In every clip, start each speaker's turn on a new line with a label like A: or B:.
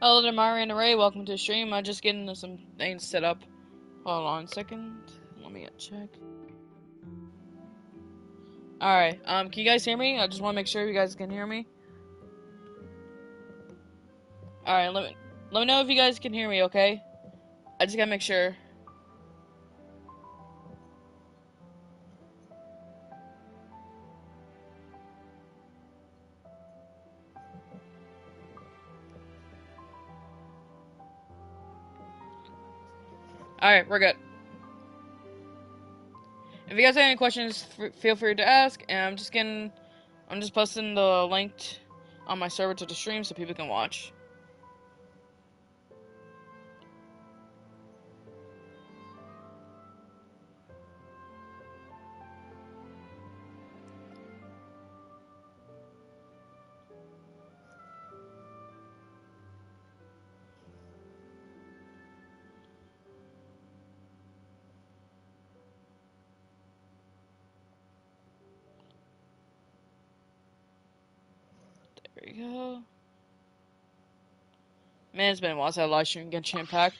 A: Hello there, Mario and Ray. Welcome to the stream. I'm just getting some things set up. Hold on a second. Let me check. Alright, can you guys hear me? I just want to make sure you guys can hear me. Alright, let me know if you guys can hear me, okay? I just gotta make sure. Alright, we're good. If you guys have any questions, feel free to ask. And I'm just posting the link on my server to the stream so people can watch. There we go. Man, it's been a while since I live streamed Genshin Impact.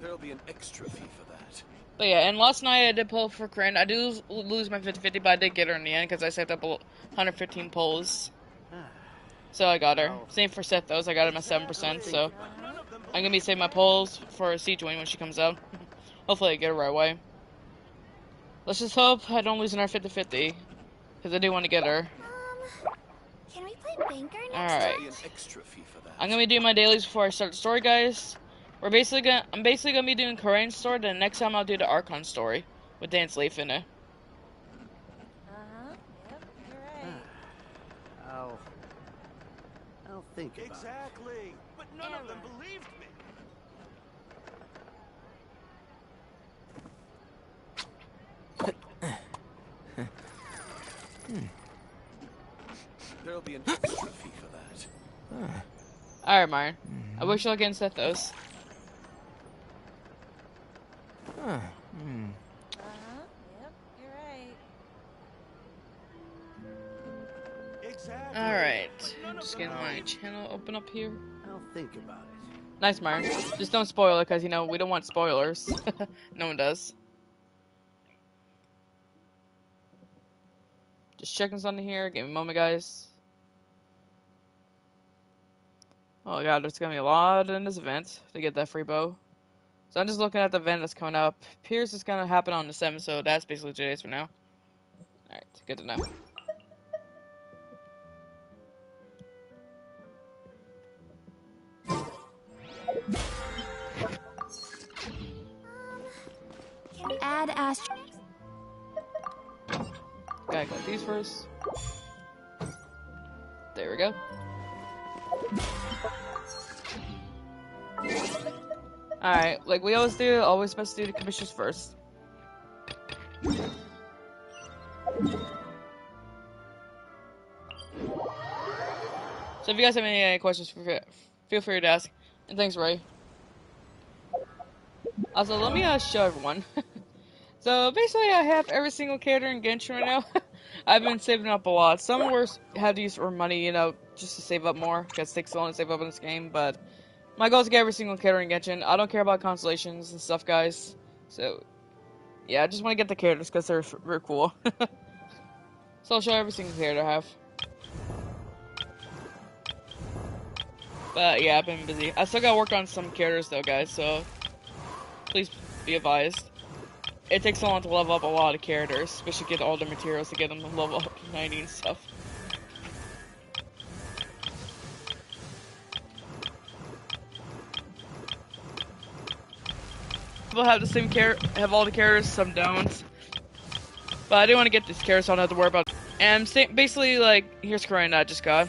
B: There'll be an extra fee for that.
A: But yeah, and last night I did pull for Corinne. I do lose my 50-50, but I did get her in the end because I set up 115 pulls. So I got her. Same for Seth, though. I got him at 7%, so I'm going to be saving my pulls for Siege Wing when she comes out. Hopefully I get her right away. Let's just hope I don't lose in our 50-50, because I do want to get her.
C: Can we play Banker next
A: Alright. I'm going to be doing my dailies before I start the story, guys. I'm basically gonna be doing Corinne's story, then next time I'll do the Archon story with Dance Leaf in it.
C: Yep, you're right.
D: I'll think about it.
B: Exactly, but none of them believed me. There'll be an extra fee for that.
A: Alright, Myron. I wish you luck against Sethos.
C: Yep, you're right.
B: Exactly.
A: Alright. Just getting my channel open up here.
D: I'll think about it.
A: Nice, Myron. Just don't spoil it, because, you know, we don't want spoilers. No one does. Just checking something here. Give me a moment, guys. Oh god, there's gonna be a lot in this event to get that free bow. So I'm just looking at the event that's coming up. Pierce is gonna happen on the 7th, so that's basically 2 days from now. Alright, good to know.
C: Can we add Astro?
A: Gotta collect these first. There we go. Alright, like we always do, always best to do the commissions first. So if you guys have any questions, feel free to ask. And thanks, Ray. Also, let me show everyone. So basically, I have every single character in Genshin right now. I've been saving up a lot. Some had to use for money, you know, just to save up more, because it takes so long to save up in this game, but my goal is to get every single character in Genshin. I don't care about constellations and stuff, guys. So, yeah, I just want to get the characters because they're very cool. So I'll show every single character I have. But yeah, I've been busy. I still gotta work on some characters though, guys, so please be advised. It takes so long to level up a lot of characters, especially get all the materials to get them to level up to 90 and stuff. People have the same have all the characters, some don't. But I do want to get these characters, so I don't have to worry about it. And basically, like, here's Corinne I just got.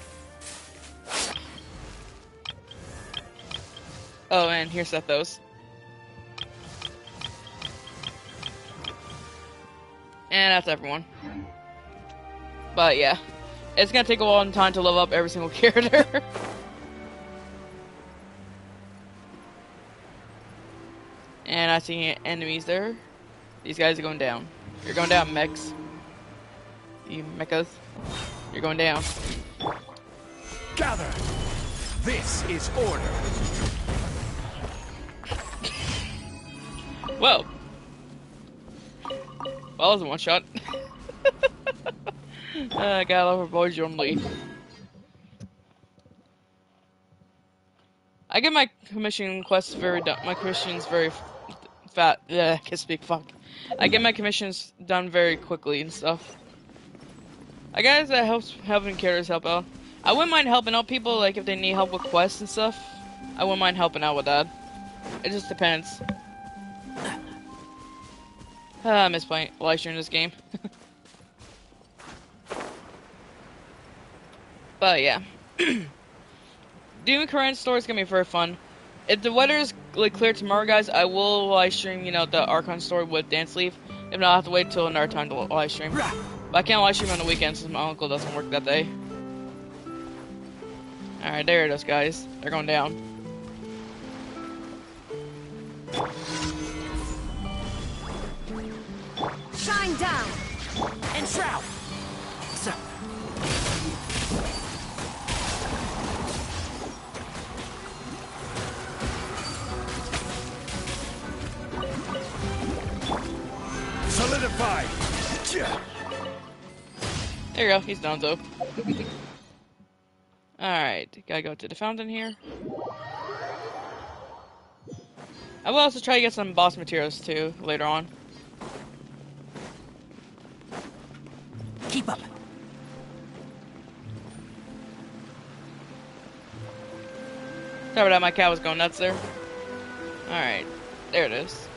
A: Oh, and here's Sethos. And that's everyone. But yeah, it's gonna take a long time to level up every single character. And I see enemies there. These guys are going down. You're going down, mechs. You mechas. You're going down.
B: Gather. This is order.
A: Whoa. Well, that was a one shot. I gotta love our boys only. I get my commission quests very done. My commissions very fat. Yeah, I can speak. Fuck. I get my commissions done very quickly and stuff. I guess that helps helping characters help out. I wouldn't mind helping out people, like if they need help with quests and stuff. I wouldn't mind helping out with that. It just depends. I miss playing live stream this game. But yeah. Doing current story is gonna be very fun. If the weather is like clear tomorrow, guys, I will live stream, you know, the Archon story with Dance Leaf. If not, I'll have to wait till another time to live stream. But I can't live stream on the weekends since my uncle doesn't work that day. Alright, there it is, guys. They're going down.
C: Shine down!
D: And shroud. So.
B: Solidify.
A: There you go, he's done though. Alright, gotta go to the fountain here. I will also try to get some boss materials too, later on.
D: Keep up.
A: Sorry about that, my cat was going nuts there. Alright, there it is.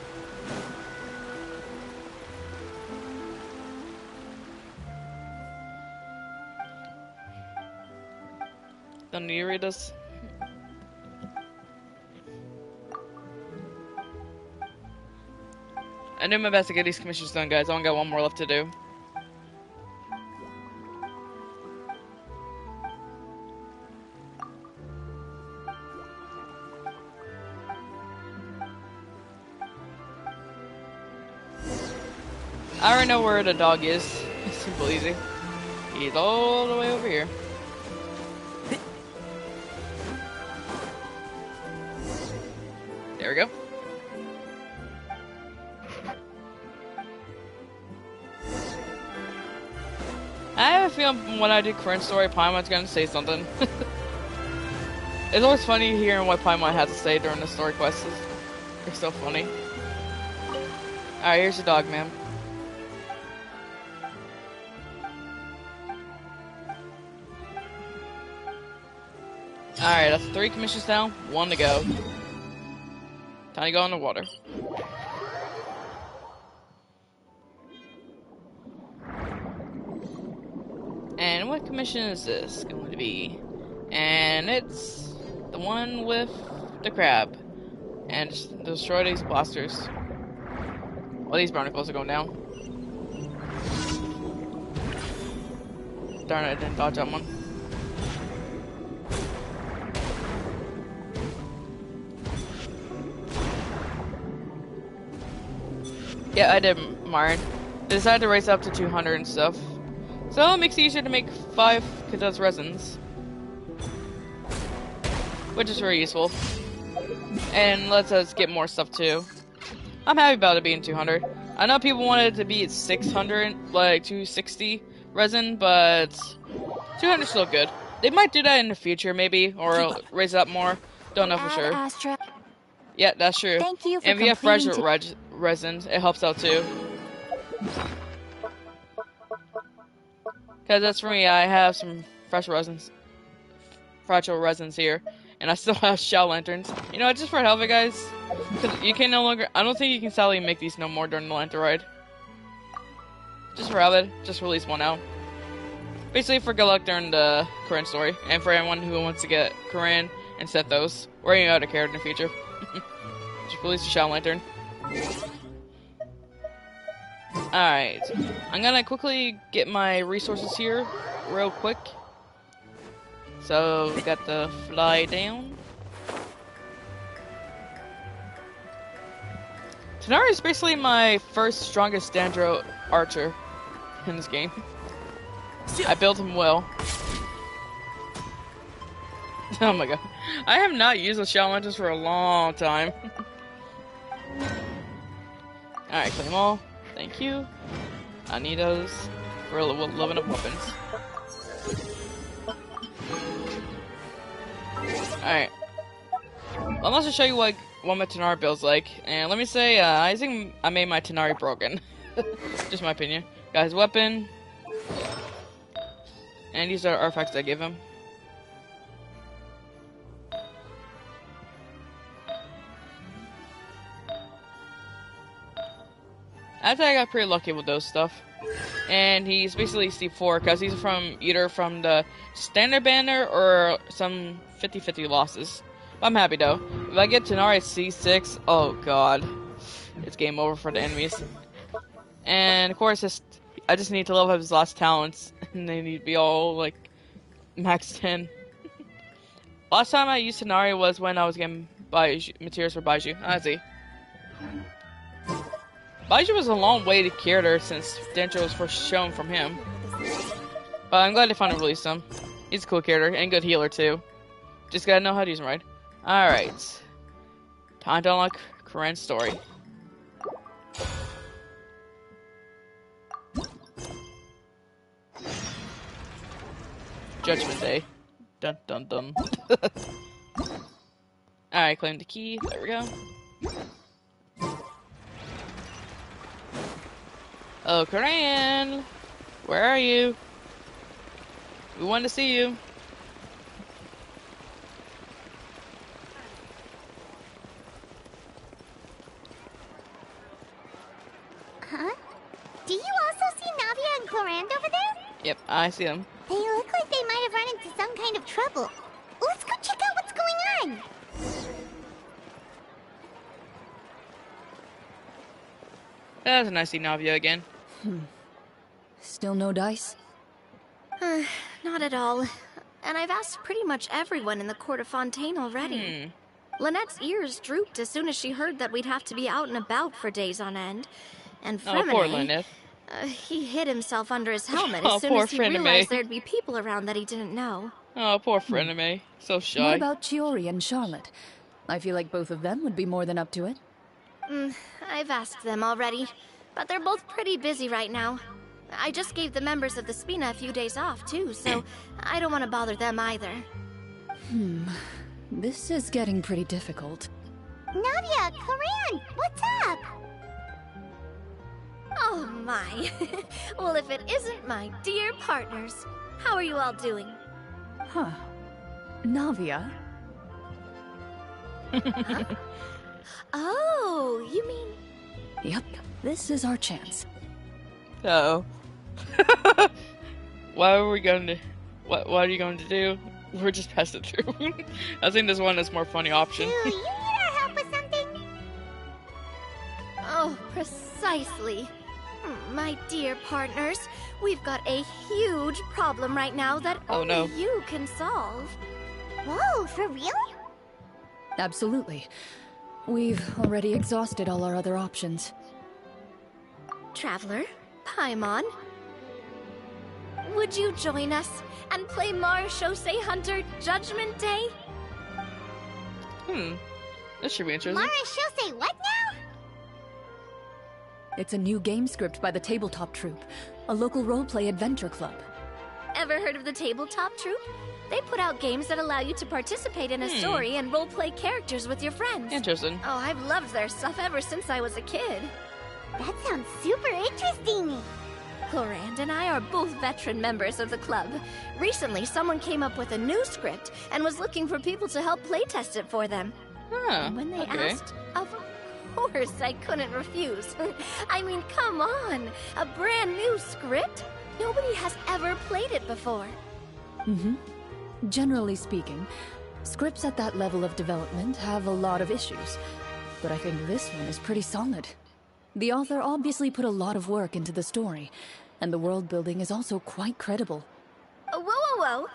A: Don't need to read this. I did my best to get these commissions done, guys. I only got one more left to do. I already know where the dog is. It's simple easy. He's all the way over here. There we go. I have a feeling when I do current story, Paimon's gonna say something. It's always funny hearing what Paimon has to say during the story quests. They're so funny. Alright, here's the dog, man. Alright, that's 3 commissions down, 1 to go. Time to go in the water. And what commission is this going to be? And it's the one with the crab. And just destroy these blasters. Well, these barnacles are going down. Darn it, I didn't dodge that one. Yeah, I did, Myron. I decided to race up to 200 and stuff. So it makes it easier to make 5 Kazaz resins. Which is very useful. And lets us get more stuff too. I'm happy about it being 200. I know people wanted it to be at 600, like 260 resin, but 200 is still good. They might do that in the future, maybe, or raise it up more. Don't know for sure.
C: Astra.
A: Yeah, that's true.
C: Thank you for
A: and if you have fresh
C: completing
A: resins, it helps out too. Because that's for me, I have some fresh resins, fragile resins here, and I still have shell lanterns. You know, just for help it, guys. Because you can no longer, I don't think you can sadly make these no more during the lantern ride. Just for help it, just release one out. Basically for good luck during the Korean story, and for anyone who wants to get Korean and set those, or any other character in the future. Just release the shell lantern. Alright, I'm gonna quickly get my resources here, real quick. So, got the fly down. Tanari is basically my first strongest Dandro archer in this game. I built him well. Oh my god. I have not used the shell launchers for a long time. Alright, claim all. Thank you. I need those for leveling up weapons. Alright. Well, let's just show you what my Tenari build's like. And let me say, I think I made my Tenari broken. Just my opinion. Got his weapon. And these are artifacts I gave him. I think I got pretty lucky with those stuff. And he's basically C4 because he's from either from the standard banner or some 50-50 losses. But I'm happy though. If I get Tenari at C6, oh god. It's game over for the enemies. And of course, I just need to level up his last talents. And they need to be all like max 10. Last time I used Tenari was when I was getting materials for Baiju. I see. Baiju was a long way to character since Dentro was first shown from him. But I'm glad they finally released him. He's a cool character and good healer too. Just gotta know how to use him right. Alright. Time to unlock Corinne's story. Judgment Day. Dun dun dun. Alright, claim the key. There we go. Oh, Corinne! Where are you? We want to see you.
C: Huh? Do you also see Navia and Clorand over there?
A: Yep, I see them.
C: They look like they might have run into some kind of trouble. Let's go check out what's going on.
A: That's nice to see Navia again.
E: Still no dice?
F: Not at all. And I've asked pretty much everyone in the court of Fontaine already. Lynette's ears drooped as soon as she heard that we'd have to be out and about for days on end. And
A: Oh, poor
F: Fremine,
A: Lynette.
F: he hid himself under his helmet
A: Oh,
F: as soon
A: poor
F: as he
A: Fremine.
F: realized there'd be people around that he didn't know.
A: Oh, poor Frenemy. So shy.
E: What about Chiori and Charlotte? I feel like both of them would be more than up to it.
F: I've asked them already, but they're both pretty busy right now. I just gave the members of the Spina a few days off, too, so I don't want to bother them either.
E: This is getting pretty difficult.
C: Navia, Clorand, what's up?
F: Oh my. Well, if it isn't my dear partners, how are you all doing?
E: Huh. Navia?
F: Oh, you mean...
E: Yep, this is our chance.
A: Uh-oh. What are we going to... What are you going to do? We're just passing through. I think this one is more funny option.
C: Do you need our help with something?
F: Oh, precisely. My dear partners, we've got a huge problem right now that only you can solve.
C: Whoa, for real?
E: Absolutely. We've already exhausted all our other options.
F: Traveler, Paimon, would you join us and play Marechaussee Hunter Judgment Day?
A: This should be interesting.
C: Mara, she'll say what now?
E: It's a new game script by the Tabletop Troupe, a local roleplay adventure club.
F: Ever heard of the Tabletop Troupe? They put out games that allow you to participate in a story and roleplay characters with your friends.
A: Interesting.
F: Oh, I've loved their stuff ever since I was a kid.
C: That sounds super interesting.
F: Clorand and I are both veteran members of the club. Recently, someone came up with a new script and was looking for people to help playtest it for them.
A: Huh,
F: When they
A: okay.
F: asked, of course I couldn't refuse. I mean, come on! A brand new script? Nobody has ever played it before.
E: Generally speaking, scripts at that level of development have a lot of issues, but I think this one is pretty solid. The author obviously put a lot of work into the story, and the world building is also quite credible.
F: Whoa, whoa, whoa!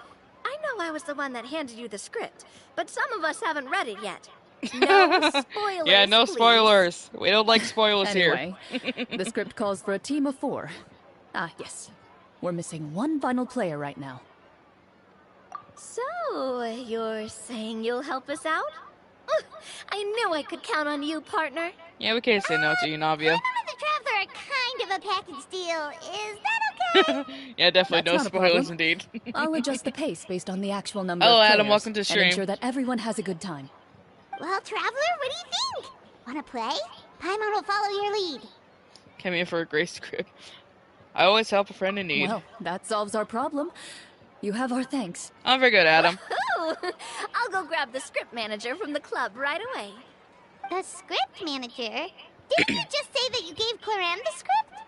F: I know I was the one that handed you the script, but some of us haven't read it yet. No spoilers,
A: Yeah, no
F: please.
A: spoilers. We don't like spoilers
E: Anyway,
A: here.
E: the script calls for a team of 4. Ah, yes. We're missing one final player right now.
F: So, So, you're saying you'll help us out? I knew I could count on you, partner.
A: Yeah, we can't say no to you, Navia.
C: Paimon and the Traveler are kind of a package deal. Is that okay?
A: Yeah, definitely
E: That's
A: no
E: not a
A: spoilers
E: problem.
A: indeed.
E: I'll adjust the pace based on the actual number
A: Hello,
E: of players
A: Adam, welcome to
E: and
A: stream.
E: ensure that everyone has a good time.
C: Well, Traveler, what do you think? Wanna play? Paimon will follow your lead.
A: Came in for a grace script. I always help a friend in need.
E: Well, that solves our problem. You have our thanks.
A: I'm very good, Adam.
F: Ooh, I'll go grab the script manager from the club right away.
C: The script manager? Didn't you just say that you gave Claran the script?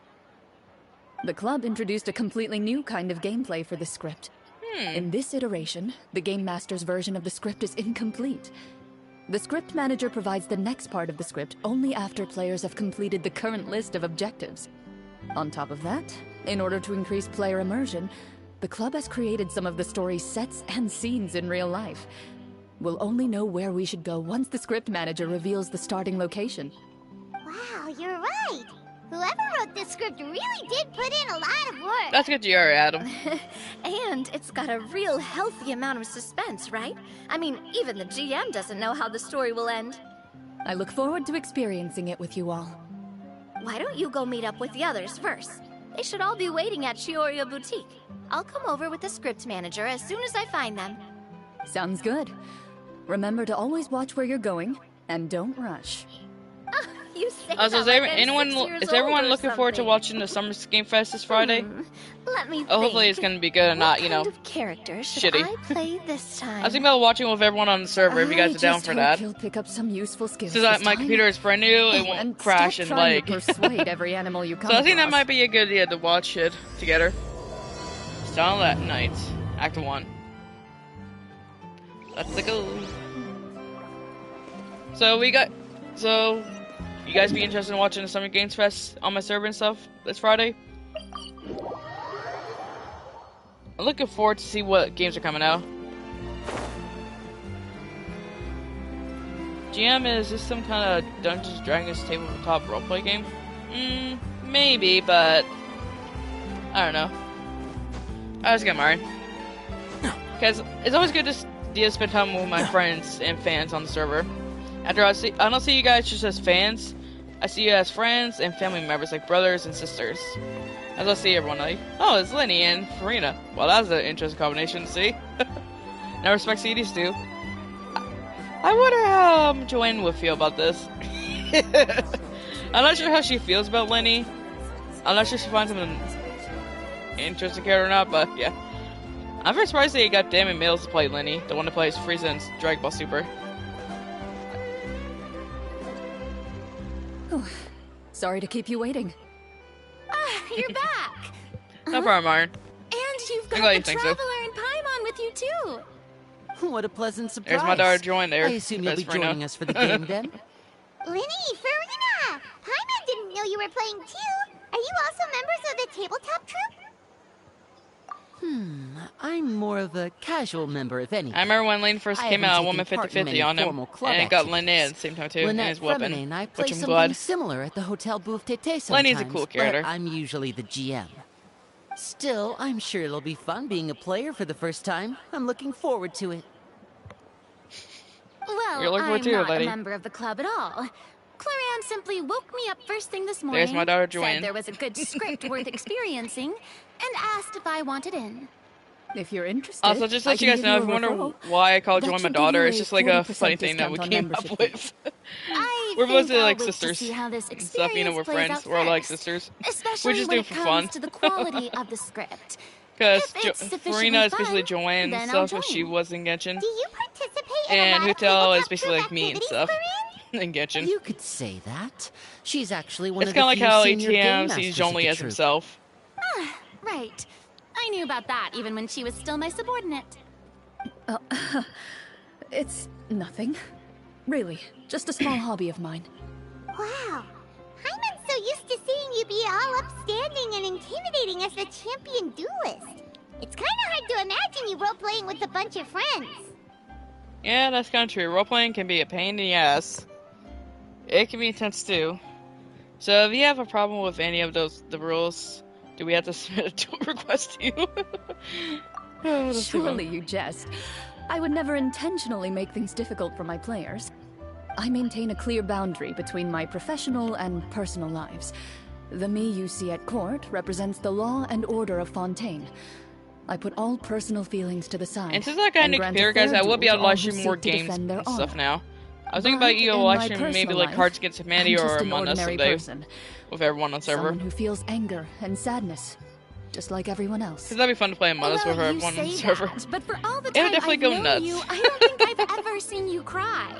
E: The club introduced a completely new kind of gameplay for the script. In this iteration, the Game Master's version of the script is incomplete. The script manager provides the next part of the script only after players have completed the current list of objectives. On top of that, in order to increase player immersion, the club has created some of the story's sets and scenes in real life. We'll only know where we should go once the script manager reveals the starting location.
C: Wow, you're right. Whoever wrote this script really did put in a lot of work.
A: That's good you are, Adam.
F: And it's got a real healthy amount of suspense, right? I mean, even the GM doesn't know how the story will end.
E: I look forward to experiencing it with you all.
F: Why don't you go meet up with the others first? They should all be waiting at Chioria Boutique. I'll come over with the script manager as soon as I find them.
E: Sounds good. Remember to always watch where you're going, and don't rush.
F: You say
A: Also,
F: that like I'm
A: anyone,
F: 6 years
A: is everyone
F: old or
A: looking forward to
F: something.
A: watching the Summer Game Fest this Friday?
F: Let me
A: Oh, hopefully
F: think.
A: it's gonna be good and not, you know,
F: What kind of character should
A: shitty.
F: I play this time?
A: I was thinking about watching with everyone on the server if you guys are down for that.
E: You'll pick up some useful skills
A: Since
E: this
A: my
E: time.
A: computer is brand new, it won't
E: And
A: crash
E: stop
A: and
E: trying
A: lag.
E: to persuade every animal you come
A: So I think that
E: across.
A: might be a good idea to watch it together. Silent Night, Act 1. Let's go. So you guys be interested in watching the Summer Games Fest on my server and stuff this Friday? I'm looking forward to see what games are coming out. GM, is this some kind of Dungeons & Dragons tabletop roleplay game? Maybe, but I don't know. I was getting married. Because it's always good to spend time with my friends and fans on the server. I don't see you guys just as fans. I see you as friends and family members, like brothers and sisters. As I see everyone like, oh, it's Lenny and Farina. Well, that's an interesting combination to see. Now respect CDs too. I wonder how Joanne would feel about this. I'm not sure how she feels about Lenny. I'm not sure she finds him an interesting character or not, but yeah. I'm very surprised they got Damon Mills to play Lenny, the one that plays Frieza in Dragon Ball Super.
E: Sorry to keep you waiting.
F: You're back!
A: No problem, Iron.
F: And you've
A: I'm
F: got
A: glad
F: the
A: you think so.
F: Traveler and Paimon with you too!
D: What a pleasant surprise.
A: There's my daughter Joanne there.
D: I assume you'll be
A: That's Farina.
D: joining us for the game then?
C: Lenny, Farina! Paimon didn't know you were playing too. Are you also members of the tabletop troupe?
D: I'm more of a casual member, if any.
A: I remember when Lane first
D: I
A: came
D: haven't
A: out, woman
D: taken part in
A: 50-50
D: many
A: on him,
D: formal club
A: and it got
D: activities.
A: Linnea at the same time too, and
D: Lynette
A: he's whooping,
D: Fremine and I play
A: which I'm
D: something
A: glad.
D: similar at the Hotel Booth Tété sometimes.
A: Lenny's a cool character.
D: But I'm usually the GM. Still, I'm sure it'll be fun being a player for the first time. I'm looking forward to it.
F: Well,
A: You're looking
F: I'm
A: forward to it,
F: not
A: lady.
F: a member of the club at all. Claran simply woke me up first thing this morning,
A: There's my daughter Joanne.
F: said there was a good script worth experiencing, and asked if I wanted in.
E: If you're interested,
A: Also, just to
E: I
A: let you
E: can
A: guys
E: give
A: know,
E: you
A: if
E: a
A: you wonder
E: referral.
A: why I call
E: That
A: Joanne my
E: should give
A: daughter,
E: you
A: it's
E: a
A: just like a
E: 40%
A: funny thing that we
E: discount on
A: came up
E: membership
A: with.
F: I
A: We're
F: think
A: mostly
F: I'll
A: like
F: wait to
A: sisters.
F: see how this
A: And stuff, you know, we're
F: experience plays
A: friends.
F: out
A: We're like
F: first,
A: sisters.
F: Especially
A: We just
F: when
A: do
F: it
A: it for
F: comes
A: fun.
F: to the quality of the script.
A: Because
F: If it's sufficiently
A: Farina is basically
F: fun,
A: Joanne and
F: then I'll
A: stuff, but she
F: join.
A: was in Genshin.
C: Do you participate in a
A: And
C: lot of
A: Hutel is
C: tabletop
A: basically
C: troupe
A: like me and
C: activities,
A: stuff.
C: Claran?
A: In Genshin.
D: You could say that. She's actually one
A: It's
D: of the
A: kind of like
D: few
A: how
D: senior game
A: ATM
D: masters
A: sees
D: of
A: Zhongli
D: the
A: as
D: troupe.
A: himself.
F: Right. I knew about that even when she was still my subordinate.
E: It's nothing. Really, just a small hobby of mine.
C: Wow. Paimon's so used to seeing you be all upstanding and intimidating as the champion duelist. It's kind of hard to imagine you role-playing with a bunch of friends.
A: Yeah, that's kind of true. Roleplaying can be a pain in the ass. It can be intense too. So if you have a problem with any of the rules, do we have to submit a duel request to you? Oh, that's too
E: Surely
A: funny.
E: you jest. I would never intentionally make things difficult for my players. I maintain a clear boundary between my professional and personal lives. The me you see at court represents the law and order of Fontaine. I put all personal feelings to the side.
A: And since I got a new
E: grant
A: computer, guys, I will be
E: fair
A: able to
E: duel
A: live
E: to all
A: stream
E: who
A: more
E: seek to
A: games
E: defend their
A: and stuff
E: honor.
A: now. I was thinking
E: But
A: about you
E: in my
A: watching maybe
E: personal
A: like
E: life,
A: Cards Against Humanity
E: I'm
A: or
E: just an
A: Among Us
E: ordinary
A: someday
E: person.
A: with everyone on server.
E: Someone who feels anger and sadness, just like everyone else.
A: Because that'd be fun to play Among Us with
G: Well, you
A: everyone on
G: say
A: server.
G: that, but for all the
A: It would
G: time
A: definitely
G: I've
A: go
G: known
A: nuts.
G: you, I don't think I've ever seen you cry.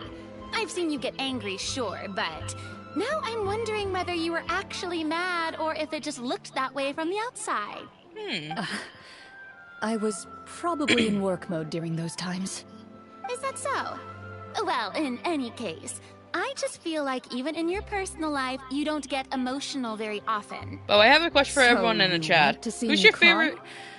G: I've seen you get angry, sure, but now I'm wondering whether you were actually mad or if it just looked that way from the outside.
E: I was probably in work mode during those times.
G: Is that so? Well, in any case, I just feel like even in your personal life, you don't get emotional very often.
A: But I have a question for
E: So
A: everyone in the
E: you
A: chat.
E: want to see
A: Who's
E: me
A: your
E: cry?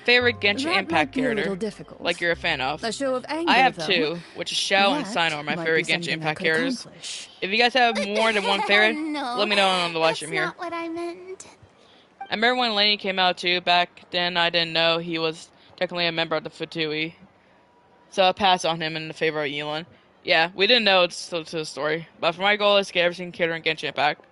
A: favorite Genshin
E: That
A: Impact
E: might be a
A: character?
E: little difficult.
A: Like you're a fan of?
E: A show of anger,
A: I have
E: though.
A: two, which is Xiao and
E: That
A: Sino are my
E: might
A: favorite
E: be
A: Genshin
E: something I
A: Impact
E: could
A: characters.
E: accomplish.
A: If you guys have more than one favorite,
G: No,
A: let me know on the live stream here.
G: That's not what I meant.
A: I remember when Lenny came out too. Back then, I didn't know he was technically a member of the Fatui. So I passed on him in the favor of Elon. Yeah, we didn't know it's still to the story. But for my goal is to get every single character in Genshin Impact.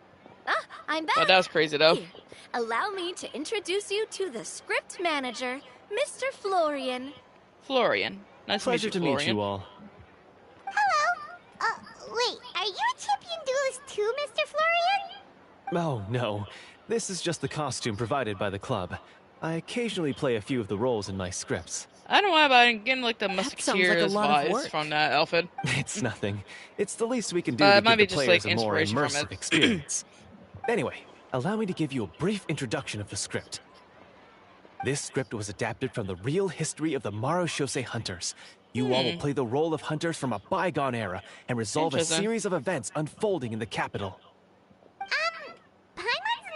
G: Ah, I'm back.
A: But that was crazy though.
G: Here, allow me to introduce you to the script manager, Mr. Florian.
A: Florian. Nice
H: Pleasure
A: to
H: to
A: meet
H: meet
A: you,
H: you all.
C: Hello. Wait, are you a champion duelist too, Mr. Florian?
H: Oh, no. This is just the costume provided by the club. I occasionally play a few of the roles in my scripts.
A: I don't know why, but I'm getting like the
E: sounds like a
A: Musketeers
E: lot of
A: vibes
E: work.
A: from that outfit.
H: It's nothing. It's the least we can do
A: It
H: to
A: might
H: give
A: be
H: the
A: just,
H: players
A: like,
H: a more
A: inspiration from
H: immersive
A: it.
H: experience. Anyway, allow me to give you a brief introduction of the script. This script was adapted from the real history of the Marushose hunters. You all will play the role of hunters from a bygone era and resolve a
A: Interesting.
H: series of events unfolding in the capital.
C: Paimon's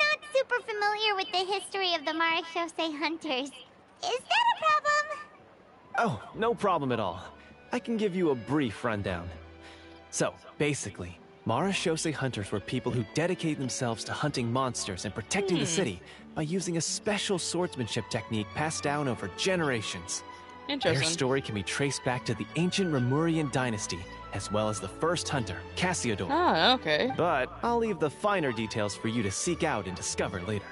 C: not super familiar with the history of the Marachose hunters. Is that a problem?
H: Oh, no problem at all. I can give you a brief rundown. So, basically, Marushose hunters were people who dedicated themselves to hunting monsters and protecting the city by using a special swordsmanship technique passed down over generations. Their
A: Interesting.
H: story can be traced back to the ancient Remurian dynasty, as well as the first hunter, Cassiodor.
A: Ah, okay.
H: But I'll leave the finer details for you to seek out and discover later.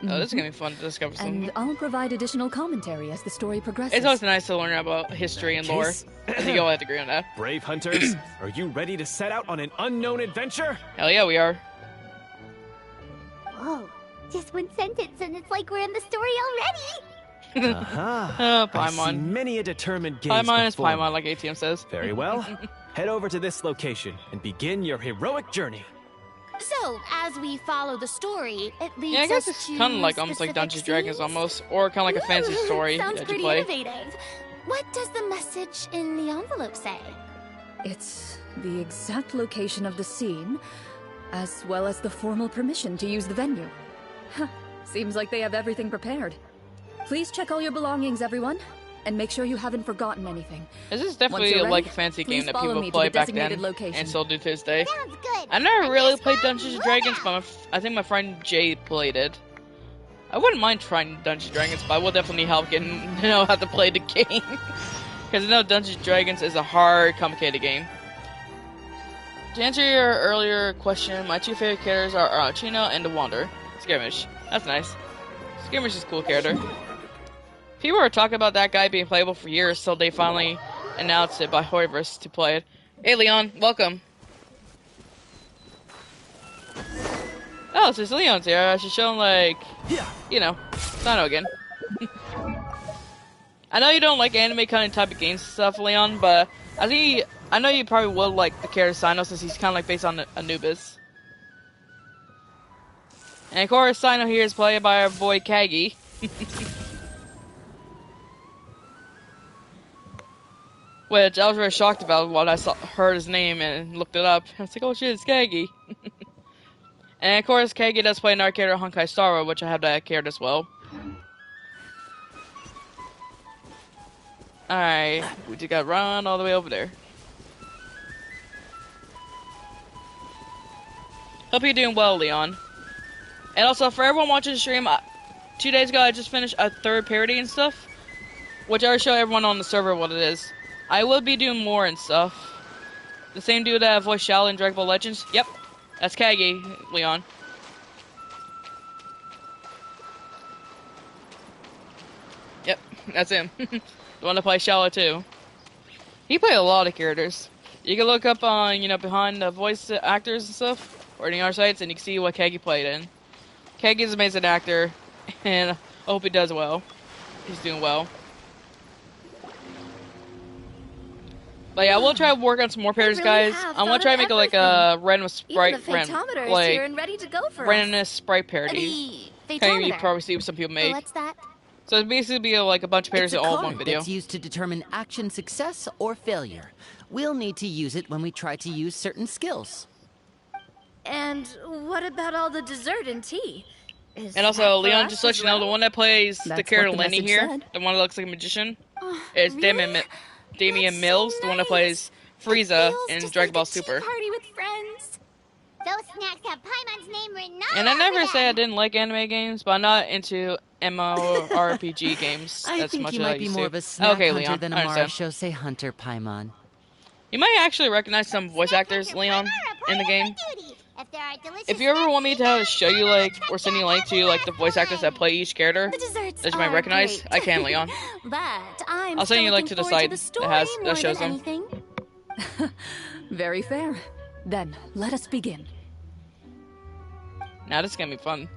A: Oh, this is gonna be fun to discover something.
E: And I'll provide additional commentary as the story progresses.
A: It's always nice to learn about history and lore.
H: Case?
A: I think you all have to agree on that.
H: Brave hunters, are you ready to set out on an unknown adventure?
A: Hell yeah, we are.
C: Whoa, just one sentence and it's like we're in the story already.
H: Aha.
A: Oh,
H: I see
A: Paimon.
H: many a determined gaze
A: Paimon is
H: before me.
A: Paimon, like ATM says.
H: Very well. Head over to this location and begin your heroic journey.
G: So, as we follow the story, it leads
A: Yeah, I guess
G: us
A: it's
G: to
A: kind of like almost like
G: specific
A: Dungeons and Dragons
G: scenes?
A: almost, or kind of like a fantasy
G: Ooh,
A: story
G: Sounds
A: that you
G: pretty
A: play.
G: innovative. What does the message in the envelope say?
E: It's the exact location of the scene, as well as the formal permission to use the venue. Huh, seems like they have everything prepared. Please check all your belongings, everyone, and make sure you haven't forgotten anything.
A: This is
E: Once
A: definitely
E: you're
A: like
E: ready,
A: a fancy
E: please
A: game that
E: follow
A: people
E: me to
A: play
E: the
A: back then
E: designated location.
A: and still do to this day.
C: Sounds good.
A: I never really
C: guess
A: played
C: we'll
A: Dungeons and
C: move
A: Dragons,
C: out.
A: but I think my friend Jay played it. I wouldn't mind trying Dungeons and Dragons, but I will definitely need help getting know how to play the game. Because I know Dungeons and Dragons is a hard, complicated game. To answer your earlier question, my two favorite characters are Chino and the Wanderer. Skirmish. That's nice. Skirmish is a cool character. People were talking about that guy being playable for years, so they finally announced it by Hoiverse to play it. Hey Leon, welcome. Oh, since Leon's here, I should show him, like, you know, Sino again. I know you don't like anime kind of type of games and stuff, Leon, but I know you probably will like the character Sino since he's kind of like based on Anubis. And of course, Sino here is played by our boy Kagi. Which I was very shocked about when I heard his name and looked it up. I was like, oh shit, it's Kagi. And of course, Kagi does play another character, Honkai Star, which I have that character as well. Alright, we just gotta run all the way over there. Hope you're doing well, Leon. And also, for everyone watching the stream, 2 days ago I just finished a third parody and stuff. Which I will show everyone on the server what it is. I will be doing more and stuff. The same dude that voiced Shao in Dragon Ball Legends. Yep, that's Kagi, Leon. Yep, that's him. The one that plays Shao too. He played a lot of characters. You can look up on, behind the voice actors and stuff, or any other sites, and you can see what Kagi played in. Kagi's an amazing actor, and I hope he does well. He's doing well. But yeah, we'll try to work on some more characters, guys. I want to try to make like a random sprite, randomness sprite parody. Kind of you probably see some people make.
G: What's that?
A: So it's basically be like a bunch of parodies in all one video.
D: It's used to determine action success or failure. We'll need to use it when we try to use certain skills.
F: And what about all the dessert and tea?
A: And also, Leon, just to let you know, the one that plays the character Lenny here, the one that looks like a magician, is
G: really?
A: Damian Mills, the one that plays Frieza in Dragon Ball Super.
G: Party with friends.
C: Those snacks have Paimon's name written all
A: And I
C: over
A: never
C: them.
A: say I didn't like anime games, but I'm not into MMORPG games
D: I
A: as
D: think
A: much
D: you
A: as I
D: might be
A: used
D: more
A: to.
D: of a snack
A: Okay,
D: hunter
A: Leon,
D: than
A: I
D: a
A: understand.
D: Marashose hunter, Paimon.
A: You might actually recognize some voice actors, Leon, in the game. If you ever want me to show you, like, or send you a link to, like, the voice actors that play each character
G: The desserts
A: that you might
G: are
A: recognize,
G: great.
A: I can, Leon.
G: But I'm
A: I'll send you a link to the site that shows them.
G: Anything.
E: Very fair. Then, let us begin.
A: Now this is gonna be fun.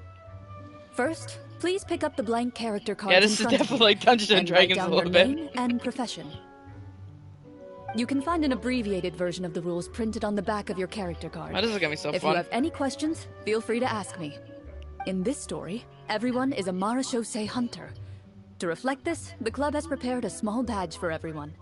E: First, please pick up the blank character cards
A: Yeah,
E: in
A: this is
E: front of you
A: definitely like Dungeons and
E: and
A: Dragons
E: write
A: a
E: down
A: little
E: your
A: bit.
E: name and profession. You can find an abbreviated version of the rules printed on the back of your character card.
A: Oh, this is gonna be so
E: If
A: fun.
E: you have any questions, feel free to ask me. In this story, everyone is a Marashose hunter. To reflect this, the club has prepared a small badge for everyone.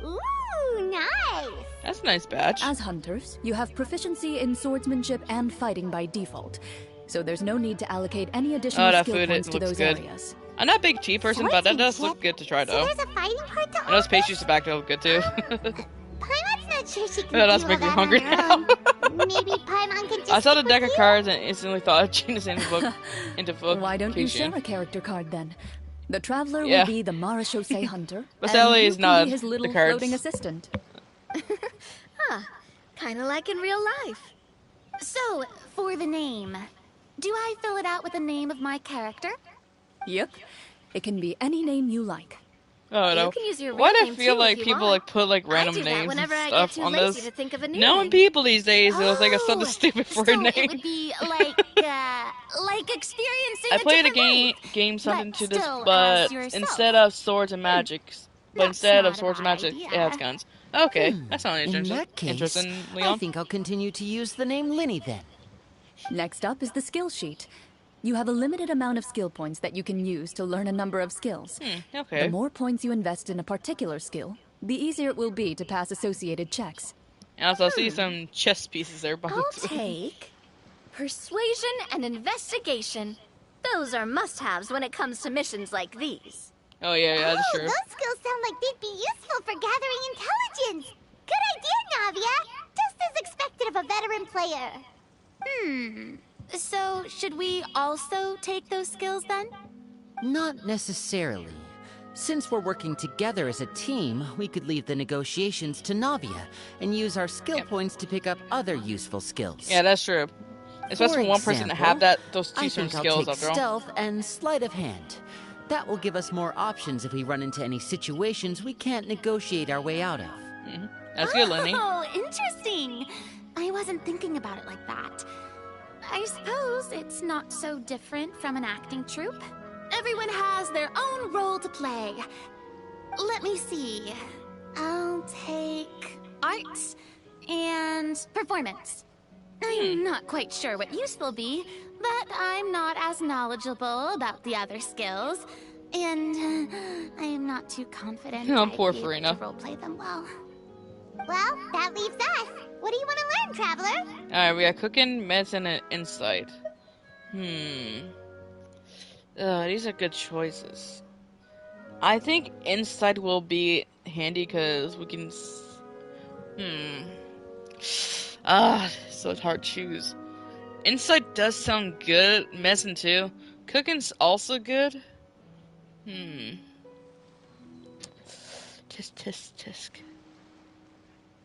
C: Ooh, nice.
A: That's a nice badge.
E: As hunters, you have proficiency in swordsmanship and fighting by default, so there's no need to allocate any additional
A: that
E: skill
A: food,
E: points
A: it
E: to
A: looks
E: those
A: good.
E: areas.
A: I'm not a big tea person, but that does look good to try,
C: So
A: though.
C: there's a fighting part to
A: And
C: all
A: those
C: this?
A: pastries in the back look good, too.
C: Paimon's not sure she can
A: Yeah, that's
C: do
A: making me
C: all
A: hungry
C: that
A: now.
C: on her own. Maybe Paimon can just
A: I saw the
C: stick
A: deck
C: with
A: of
C: you?
A: cards and instantly thought of Gina's into book.
E: Why don't you share a character card then? The traveler
A: Yeah.
E: will be the Marashose hunter,
A: But
E: and
A: Sally
E: you
A: is
E: can
A: not
E: be his
A: the
E: little
A: cards.
E: floating assistant.
F: Kind of like in real life.
G: So, for the name, do I fill it out with the name of my character?
E: Yep, it can be any name you like.
A: Oh no!
F: You can use your real
A: Why do I
F: name,
A: feel
F: too,
A: like
F: if you
A: people
F: want.
A: like put like random
F: I do that
A: names and
F: whenever I get
A: stuff
F: too
A: on
F: lazy
A: this?
F: to think of a new
A: Knowing
F: name.
A: people these days, it'll think of something stupid for
G: so
A: a name.
G: it would be like experiencing
A: I played a
G: different
A: game
G: life,
A: something
G: but
A: to this,
G: still
A: but
G: as yourself.
A: instead of swords and magic, but
G: That's
A: instead of
G: not a
A: swords and
G: bad
A: magic,
G: idea.
A: it has guns. Okay, that sounds
D: In
A: interesting.
D: that case,
A: Interesting,
D: I
A: Leon.
D: think I'll continue to use the name Linny then.
E: Next up is the skill sheet. You have a limited amount of skill points that you can use to learn a number of skills.
A: Okay.
E: The more points you invest in a particular skill, the easier it will be to pass associated checks.
A: And also, I see some chess pieces there.
F: I'll take persuasion and investigation. Those are must-haves when it comes to missions like these.
A: Oh yeah, that's
C: Oh,
A: true.
C: those skills sound like they'd be useful for gathering intelligence. Good idea, Navia. Just as expected of a veteran player.
G: So, should we also take those skills then?
D: Not necessarily. Since we're working together as a team, we could leave the negotiations to Navia and use our skill points to pick up other useful skills.
A: Yeah, that's true. Especially for one person to have those two
D: I
A: certain
D: think I'll
A: skills
D: take
A: after all.
D: stealth and sleight of hand. That will give us more options if we run into any situations we can't negotiate our way out of.
A: That's good, Lenny.
G: Oh, interesting. I wasn't thinking about it like that. I suppose it's not so different from an acting troupe. Everyone has their own role to play. Let me see. I'll take arts and performance. I'm not quite sure what use they'll be, but I'm not as knowledgeable about the other skills, and I am not too confident
A: Oh,
G: I'd
A: poor
G: be able
A: Farina.
G: to roleplay them well.
C: Well, that leaves us. What do you want to learn, Traveler?
A: Alright, we got cooking, medicine, and insight. These are good choices. I think insight will be handy because we can. So it's hard to choose. Insight does sound good. Medicine too. Cooking's also good. To Tisk.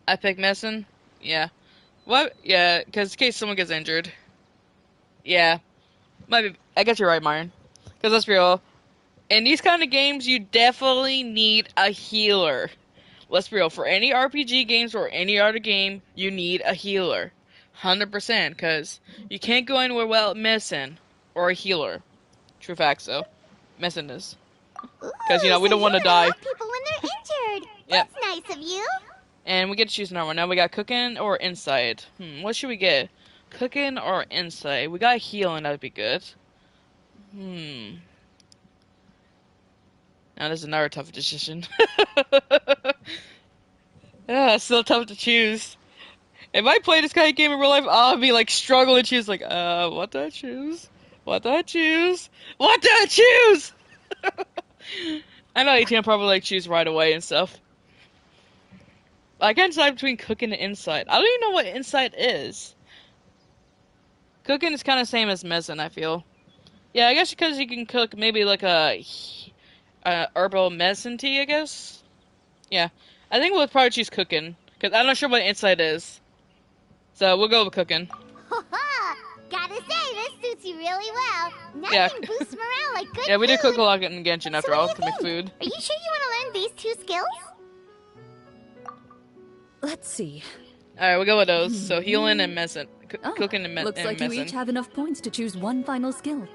A: I pick medicine? Yeah. What? Yeah, because in case someone gets injured. Yeah. Might be. I guess you're right, Myron. Because let's be real. In these kind of games, you definitely need a healer. Let's be real. For any RPG games or any other game, you need a healer. 100%. Because you can't go anywhere without medicine or a healer. True facts, though. Medicine is. Because, we don't want to die.
C: Help people when they're injured.
A: Yep.
C: That's nice of you.
A: And we get to choose another one. Now we got cooking or insight. What should we get? Cooking or insight? We got healing, that'd be good. Now this is another tough decision. Yeah, it's still tough to choose. If I play this kind of game in real life, I'll be like struggling to choose like, what do I choose? What do I choose? What do I choose? I know 18 will probably like choose right away and stuff. I can't decide between cooking and insight. I don't even know what insight is. Cooking is kind of same as medicine, I feel. Yeah, I guess because you can cook maybe like a herbal medicine tea, I guess. Yeah, I think we'll probably choose cooking because I'm not sure what insight is. So we'll go with cooking.
C: Gotta say, this suits you really well. Nothing
A: Yeah.
C: boosts morale like good
A: Yeah, we do cook a
C: food.
A: lot in Genshin after
C: So
A: all
C: what
A: to
C: do you
A: make
C: think?
A: food.
C: Are you sure you want to learn these 2 skills?
E: Let's see.
A: Alright, we'll go with those. So healing and medicine.
E: Oh,
A: Cooking and,
E: looks like
A: medicine.
E: you each have enough points to choose one final skill.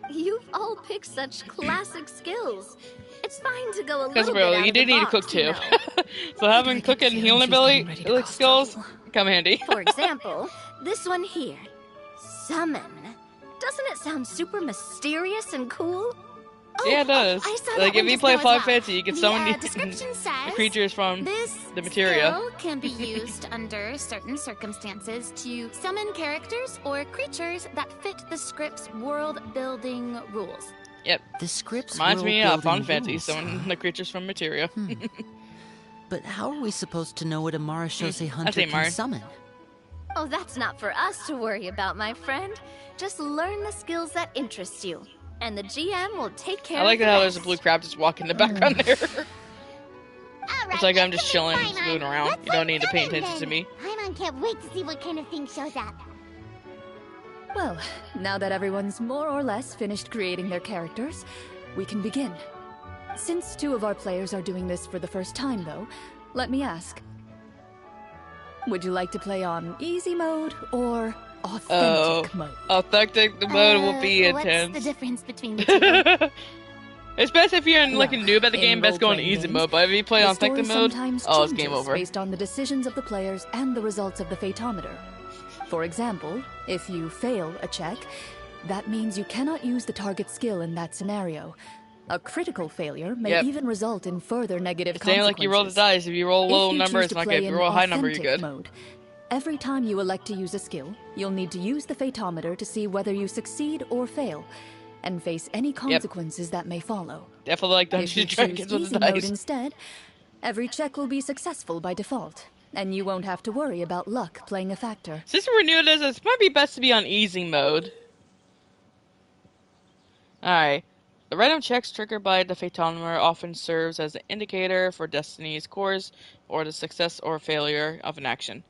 F: You've all picked such classic skills. It's fine to go a
A: Because,
F: little
A: bro,
F: bit out
A: you
F: of
A: do
F: the
A: need to
F: box,
A: cook
F: you
A: too.
F: know.
A: So having cooking and healing ability like skills come handy.
F: For example, this one here. Summon. Doesn't it sound super mysterious and cool?
A: Yeah, it does.
G: I saw
A: Like
G: that
A: if
G: one
A: you
G: just
A: play
G: now as
A: Final
G: well.
A: Fantasy, you can
G: The,
A: summon
G: description says,
A: creatures from
G: This
A: the materia.
G: skill can be used under certain circumstances to summon characters or creatures that fit the script's world-building rules.
A: Yep.
D: The script's
A: Reminds me of Final
D: world-building
A: Fantasy,
D: rules,
A: summon
D: huh?
A: the creatures from materia.
D: But how are we supposed to know what a Marashose hunter
A: say
D: can
A: Marin.
D: summon?
F: Oh, that's not for us to worry about, my friend. Just learn the skills that interest you, and the GM will take care
A: I like
F: of the
A: how there's a
F: rest.
A: blue crab just walking in the background there.
C: Alright,
A: It's like I'm
C: let's
A: just
C: get
A: chilling,
C: this
A: just
C: fine
A: moving
C: art.
A: around.
C: Let's
A: You don't need to pay
C: summon
A: attention to
C: then.
A: me.
C: Paimon can't wait to see what kind of thing shows up.
E: Well, now that everyone's more or less finished creating their characters, we can begin. Since 2 of our players are doing this for the first time, though, let me ask. Would you like to play on easy mode or authentic mode?
A: Authentic mode will be
G: What's
A: intense.
G: the difference between the 2?
A: It's best if you're like a
E: Well,
A: noob at the
E: in
A: game, best go on
E: role-playing
A: easy
E: games,
A: mode. But if you play
E: the
A: on authentic
E: story
A: mode,
E: sometimes
A: oh, it's game
E: changes
A: over.
E: based on the decisions of the players and the results of the Fatetometer. For example, if you fail a check, that means you cannot use the target skill in that scenario. A critical failure may
A: Yep.
E: even result in further negative
A: It's saying
E: consequences.
A: like you roll the dice. If you roll a
E: If
A: low
E: you
A: number,
E: choose
A: it's
E: to
A: not
E: play
A: good. If you
E: in
A: roll a high number, you're
E: authentic
A: good.
E: mode, every time you elect to use a skill, you'll need to use the Fatetometer to see whether you succeed or fail, and face any consequences that may follow.
A: Definitely like
E: If you
A: Dungeons and
E: choose
A: Dragons with
E: easy
A: the
E: mode
A: dice.
E: instead, every check will be successful by default, and you won't have to worry about luck playing a factor.
A: Since we're new to this, it might be best to be on easy mode. Alright. The random checks triggered by the Fatetometer often serves as an indicator for Destiny's course or the success or failure of an action.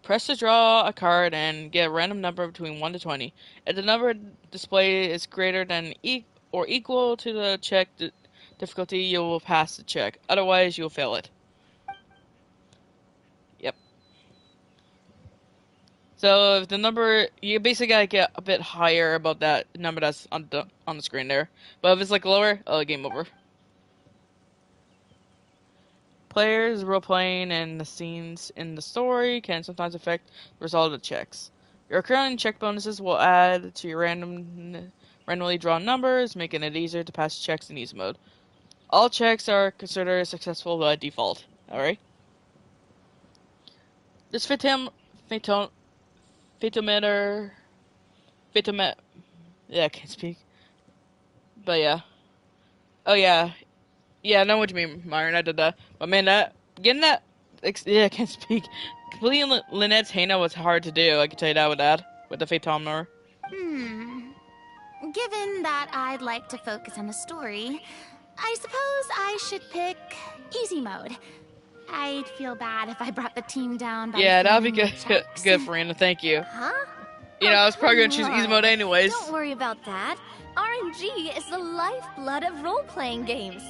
A: Press to draw a card and get a random number between 1 to 20. If the number displayed is greater than or equal to the check difficulty, you will pass the check. Otherwise, you'll fail it. Yep. So if the number, you basically gotta get a bit higher about that number that's on the screen there. But if it's like lower, game over. Players role-playing and the scenes in the story can sometimes affect the result of the checks. Your current check bonuses will add to your randomly drawn numbers, making it easier to pass checks in easy mode. All checks are considered successful by default. Alright? This Fatometer... Yeah, I can't speak. But yeah. Oh yeah. Yeah, I know what you mean, Myron. I did that. But man, getting that... Yeah, I can't speak. Completing Lynette's Hana was hard to do. I can tell you that with that. With the Fatetometer.
G: Given that I'd like to focus on the story, I suppose I should pick easy mode. I'd feel bad if I brought the team down by
A: Yeah, that'd be
G: failing
A: good.
G: my checks.
A: Good, Farina. Thank you.
F: Huh?
A: You know, I was probably gonna choose
F: Come
A: easy mode
F: on.
A: anyways.
F: Don't worry about that. RNG is the lifeblood of role-playing games.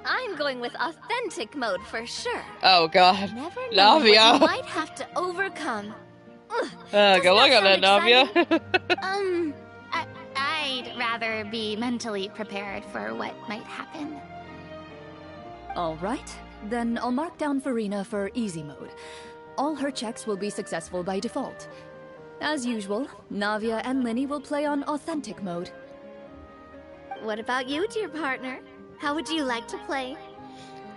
F: I'm going with authentic mode for sure.
A: Oh God,
F: Never know what you
A: Navia.
F: might have to overcome. Ugh,
A: Good luck on that,
F: sound
A: Navia.
G: I'd rather be mentally prepared for what might happen.
E: All right, then I'll mark down Farina for easy mode. All her checks will be successful by default. As usual, Navia and Linny will play on authentic mode.
F: What about you, dear partner? How would you like to play?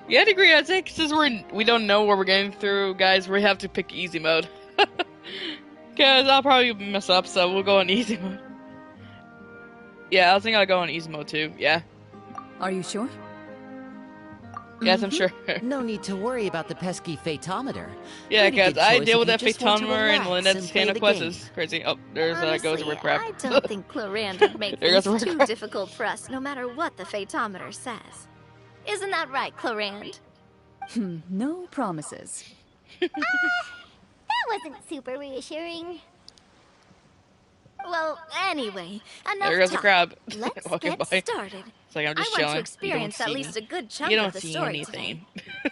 A: Yeah, I'd agree. I think since we don't know what we're getting through, guys, we have to pick easy mode. Cause I'll probably mess up, so we'll go on easy mode. Yeah, I think I'll go on easy mode too. Yeah.
E: Are you sure?
A: Yes, I'm sure.
D: No need to worry about the pesky fatometer.
A: Yeah,
D: Pretty
A: guys,
D: good
A: I
D: choice
A: deal
D: if
A: with
D: you
A: that
D: just want to
A: Phantomer and
D: relax
A: Lynette's
D: and play
A: Hannah
D: the
A: Quest
D: game.
A: is crazy. Oh, there's
F: Honestly,
A: goes the rip crap.
F: I don't think Clorand would make
A: There
F: things
A: goes the
F: too
A: rip.
F: difficult for us, no matter what the Fatometer says. Isn't that right, Clorand?
E: No promises.
C: That wasn't super reassuring.
F: Well, anyway, enough
A: There goes the
F: talk.
A: crab.
F: Let's
A: Walking
F: get
A: by.
F: started.
A: It's like I'm just
F: I
A: chilling.
F: want to experience
A: you
F: at
A: don't
F: least
A: see,
F: a good chunk
A: you don't
F: of the
A: see
F: story
A: anything.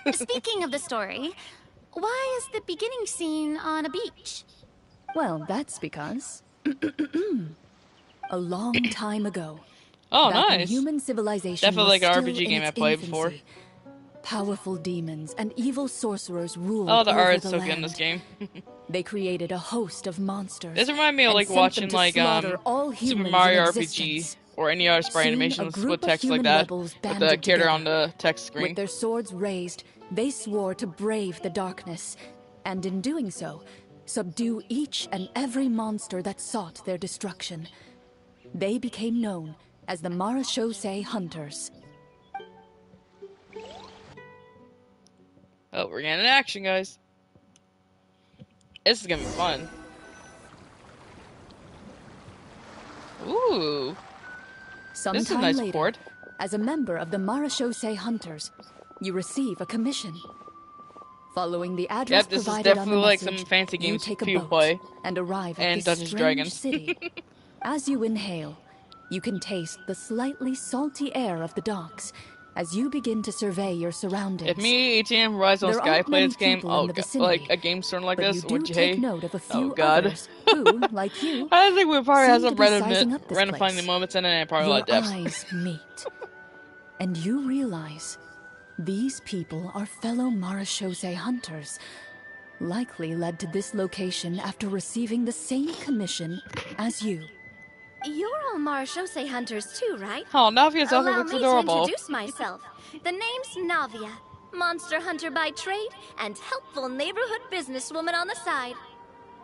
F: today.
G: Speaking of the story, why is the beginning scene on a beach?
E: Well, that's because... a long time ago.
A: Oh,
E: back when
A: nice.
E: human civilization
A: Definitely
E: was
A: like an
E: still
A: RPG
E: in
A: game I
E: its
A: played
E: infancy,
A: before.
E: powerful demons and evil sorcerers ruled
A: Oh, the
E: over
A: art is
E: the
A: so
E: land.
A: good in this game.
E: They created a host of monsters.
A: This reminds me of
E: and
A: like
E: sent them
A: watching
E: to
A: like
E: slaughter all
A: Super
E: humans
A: Mario
E: in
A: RPG
E: existence.
A: or any other sprite
E: Soon,
A: animation
E: a
A: with
E: group of
A: text like
E: human
A: that
E: rebels
A: with the
E: banded
A: character on
E: together.
A: the text screen.
E: With their swords raised, they swore to brave the darkness, and in doing so, subdue each and every monster that sought their destruction. They became known as the Marachose Hunters.
A: Oh, we're getting action, guys. This is gonna be fun. Ooh,
E: Sometime
A: this is a nice
E: later,
A: board.
E: as a member of the Marachose Hunters, you receive a commission. Following the address
A: Yep, this is
E: provided on the
A: definitely like
E: message,
A: some fancy
E: you
A: games
E: take a
A: people
E: boat
A: play.
E: and arrive at
A: and
E: this
A: Dungeons &
E: strange
A: Dragons.
E: city. As you inhale, you can taste the slightly salty air of the docks as you begin to survey your surroundings.
A: If me, ATM, Rise on
E: There
A: Sky
E: aren't
A: play
E: many
A: this game,
E: people in the vicinity,
A: like a game sort like
E: but
A: this,
E: you do
A: would you
E: take
A: hate?
E: note of a few
A: Oh God.
E: others who, like you,
A: I think we probably have
E: seem
A: some
E: to be sizing up this
A: random finding
E: place.
A: moments in it and probably a
E: Your
A: lot of depths.
E: eyes meet, and you realize these people are fellow Marachose hunters, likely led to this location after receiving the same commission as you.
F: You're all Marachose hunters too, right?
A: Oh, Navia's outfit
F: Allow
A: looks
F: me
A: adorable.
F: to introduce myself. The name's Navia, monster hunter by trade and helpful neighborhood businesswoman on the side.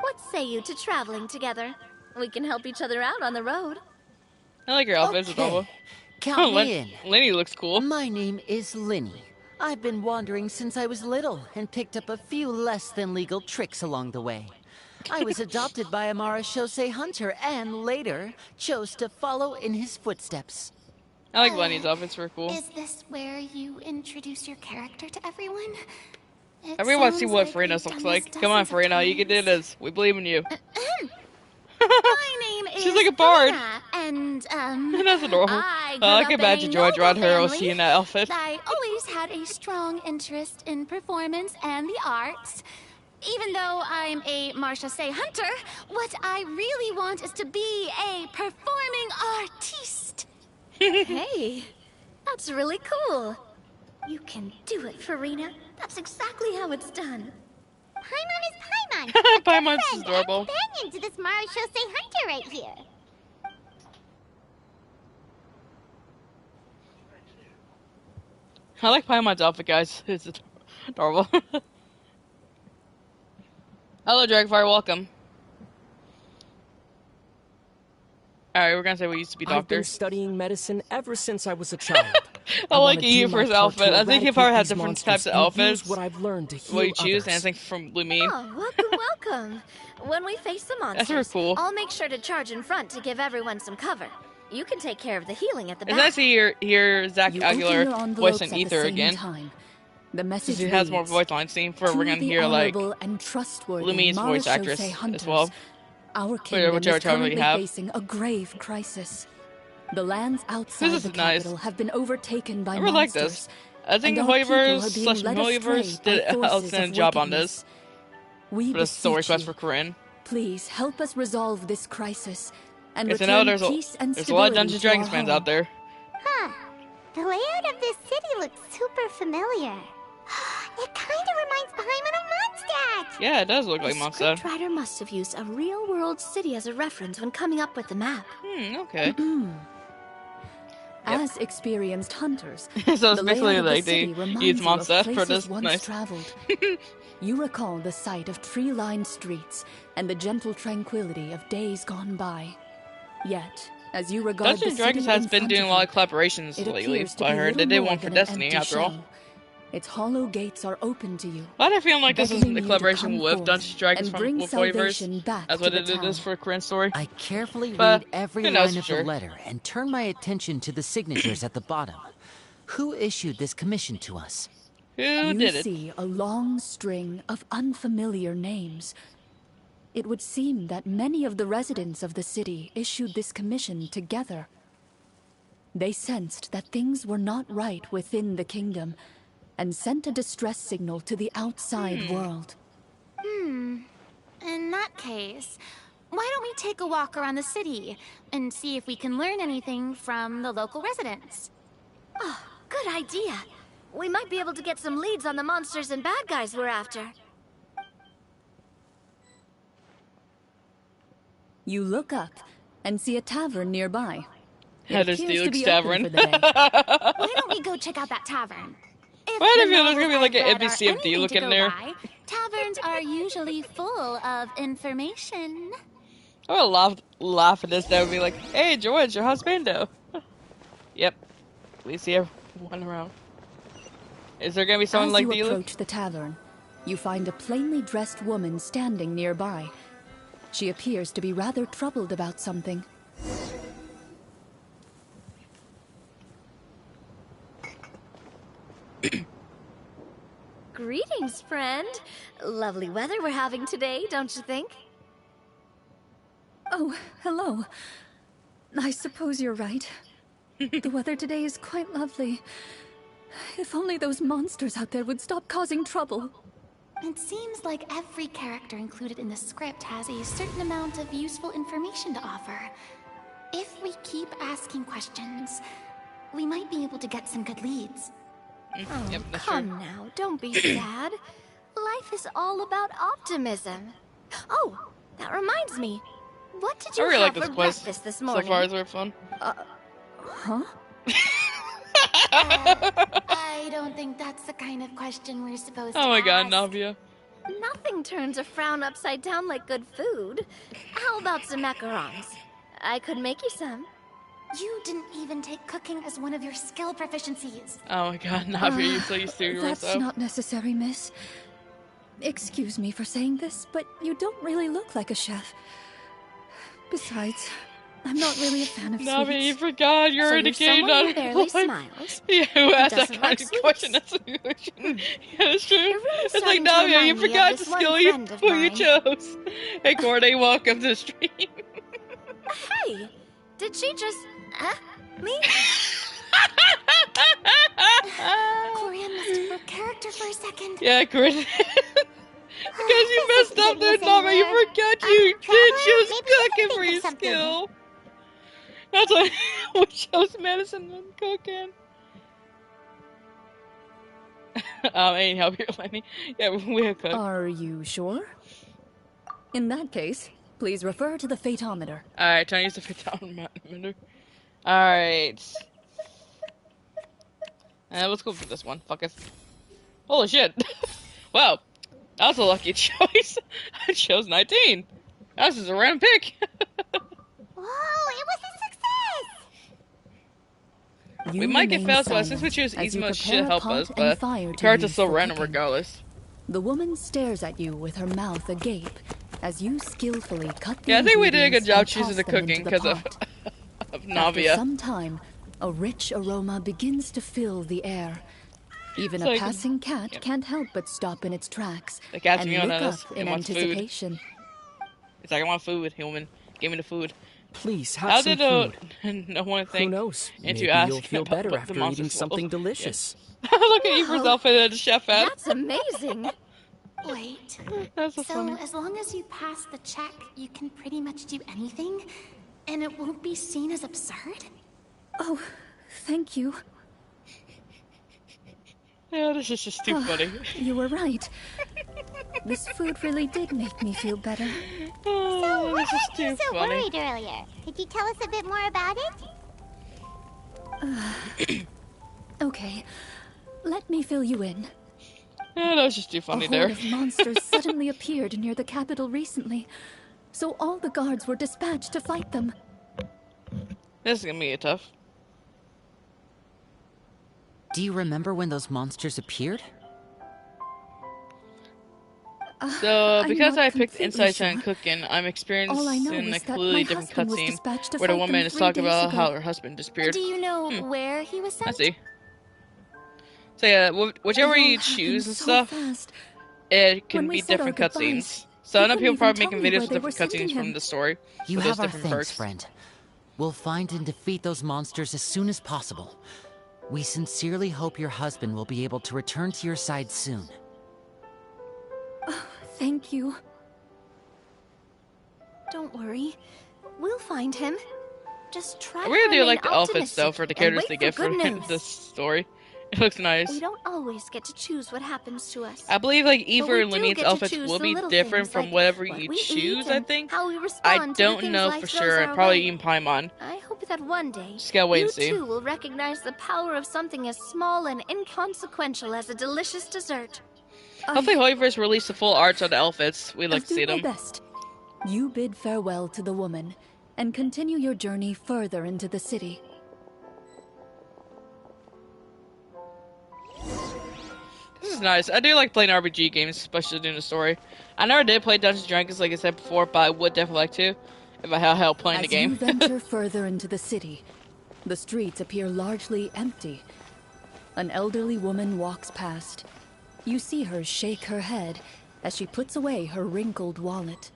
F: What say you to traveling together? We can help each other out on the road.
A: I like your outfit, it's adorable.
D: Okay, count me in.
A: Lenny looks cool.
D: My name is Linny. I've been wandering since I was little and picked up a few less than legal tricks along the way. I was adopted by a Marachose hunter and later chose to follow in his footsteps.
A: I like Lenny's outfits, were cool.
G: Is this where you introduce your character to everyone? It
A: Everyone wants to see
G: sounds
A: what
G: like
A: Farina's
G: we've
A: looks
G: done
A: like.
G: this
A: Come on,
G: dozens of
A: Farina, you can do
G: times.
A: this. We believe in you.
G: My name is
A: She's like a bard.
G: Farina, and
A: That's adorable.
G: I grew
A: I
G: up
A: can
G: in
A: imagine
G: a
A: George
G: noble
A: Rodhero
G: family.
A: seeing that outfit.
G: I always had a strong interest in performance and the arts. Even though I'm a Marachose hunter, what I really want is to be a performing artiste.
F: Hey, that's really cool. You can do it, Farina. That's exactly how it's done.
C: Paimon is Paimon, a good
A: Paimon's
C: friend
A: adorable.
C: and companion to this Marachose hunter right here.
A: I like Paimon's outfit, guys. It's adorable. Hello, Dragfire, welcome. Alright, we're gonna say we used to be
I: I've been
A: doctors.
I: studying medicine ever since I was a child.
A: I like
I: wanna do
A: you
I: my
A: for his
I: part to
A: outfit. I think he
I: eradicate
A: probably has
I: these
A: different
I: monsters
A: types of
I: and use
A: outfits.
I: what I've learned to heal
A: What you choose,
I: others.
A: and I think from Lumine.
F: Oh, welcome, welcome. When we face the monsters,
A: That's really cool.
F: I'll make sure to charge in front to give everyone some cover. You can take care of the healing at the
A: It's
F: back.
A: nice to hear Zach
E: You open your
A: Aguilar
E: envelopes
A: voicing
E: at
A: Ether
E: the same
A: again.
E: time. The
A: Because
E: message
A: he has more
E: reads,
A: voice lines. Seen for
E: "To
A: we're gonna
E: the
A: hear like
E: honorable and trustworthy
A: Lumi's voice actress
E: Marashose hunters,
A: as well.
E: our kingdom
A: Whichever
E: is
A: title you
E: currently
A: have.
E: facing a grave crisis. The lands outside
A: This
E: the
A: is nice.
E: capital have been overtaken by
A: I really like
E: monsters.
A: this. I think
E: and our people
A: Hoiverse
E: are being
A: /
E: led
A: Milliverse
E: astray
A: did
E: by
A: an
E: forces
A: outstanding
E: of
A: job on
E: wickedness.
A: this.
E: We
A: For the story
E: beseech
A: quest
E: you,
A: for Corinne.
E: please help us resolve this crisis and
A: Yes, I know
E: return peace and
A: there's a lot of
E: stability
A: Dungeons
E: to our
A: Dragons fans
E: home.
A: out there.
C: Huh. The layout of this city looks super familiar. It kinda reminds Paimon of Mondstadt!
A: Yeah, it does look
F: The
A: like Mondstadt.
F: scriptwriter must have used a real-world city as a reference when coming up with the map.
A: Okay.
E: As experienced hunters,
A: So it's
E: the
A: basically
E: layout of the
A: like
E: city
A: they
E: reminds
A: use
E: you of
A: Mondstadt for
E: places
A: this.
E: once
A: Nice.
E: traveled. You recall the sight of tree-lined streets and the gentle tranquility of days gone by. Yet, as you regard
A: Dungeons
E: the
A: Dragons
E: city
A: has
E: in
A: been
E: front
A: doing
E: of
A: a lot
E: you,
A: of collaborations
E: it
A: lately.
E: appears to
A: I
E: be
A: heard they
E: little
A: did
E: more
A: one for
E: than an
A: Destiny
E: empty
A: after all.
E: shell. Its hollow gates are open to you.
A: Why do I feel like this is
E: beckoning
A: a
E: you to
A: collaboration
E: come
A: with
E: forth
A: Dungeons Dragons
E: and
A: from
E: bring
A: with Hoiverse?
E: salvation back
A: That's
E: to
A: what
E: the
A: they did this
E: town.
A: for Corinne's story.
D: I carefully
A: But
D: read every
A: who knows
D: line
A: for
D: of
A: sure.
D: the letter and turn my attention to the signatures at the bottom. Who issued this commission to us?
A: Who
E: You
A: did it?
E: see a long string of unfamiliar names. It would seem that many of the residents of the city issued this commission together. They sensed that things were not right within the kingdom and sent a distress signal to the outside world.
G: In that case, why don't we take a walk around the city and see if we can learn anything from the local residents?
F: Oh, good idea. We might be able to get some leads on the monsters and bad guys we're after.
E: You look up and see a tavern nearby. It
A: Heather's
E: appears to
A: Deluxe
E: be open
A: Tavern.
E: for the day.
G: Why don't we go check out that tavern? If
A: Why do I
G: the
A: feel there's gonna be
G: novels
A: like
G: I've
A: an
G: read are
A: NPC of D
G: anything
A: looking
G: to go
A: there?
G: by, taverns are usually full of information.
A: I would laugh at this. That would be like, "Hey, George, how's Bando?" Yep, we see everyone around. Is there gonna be someone
E: As
A: like
E: you
A: D?
E: approach the tavern, you find a plainly dressed woman standing nearby. She appears to be rather troubled about something.
F: Greetings, friend. Lovely weather we're having today, don't you think?
E: Oh, hello. I suppose you're right. The weather today is quite lovely. If only those monsters out there would stop causing trouble.
G: It seems like every character included in the script has a certain amount of useful information to offer. If we keep asking questions, we might be able to get some good leads.
F: Oh,
A: Yep, that's
F: come
A: true.
F: now, don't be sad. Life is all about optimism. Oh, that reminds me. What did
A: I
F: you
A: really like
F: have
A: this
F: for
A: quest.
F: breakfast this
A: So
F: morning?
A: far, it's very fun.
E: Huh?
G: I don't think that's the kind of question we're supposed to
A: Oh my god,
G: ask.
A: Navia.
F: Nothing turns a frown upside down like good food. How about some macarons? I could make you some.
G: You didn't even take cooking as one of your skill proficiencies.
A: Oh my god, Navia, you're so used to
E: That's
A: yourself.
E: not necessary, miss. Excuse me for saying this, but you don't really look like a chef. Besides, I'm not really a fan of
A: Navia, you
E: sweets.
A: forgot you're
F: So
A: in a
F: you're
A: game,
F: someone who
A: not
F: barely
A: like-
F: smiles.
A: Yeah, who asked that
F: doesn't
A: kind
F: like
A: of
F: sweets.
A: question? That's a good question. Yeah, that's true.
F: You're really
A: It's like,
F: starting to
A: Navia, you
F: remind me of
A: forgot the
F: this one
A: skill you,
F: friend of
A: who you
F: mine.
A: chose. Hey, Corday, welcome to the stream.
F: Hey, did she just... me?
G: Corian must have broke character for a second.
A: Yeah, Corday. Because you
C: This
A: messed
C: is
A: up there,
C: getting the
A: Navia. You
C: same
A: forgot you did
C: Trevor,
A: choose
C: maybe you can
A: cooking for
C: think of
A: your
C: something.
A: skill. That's why we chose medicine and cooking. Ain't help here, Lenny. Yeah, we have cooked.
E: Are you sure? In that case, please refer to the fatometer.
A: Alright, trying to use the photometer. Alright. Let's go for this one. Fuck it. Holy shit. Wow. That was a lucky choice. I chose 19. That was just a random pick.
C: Whoa, it was a success!
E: You
A: We might get
E: remain
A: failed, so since we
E: silent
A: choose
E: as you
A: Easmo, it
E: prepare
A: should
E: a
A: help
E: pot
A: us,
E: and
A: but
E: fire
A: the
E: to
A: cards are
E: use
A: so
E: for
A: random
E: cooking.
A: regardless.
E: The woman stares at you with her mouth agape as you skillfully cut the
A: Yeah, I think we did a good
E: ingredients
A: job
E: and
A: choosing the
E: toss them
A: cooking
E: into
A: because
E: the
A: of
E: pot.
A: of
E: After
A: Navia.
E: some time, a rich aroma begins to fill the air. Even
A: It's
E: a
A: like-
E: passing cat can't help but stop in its tracks
A: The cat's
E: and
A: you know
E: look
A: this.
E: up
A: It
E: in
A: wants food.
E: anticipation.
A: It's like, I want food, human. Give me the food.
I: Please have
A: How
I: some
A: did
I: food.
A: no one
I: Who
A: think
I: knows?
A: into
I: Maybe
A: asking
I: you'll feel
A: about
I: better
A: what the
I: after
A: monsters
I: eating something
A: will?
I: delicious.
A: Look at Eva's
G: Wow.
A: outfit that the chef had.
F: That's amazing.
G: Wait.
A: That's so
G: So,
A: funny.
G: as long as you pass the check, you can pretty much do anything, and it won't be seen as absurd?
E: Oh, thank you.
A: Yeah, this is just too funny.
E: You were right. This food really did make me feel better.
A: Oh,
C: What
A: this is
C: had you
A: too
C: so
A: funny.
C: worried earlier? Could you tell us a bit more about it?
E: Okay, let me fill you in.
A: Yeah, that was just too
E: A
A: funny
E: horde
A: there.
E: of monsters suddenly appeared near the capital recently, so all the guards were dispatched to fight them.
A: This is gonna be tough.
D: Do you remember when those monsters appeared?
A: So,
E: I'm
A: because
E: not
A: I picked
E: completely
A: Inside
E: sure.
A: Chan Cooking, I'm
E: All I
A: experiencing
E: know
A: a
E: is that
A: completely
E: my
A: different
E: husband was
A: cutscene
E: dispatched to
A: where the
E: fight
A: woman
E: them
A: is
E: 3
A: talking
E: days
A: about
E: ago.
A: how her husband disappeared.
G: Do you know where he was sent?
A: I see. So yeah, whichever
E: It all
A: you
E: happened
A: choose and
E: so
A: stuff,
E: fast.
A: it can
E: When we
A: be
E: said our
A: different cutscenes.
E: goodbyes,
A: So
E: he
A: I know
E: couldn't
A: people
E: even
A: probably
E: tell
A: making
E: me
A: videos
E: where
A: with
E: they were
A: different cutscenes
E: sending
A: from
E: him.
A: the story.
D: You
A: with those
D: have our
A: different
D: thanks,
A: perks.
D: friend. We'll find and defeat those monsters as soon as possible. We sincerely hope your husband will be able to return to your side soon.
E: Thank you.
F: Don't worry. We'll find him. Just try
A: I
F: to
A: really do
F: remain
A: like the outfits though
F: optimistic
A: for the
F: and
A: characters
F: wait
A: they get for
F: good news.
A: this story. It looks nice.
F: We don't always get to choose what happens to us.
A: I believe like
F: But
A: Eva
F: we
A: and
F: do
A: Lenien's
F: get to
A: outfits
F: choose
A: will
F: the
A: be
F: little
A: different
F: things
A: from
F: like
A: whatever
F: what
A: you
F: we
A: choose,
F: eat
A: I
F: and
A: think.
F: how we
A: I
F: respond to the
A: don't
F: things
A: know
F: life
A: for
F: throws
A: sure.
F: our
A: Probably
F: way.
A: even Paimon.
F: I hope that one day
A: Just gotta wait
F: you
A: and see.
F: too will recognize the power of something as small and inconsequential as a delicious dessert.
A: Hopefully Hoiverse release the full arts on the outfits. We'd like
E: I'll
A: to see
E: do my
A: them.
E: best. You bid farewell to the woman and continue your journey further into the city.
A: This is nice. I do like playing RPG games, especially doing the story. I never did play Dungeons & Dragons like I said before, but I would definitely like to if I had help playing the
E: As you
A: game.
E: venture further into the city, the streets appear largely empty. An elderly woman walks past. You see her shake her head as she puts away her wrinkled wallet.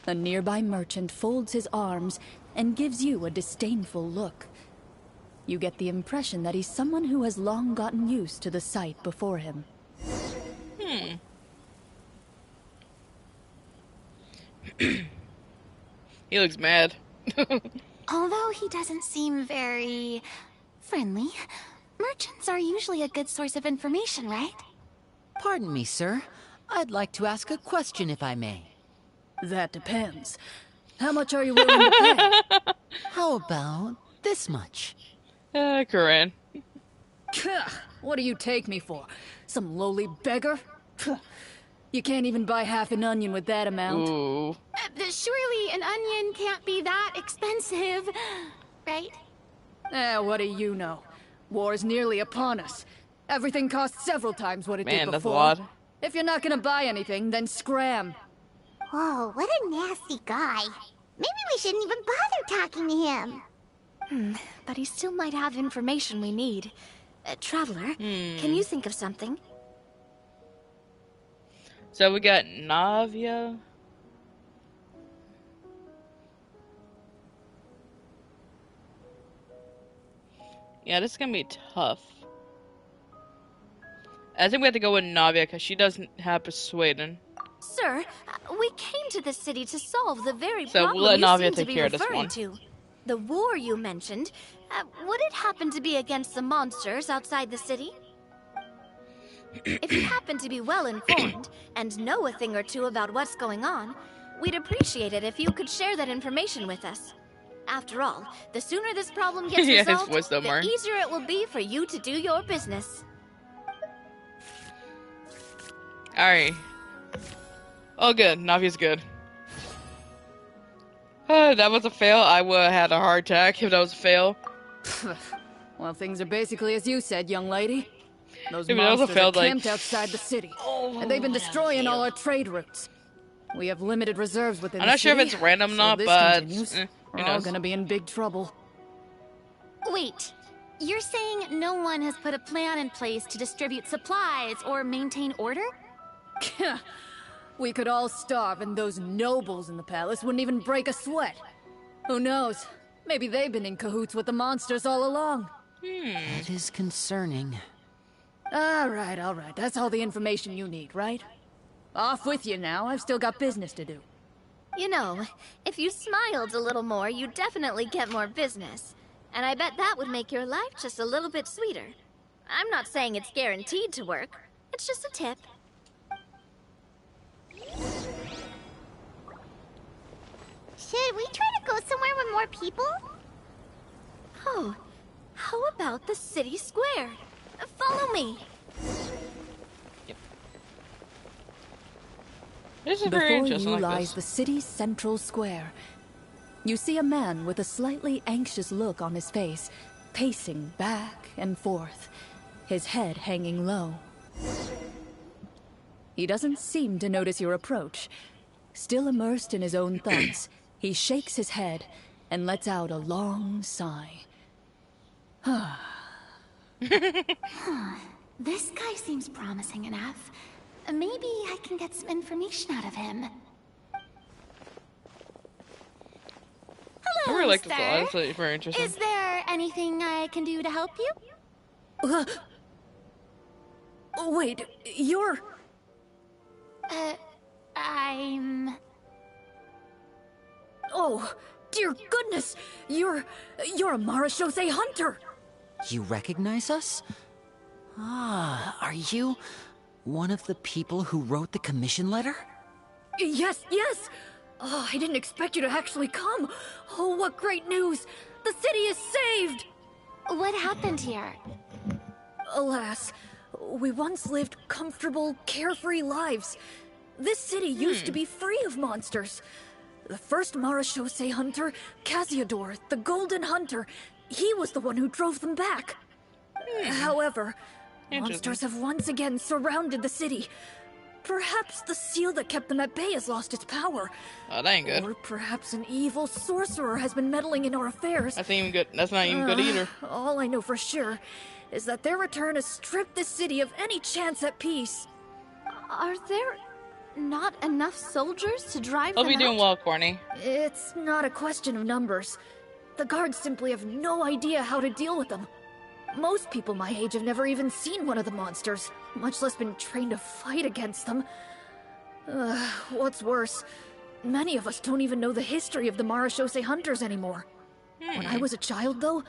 E: A nearby merchant folds his arms and gives you a disdainful look. You get the impression that he's someone who has long gotten used to the sight before him.
A: He looks mad.
G: Although he doesn't seem very friendly, merchants are usually a good source of information, right?
D: Pardon me, sir. I'd like to ask a question if I may.
E: That depends. How much are you willing to pay?
D: How about this much?
A: Corinne.
E: What do you take me for? Some lowly beggar? You can't even buy half an onion with that amount.
A: Ooh.
G: Surely an onion can't be that expensive, right?
E: What do you know? War is nearly upon us. Everything costs several times what it
A: Man,
E: did
A: that's a
E: before.
A: lot.
E: If you're not gonna buy anything, then scram.
C: Whoa, what a nasty guy. Maybe we shouldn't even bother talking to him.
F: But he still might have information we need. Traveler, can you think of something?
A: So we got Navia. Yeah, this is gonna be tough. I think we have to go with Navia because she doesn't have persuading.
F: Sir, we came to this city to solve the very
A: So we'll
F: problem
A: let
F: you
A: Navia
F: seem to
A: take
F: be
A: care of this
F: referring
A: one.
F: to. The war you mentioned, would it happen to be against the monsters outside the city? If you happen to be well informed and know a thing or two about what's going on, we'd appreciate it if you could share that information with us. After all, the sooner this problem gets
A: Yeah, his
F: resolved,
A: wisdom
F: the
A: mark.
F: easier it will be for you to do your business.
A: Alright. Oh, good. Navia's good. That was a fail. I would have had a heart attack if that was a fail.
E: Well, things are basically as you said, young lady. Those
A: Yeah, but that was a
E: monsters are
A: failed, like-
E: camped outside the city, and they've been destroying all our trade routes. We have limited reserves within
A: I'm
E: the
A: not sure if
E: city,
A: it's random or
E: so
A: not,
E: this
A: but
E: continues. We're
A: Who
E: all
A: knows?
E: gonna be in big trouble.
G: Wait, you're saying no one has put a plan in place to distribute supplies or maintain order?
E: We could all starve and those nobles in the palace wouldn't even break a sweat. Who knows? Maybe they've been in cahoots with the monsters all along.
D: That is concerning.
E: All right. That's all the information you need, right? Off with you now. I've still got business to do.
F: You know, if you smiled a little more, you'd definitely get more business. And I bet that would make your life just a little bit sweeter. I'm not saying it's guaranteed to work. It's just a tip.
C: Should we try to go somewhere with more people?
F: Oh, how about the city square? Follow me.
A: This is very
E: Before
A: interesting.
E: you
A: I like
E: lies
A: this.
E: the city's central square. You see a man with a slightly anxious look on his face, pacing back and forth, his head hanging low. He doesn't seem to notice your approach. Still immersed in his own thoughts, he shakes his head and lets out a long sigh.
G: This guy seems promising enough. Maybe I can get some information out of him.
A: I
G: Hello,
A: really like this
G: sir.
A: a lot. It's really very interesting.
G: Is there anything I can do to help you?
E: Wait, you're...
G: I'm...
E: Oh, dear goodness! You're a Marashose hunter!
D: You recognize us? Ah, are you one of the people who wrote the commission letter?
E: Yes! Oh, I didn't expect you to actually come! Oh, what great news! The city is saved!
G: What happened here?
E: Alas, we once lived comfortable, carefree lives. This city used to be free of monsters. The first Marashose hunter, Casiodor, the Golden Hunter, he was the one who drove them back. However, monsters have once again surrounded the city. Perhaps the seal that kept them at bay has lost its power.
A: Oh, that ain't good.
E: Or perhaps an evil sorcerer has been meddling in our affairs.
A: That's not even good. That's not even good either.
E: All I know for sure is that their return has stripped this city of any chance at peace.
F: Are there not enough soldiers to drive
A: Hope
F: them
A: you're doing
F: out?
A: well, Corny.
E: It's not a question of numbers. The guards simply have no idea how to deal with them. Most people my age have never even seen one of the monsters, much less been trained to fight against them. What's worse, many of us don't even know the history of the Marashose hunters anymore. When I was a child, though,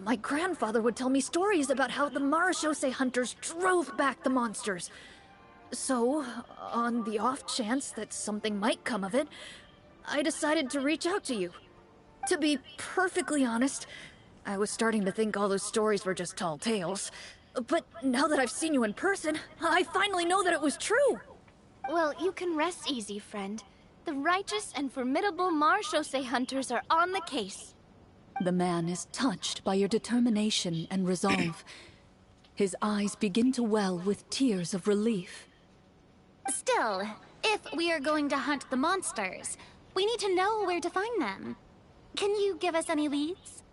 E: my grandfather would tell me stories about how the Marashose hunters drove back the monsters. So, on the off chance that something might come of it, I decided to reach out to you. To be perfectly honest, I was starting to think all those stories were just tall tales. But now that I've seen you in person, I finally know that it was true!
F: Well, you can rest easy, friend. The righteous and formidable Marashose hunters are on the case.
E: The man is touched by your determination and resolve. His eyes begin to well with tears of relief.
G: Still, if we are going to hunt the monsters, we need to know where to find them. Can you give us any leads?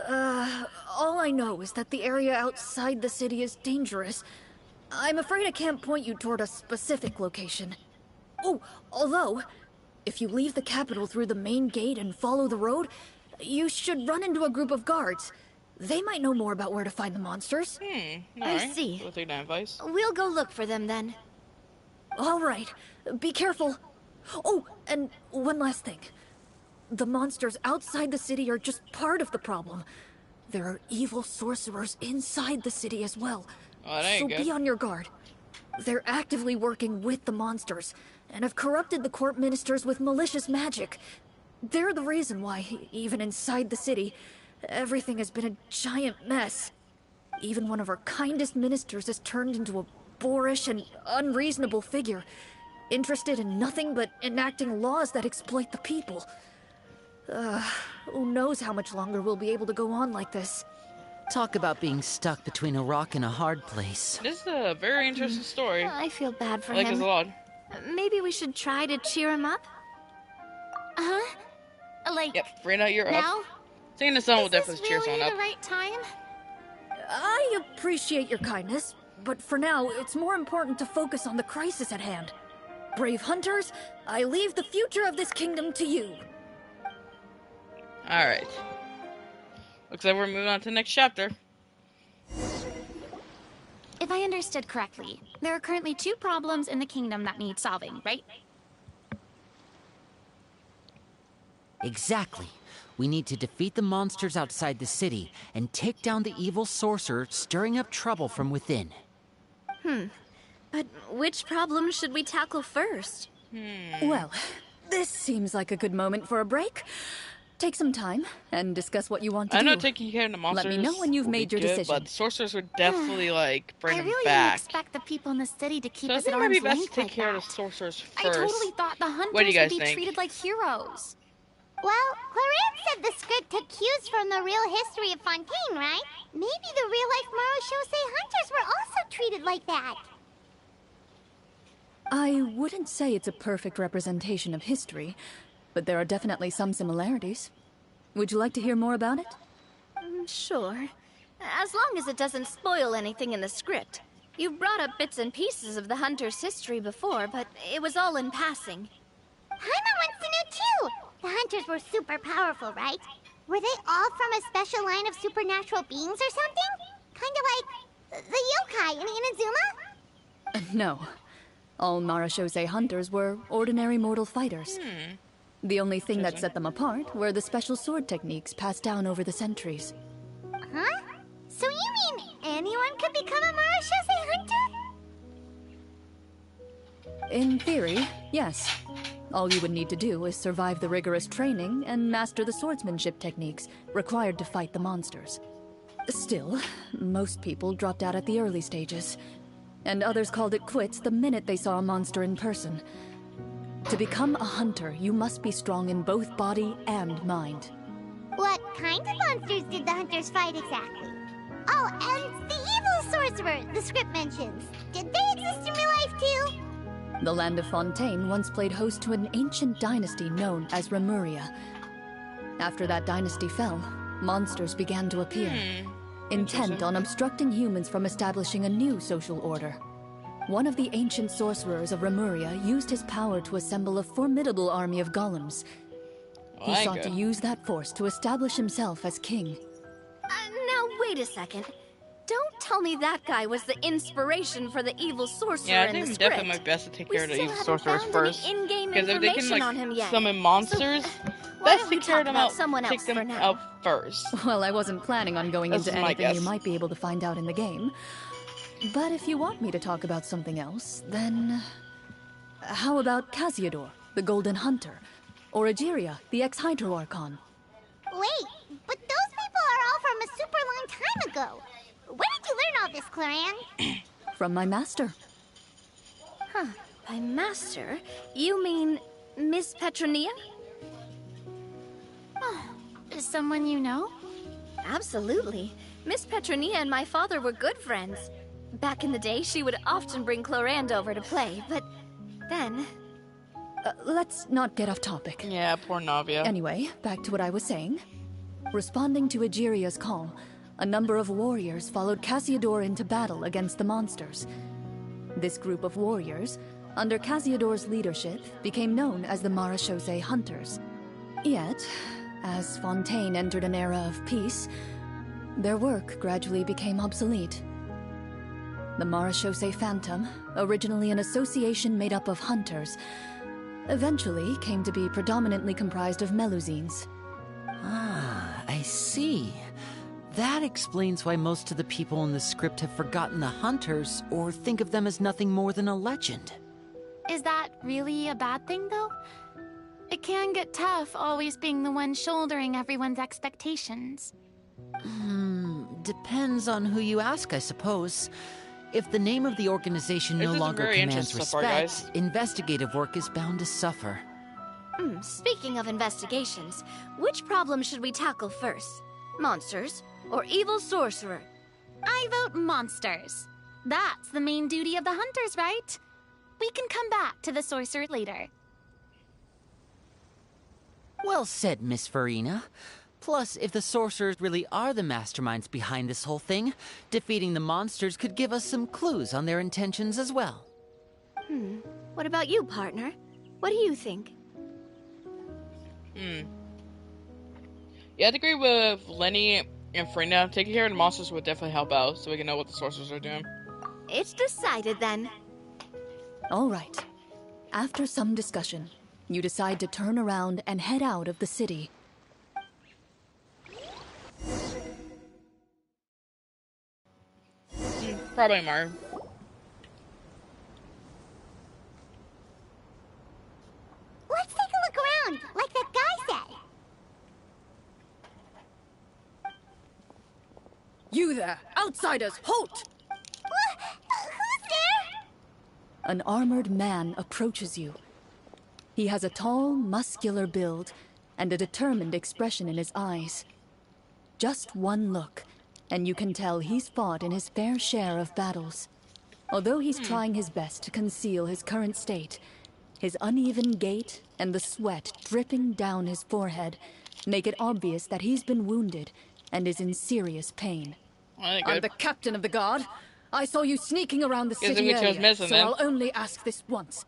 E: All I know is that the area outside the city is dangerous. I'm afraid I can't point you toward a specific location. Oh, although, if you leave the capital through the main gate and follow the road, you should run into a group of guards. They might know more about where to find the monsters.
F: I see.
A: We'll take that advice.
F: We'll go look for them then.
E: All right, be careful. Oh, and one last thing. The monsters outside the city are just part of the problem. There are evil sorcerers inside the city as well.
A: Oh, that ain't
E: So
A: good.
E: be on your guard. They're actively working with the monsters, and have corrupted the court ministers with malicious magic. They're the reason why, even inside the city, everything has been a giant mess. Even one of our kindest ministers has turned into a boorish and unreasonable figure, interested in nothing but enacting laws that exploit the people. Who knows how much longer we'll be able to go on like this.
D: Talk about being stuck between a rock and a hard place.
A: This is a very interesting story.
F: I feel bad for
A: I like
F: him.
A: this a lot.
F: Maybe we should try to cheer him up?
G: Huh? Like,
A: Yep, Rena, you're up.
G: now?
A: Singing the song will
G: Is this
A: definitely cheer
G: really
A: someone up.
G: the right time?
E: I appreciate your kindness, but for now, it's more important to focus on the crisis at hand. Brave hunters, I leave the future of this kingdom to you.
A: Alright. Looks like we're moving on to the next chapter.
G: If I understood correctly, there are currently 2 problems in the kingdom that need solving, right?
D: Exactly. We need to defeat the monsters outside the city and take down the evil sorcerer stirring up trouble from within.
F: But which problem should we tackle first?
E: Well, this seems like a good moment for a break. Take some time and discuss what you want to
A: I
E: do.
A: know taking care of the monsters
E: Let me know when you've
A: will be
E: made your
A: good,
E: decision.
A: but the sorcerers would definitely, like, bring
G: I
A: them
G: really
A: back.
G: didn't expect the people in the city to keep
A: So I
G: us
A: think
G: at
A: it might be
G: arm's
A: best to
G: length
A: take
G: like
A: care
G: that.
A: of the sorcerers first.
G: I totally thought the hunters
A: What do you guys
G: would be
A: think?
G: treated like heroes.
C: Well, Clarence said the script took cues from the real history of Fontaine, right? Maybe the real-life Marashosei hunters were also treated like that.
E: I wouldn't say it's a perfect representation of history, but there are definitely some similarities. Would you like to hear more about it?
F: Sure. As long as it doesn't spoil anything in the script. You brought up bits and pieces of the hunter's history before, but it was all in passing.
C: Paimon wants to know too. The hunters were super powerful, right? Were they all from a special line of supernatural beings or something? Kind of like the yokai in Inazuma?
E: No. All Marashosei hunters were ordinary mortal fighters. The only thing that set them apart were the special sword techniques passed down over the centuries.
C: Huh? So you mean anyone could become a Marashosei hunter?
E: In theory, yes. All you would need to do is survive the rigorous training and master the swordsmanship techniques required to fight the monsters. Still, most people dropped out at the early stages, and others called it quits the minute they saw a monster in person. To become a hunter, you must be strong in both body and mind.
C: What kinds of monsters did the hunters fight exactly? Oh, and the evil sorcerer the script mentions. Did they exist in real life too?
E: The land of Fontaine once played host to an ancient dynasty known as Remuria. After that dynasty fell, monsters began to appear, intent on obstructing humans from establishing a new social order. One of the ancient sorcerers of Remuria used his power to assemble a formidable army of golems. He sought to use that force to establish himself as king.
F: Now wait a second. Don't tell me that guy was the inspiration for the evil sorcerer
A: Yeah, I
F: in
A: think
F: the
A: it's
F: script.
A: definitely might be best to take
F: We
A: care of the
F: still
A: evil
F: haven't
A: sorcerers
F: found
A: first.
F: any in-game
A: Because if they can,
F: information on him
A: like,
F: yet.
A: summon monsters,
F: Why
A: best
F: don't we
A: take care
F: talk
A: of them
F: about
A: out,
F: someone
A: take
F: else for
A: them
F: now?
A: out first.
E: Well, I wasn't planning on going
A: This
E: into
A: is my
E: anything you
A: guess.
E: might be able to find out in the game. But if you want me to talk about something else, then... How about Casiodor, the Golden Hunter? Or Egeria, the ex-Hydro Archon?
C: Wait, but those people are all from a super long time ago. Where did you learn all this, Claran?
E: From my master.
F: By master, you mean Miss Petronia?
G: Is someone you know?
F: Absolutely. Miss Petronia and my father were good friends. Back in the day, she would often bring Clorand over to play, but then...
E: Let's not get off topic.
A: Yeah, poor Navia.
E: Anyway, back to what I was saying. Responding to Egeria's call, a number of warriors followed Casiodor into battle against the monsters. This group of warriors, under Casiodor's leadership, became known as the Marashosei Hunters. Yet, as Fontaine entered an era of peace, their work gradually became obsolete. The Marashosei Phantom, originally an association made up of hunters, eventually came to be predominantly comprised of Melusines.
D: Ah, I see. That explains why most of the people in the script have forgotten the hunters or think of them as nothing more than a legend.
G: Is that really a bad thing, though? It can get tough always being the one shouldering everyone's expectations.
D: Depends on who you ask, I suppose. If the name of the organization
A: This
D: no
A: is
D: longer
A: very
D: commands
A: interesting so far,
D: respect,
A: guys.
D: investigative work is bound to suffer.
F: Speaking of investigations, which problem should we tackle first? Monsters or evil sorcerer?
G: I vote monsters. That's the main duty of the hunters, right? We can come back to the sorcerer later.
D: Well said, Miss Farina. Plus, if the sorcerers really are the masterminds behind this whole thing, defeating the monsters could give us some clues on their intentions as well.
F: What about you, partner? What do you think?
A: Yeah, I'd agree with Lenny and Farina. Taking care of the monsters would definitely help out, so we can know what the sorcerers are doing.
F: It's decided then.
E: All right. After some discussion, you decide to turn around and head out of the city.
A: Probably Mario.
C: Let's take a look around, like that guy said.
E: You there! Outsiders, halt!
C: Who's there?
E: An armored man approaches you. He has a tall, muscular build and a determined expression in his eyes. Just one look, and you can tell he's fought in his fair share of battles. Although he's trying his best to conceal his current state, his uneven gait and the sweat dripping down his forehead make it obvious that he's been wounded and is in serious pain. I'm the captain of the guard. I saw you sneaking around the city earlier, so I'll only ask this once.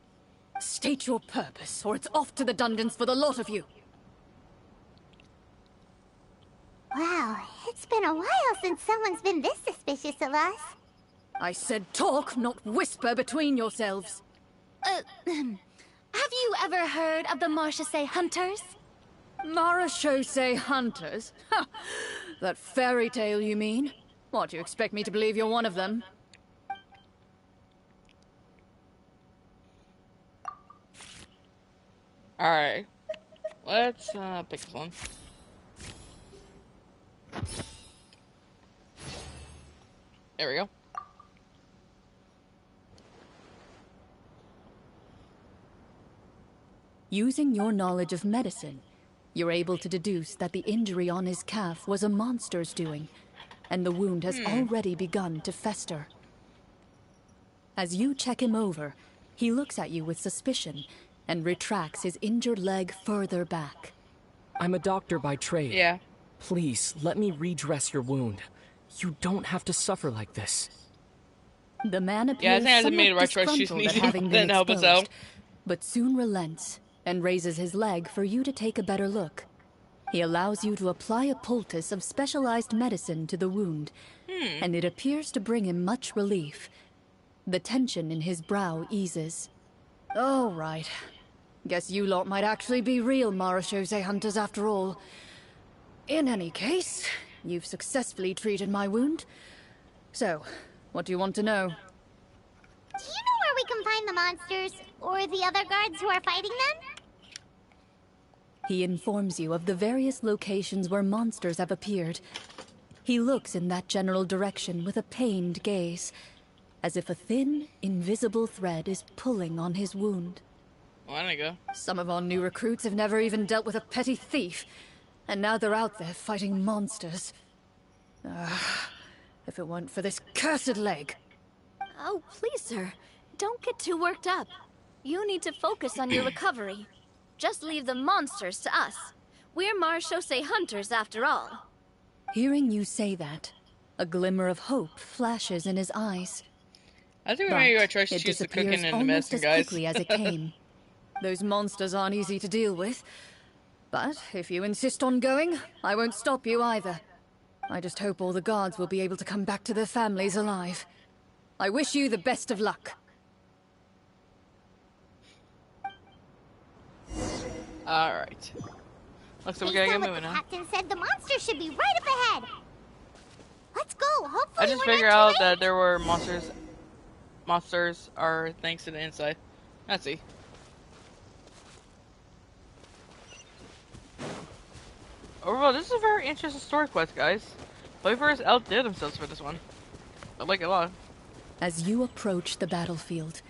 E: State your purpose, or it's off to the dungeons for the lot of you.
C: Wow, it's been a while since someone's been this suspicious of us.
E: I said talk, not whisper between yourselves.
G: Have you ever heard of the Marchese Hunters?
E: Marachose hunters? Ha! That fairy tale, you mean? What, you expect me to believe you're one of them?
A: Alright. Let's pick this one. There we go.
E: Using your knowledge of medicine, you're able to deduce that the injury on his calf was a monster's doing, and the wound has already begun to fester. As you check him over, he looks at you with suspicion and retracts his injured leg further back.
I: I'm a doctor by trade.
A: Yeah.
I: Please, let me redress your wound. You don't have to suffer like this.
E: The man
A: Yeah, I
E: appears
A: think I hasn't made the right choice. She's
E: disgruntled at
A: needing
E: having been
A: to help us out.
E: exposed, but soon relents and raises his leg for you to take a better look. He allows you to apply a poultice of specialized medicine to the wound, and it appears to bring him much relief. The tension in his brow eases. All right. Guess you lot might actually be real Marachose hunters after all. In any case, you've successfully treated my wound. So, what do you want to know?
C: Do you know where we can find the monsters, or the other guards who are fighting them?
E: He informs you of the various locations where monsters have appeared. He looks in that general direction with a pained gaze, as if a thin, invisible thread is pulling on his wound.
A: Well, there you go.
E: Some of our new recruits have never even dealt with a petty thief, and now they're out there fighting monsters. If it weren't for this cursed leg.
F: Oh, please, sir. Don't get too worked up. You need to focus on your recovery. Just leave the monsters to us. We're Marachose hunters after all.
E: Hearing you say that, a glimmer of hope flashes in his eyes.
A: I think we made the right choice to
E: It
A: choose the
E: disappears
A: cooking and the
E: almost
A: medicine,
E: as
A: guys.
E: quickly as it came. Those monsters aren't easy to deal with. But if you insist on going, I won't stop you either. I just hope all the guards will be able to come back to their families alive. I wish you the best of luck.
A: Alright. Looks like we
C: Based
A: gotta
C: on
A: get
C: what
A: moving
C: the
A: now.
C: captain said, the monster should be right up ahead. Let's go. Hopefully
A: I just
C: we're
A: figured
C: not
A: out
C: too
A: that
C: late.
A: there were monsters. Monsters are thanks to the inside. Let's see. Overall, this is a very interesting story quest, guys. Players outdid themselves for this one. I like it a lot.
E: As you approach the battlefield,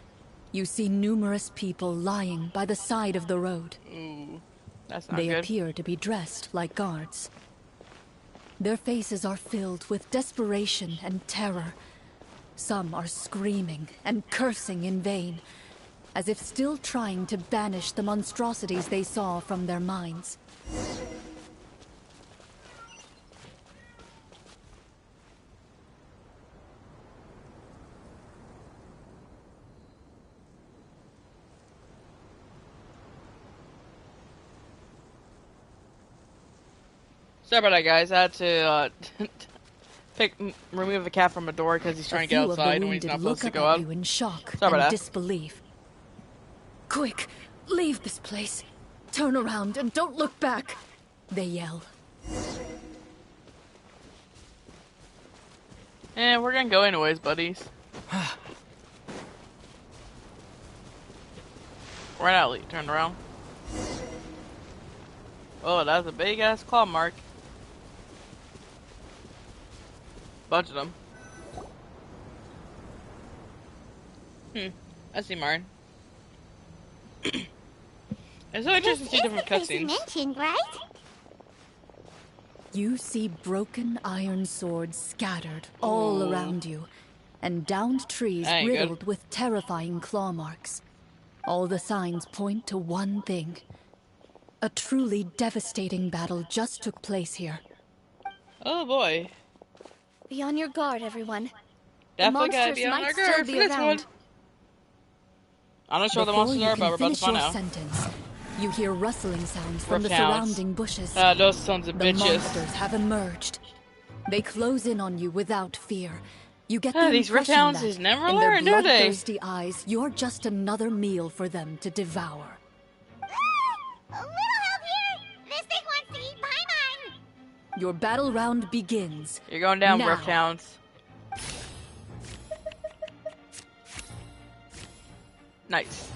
E: you see numerous people lying by the side of the road.
A: Ooh, that's not
E: They
A: good.
E: appear to be dressed like guards. Their faces are filled with desperation and terror. Some are screaming and cursing in vain, as if still trying to banish the monstrosities they saw from their minds.
A: Sorry about that, guys. I had to remove a cat from a door because he's trying to get outside when he's not supposed to go out.
E: You in shock
A: Sorry about
E: and
A: that.
E: disbelief. Quick, leave this place. Turn around and don't look back. They yell.
A: We're gonna go anyways, buddies. Right out, Lee. Turn around. Oh, that's a big ass claw mark. Bunch of them. I see Martin. It's so interesting to see different cutscenes.
C: Mentioned, right?
E: You see broken iron swords scattered all around you, and downed trees
A: That ain't good.
E: riddled with terrifying claw marks. All the signs point to one thing. A truly devastating battle just took place here.
A: Oh boy.
F: Be on your guard, everyone.
A: Definitely
F: The
A: gotta
F: monsters
A: be on
F: might
A: our
F: still
A: guard for
F: be
A: this one.
F: around.
A: I'm not sure what the
E: Before
A: monsters
E: you
A: are,
E: can
A: but we're about to
E: finish
A: find
E: your
A: out.
E: sentence, you hear rustling sounds from the
A: Rough hounds.
E: surrounding bushes.
A: Those sons of
E: The
A: bitches.
E: monsters have emerged. They close in on you without fear. You get the
A: These
E: impression
A: Rifthounds
E: that,
A: is never
E: in their
A: learn, do they?
E: bloodthirsty eyes, you're just another meal for them to devour.
C: A little help here! This thing wants to eat Paimon!
E: Your battle round begins.
A: You're going down,
E: Now.
A: Rifthounds. Nice.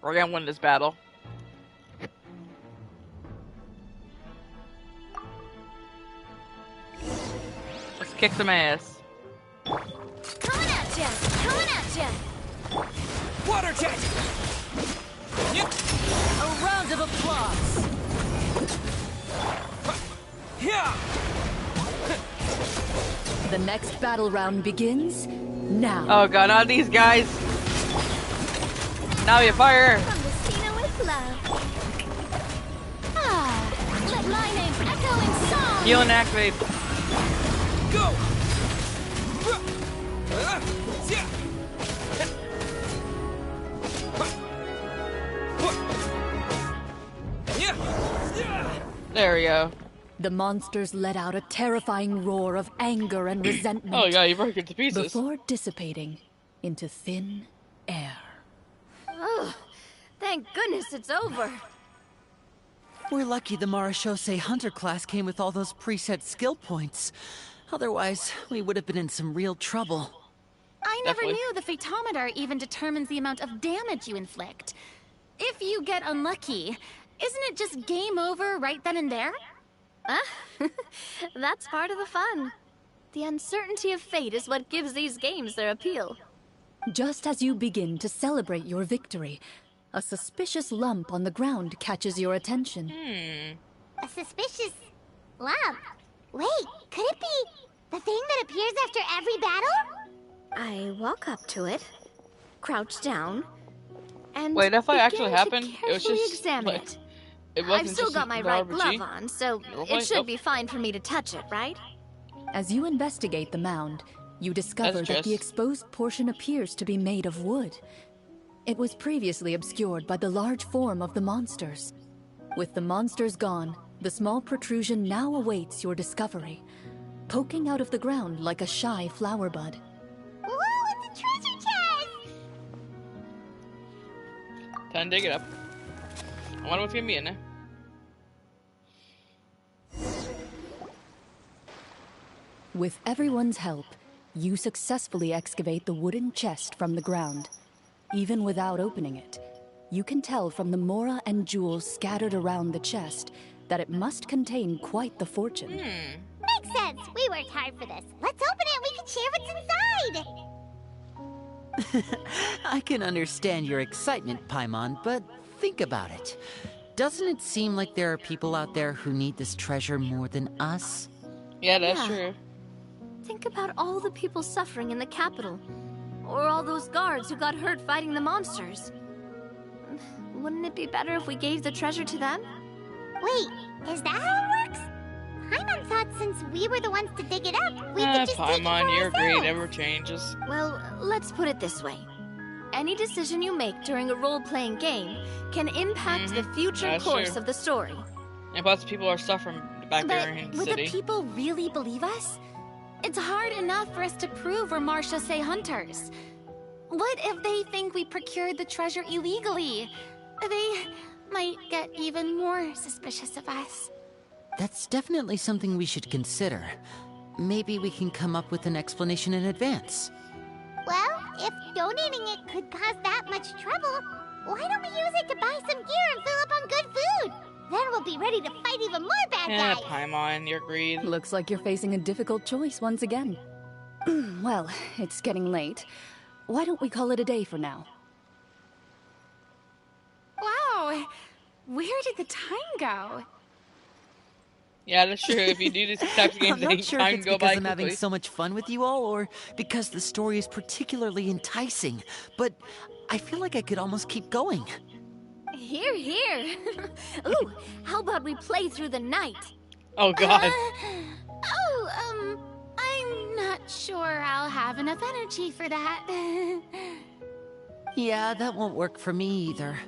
A: We're gonna win this battle. Let's kick some ass.
F: Coming at ya! Coming at ya!
H: Water jet!
D: A round of applause.
H: Yeah!
E: The next battle round begins now.
A: Oh god, not these guys. Now you fire.
F: From the Cena with love. Let my name echo in song!
A: Heal and activate.
H: Go!
A: There we go.
E: The monsters let out a terrifying roar of anger and resentment
A: Oh god, you broke it to pieces.
E: before dissipating into thin air.
F: Oh, thank goodness it's over.
D: We're lucky the Marashose Hunter class came with all those preset skill points. Otherwise, we would have been in some real trouble.
G: I never
A: Definitely.
G: knew the Fatometer even determines the amount of damage you inflict. If you get unlucky, isn't it just game over right then and there?
F: That's part of the fun. The uncertainty of fate is what gives these games their appeal.
E: Just as you begin to celebrate your victory, a suspicious lump on the ground catches your attention.
C: A suspicious lump. Wait, could it be the thing that appears after every battle?
F: I walk up to it, crouch down, and
A: Wait, that fight actually
F: begin
A: happened?
F: to
A: It was
F: carefully
A: just,
F: examine
A: like,
F: it.
A: It wasn't
F: I've still
A: just
F: got my
A: the
F: right
A: RPG.
F: glove on, so
A: Roleplay?
F: it should
A: Oh.
F: be fine for me to touch it, right?
E: As you investigate the mound, you discover
A: That's
E: that the
A: just-
E: exposed portion appears to be made of wood. It was previously obscured by the large form of the monsters. With the monsters gone, the small protrusion now awaits your discovery, poking out of the ground like a shy flower bud.
C: Ooh, it's a treasure chest!
A: Time to dig it up. I wonder what's gonna be in there.
E: With everyone's help, you successfully excavate the wooden chest from the ground. Even without opening it, you can tell from the mora and jewels scattered around the chest that it must contain quite the fortune.
C: Makes sense. We worked hard for this. Let's open it. We can share what's inside.
D: I can understand your excitement, Paimon, but think about it. Doesn't it seem like there are people out there who need this treasure more than us?
A: Yeah, that's
F: Yeah.
A: true.
F: Think about all the people suffering in the capital. Or all those guards who got hurt fighting the monsters. Wouldn't it be better if we gave the treasure to them?
C: Wait, is that how it works? Paimon thought since we were the ones to dig it up, we could just take it
A: Paimon,
C: for
A: your
C: ourselves.
A: grade ever changes.
F: Well, let's put it this way. Any decision you make during a role-playing game can impact the future
A: That's
F: course
A: true.
F: of the story.
A: And plus, people are suffering back there in the
G: Would
A: city.
G: the people really believe us? It's hard enough for us to prove we're Marchese hunters. What if they think we procured the treasure illegally? They might get even more suspicious of us.
D: That's definitely something we should consider. Maybe we can come up with an explanation in advance.
C: Well, if donating it could cause that much trouble, why don't we use it to buy some gear and fill up on good food? Then we'll be ready to fight even more bad guys.
A: Paimon, your greed.
E: Looks like you're facing a difficult choice once again. Well, it's getting late. Why don't we call it a day for now?
G: Wow, where did the time go?
A: Yeah, that's true. If you do this type of games,
D: I'm
A: then
D: not sure if
A: time
D: it's
A: go
D: because
A: by
D: I'm having
A: quickly.
D: so much fun with you all, or because the story is particularly enticing, but I feel like I could almost keep going.
F: Here, here. Ooh, how about we play through the night?
A: Oh god.
G: I'm not sure I'll have enough energy for that.
D: Yeah, that won't work for me either.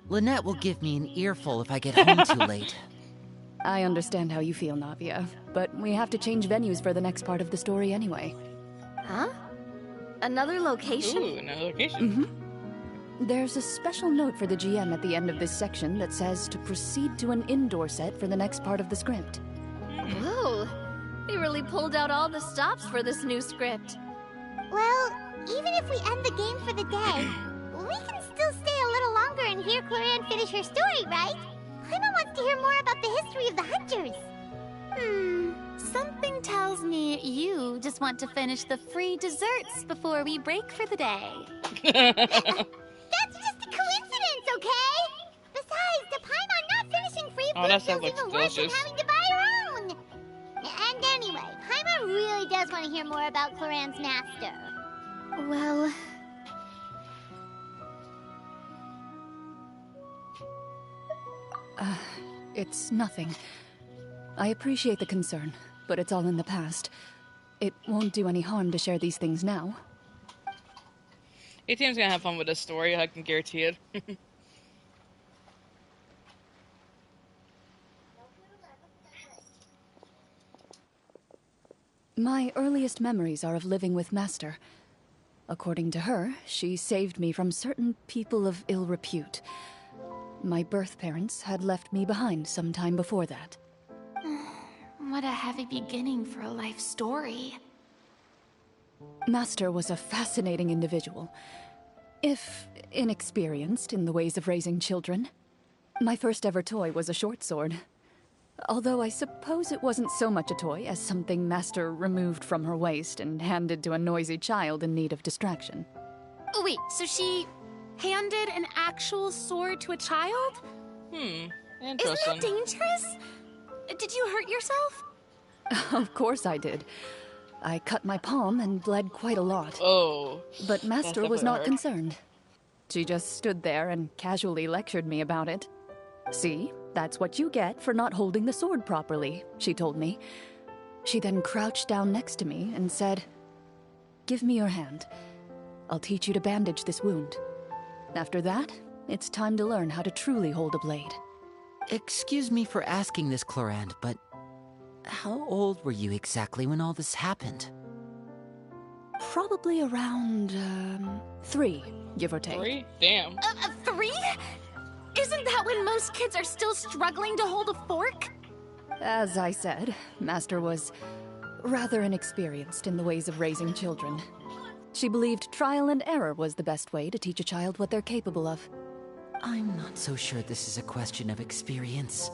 D: Lynette will give me an earful if I get home too late.
E: I understand how you feel, Navia, but we have to change venues for the next part of the story anyway.
F: Huh? Another location?
A: Ooh, another location.
E: There's a special note for the GM at the end of this section that says to proceed to an indoor set for the next part of the script.
F: Whoa, they really pulled out all the stops for this new script.
C: Well, even if we end the game for the day, we can still stay a little longer and hear Clarion finish her story, right? Paimon wants to hear more about the history of the hunters.
G: Something tells me you just want to finish the free desserts before we break for the day.
C: That's just a coincidence, okay? Besides, the Paimon not finishing free
A: Oh,
C: food
A: that
C: feels
A: sounds like
C: even worse than
A: delicious.
C: having to buy her own. And anyway, Paimon really does want to hear more about Clarion's master.
F: Well,
E: It's nothing. I appreciate the concern, but it's all in the past. It won't do any harm to share these things now.
A: ATM's gonna have fun with this story, I can guarantee it.
E: My earliest memories are of living with Master. According to her, she saved me from certain people of ill repute. My birth parents had left me behind some time before that.
G: What a heavy beginning for a life story.
E: Master was a fascinating individual, if inexperienced in the ways of raising children. My first ever toy was a short sword. Although I suppose it wasn't so much a toy as something Master removed from her waist and handed to a noisy child in need of distraction.
G: Oh, wait, so she handed an actual sword to a child? Isn't
A: Interesting.
G: that dangerous? Did you hurt yourself?
E: Of course I did. I cut my palm and bled quite a lot.
A: Oh.
E: But Master was
A: definitely
E: not
A: hurt.
E: concerned. She just stood there and casually lectured me about it. See, that's what you get for not holding the sword properly, she told me. She then crouched down next to me and said, "Give me your hand. I'll teach you to bandage this wound. After that, it's time to learn how to truly hold a blade."
D: Excuse me for asking this, Clorand, but how old were you exactly when all this happened?
E: Probably around, 3, give or take.
A: 3? Damn.
G: 3? Isn't that when most kids are still struggling to hold a fork?
E: As I said, Master was rather inexperienced in the ways of raising children. She believed trial and error was the best way to teach a child what they're capable of.
D: I'm not so sure this is a question of experience.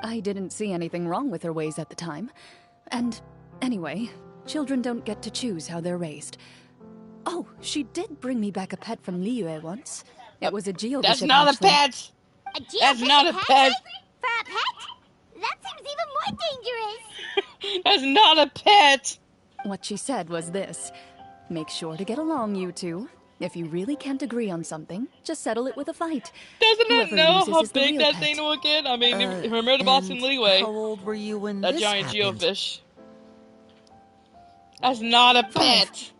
E: I didn't see anything wrong with her ways at the time. And anyway, children don't get to choose how they're raised. Oh, she did bring me back a pet from Liyue once. It was a geobishop.
A: That's not a
E: actually.
A: pet!
C: A
A: That's
C: geobishop
A: not a
C: hat?
A: pet!
C: For a pet? That seems even more dangerous.
A: That's not a pet!
E: What she said was this: "Make sure to get along, you two. If you really can't agree on something, just settle it with a fight.
A: Doesn't it
E: Whoever
A: know
E: loses
A: how
E: is the
A: big
E: real
A: that
E: pet.
A: thing will get? I mean, remember the Boston
D: And
A: Leeway?
D: how old were you when
A: That
D: this
A: giant
D: happened?
A: geofish. That's not a pet!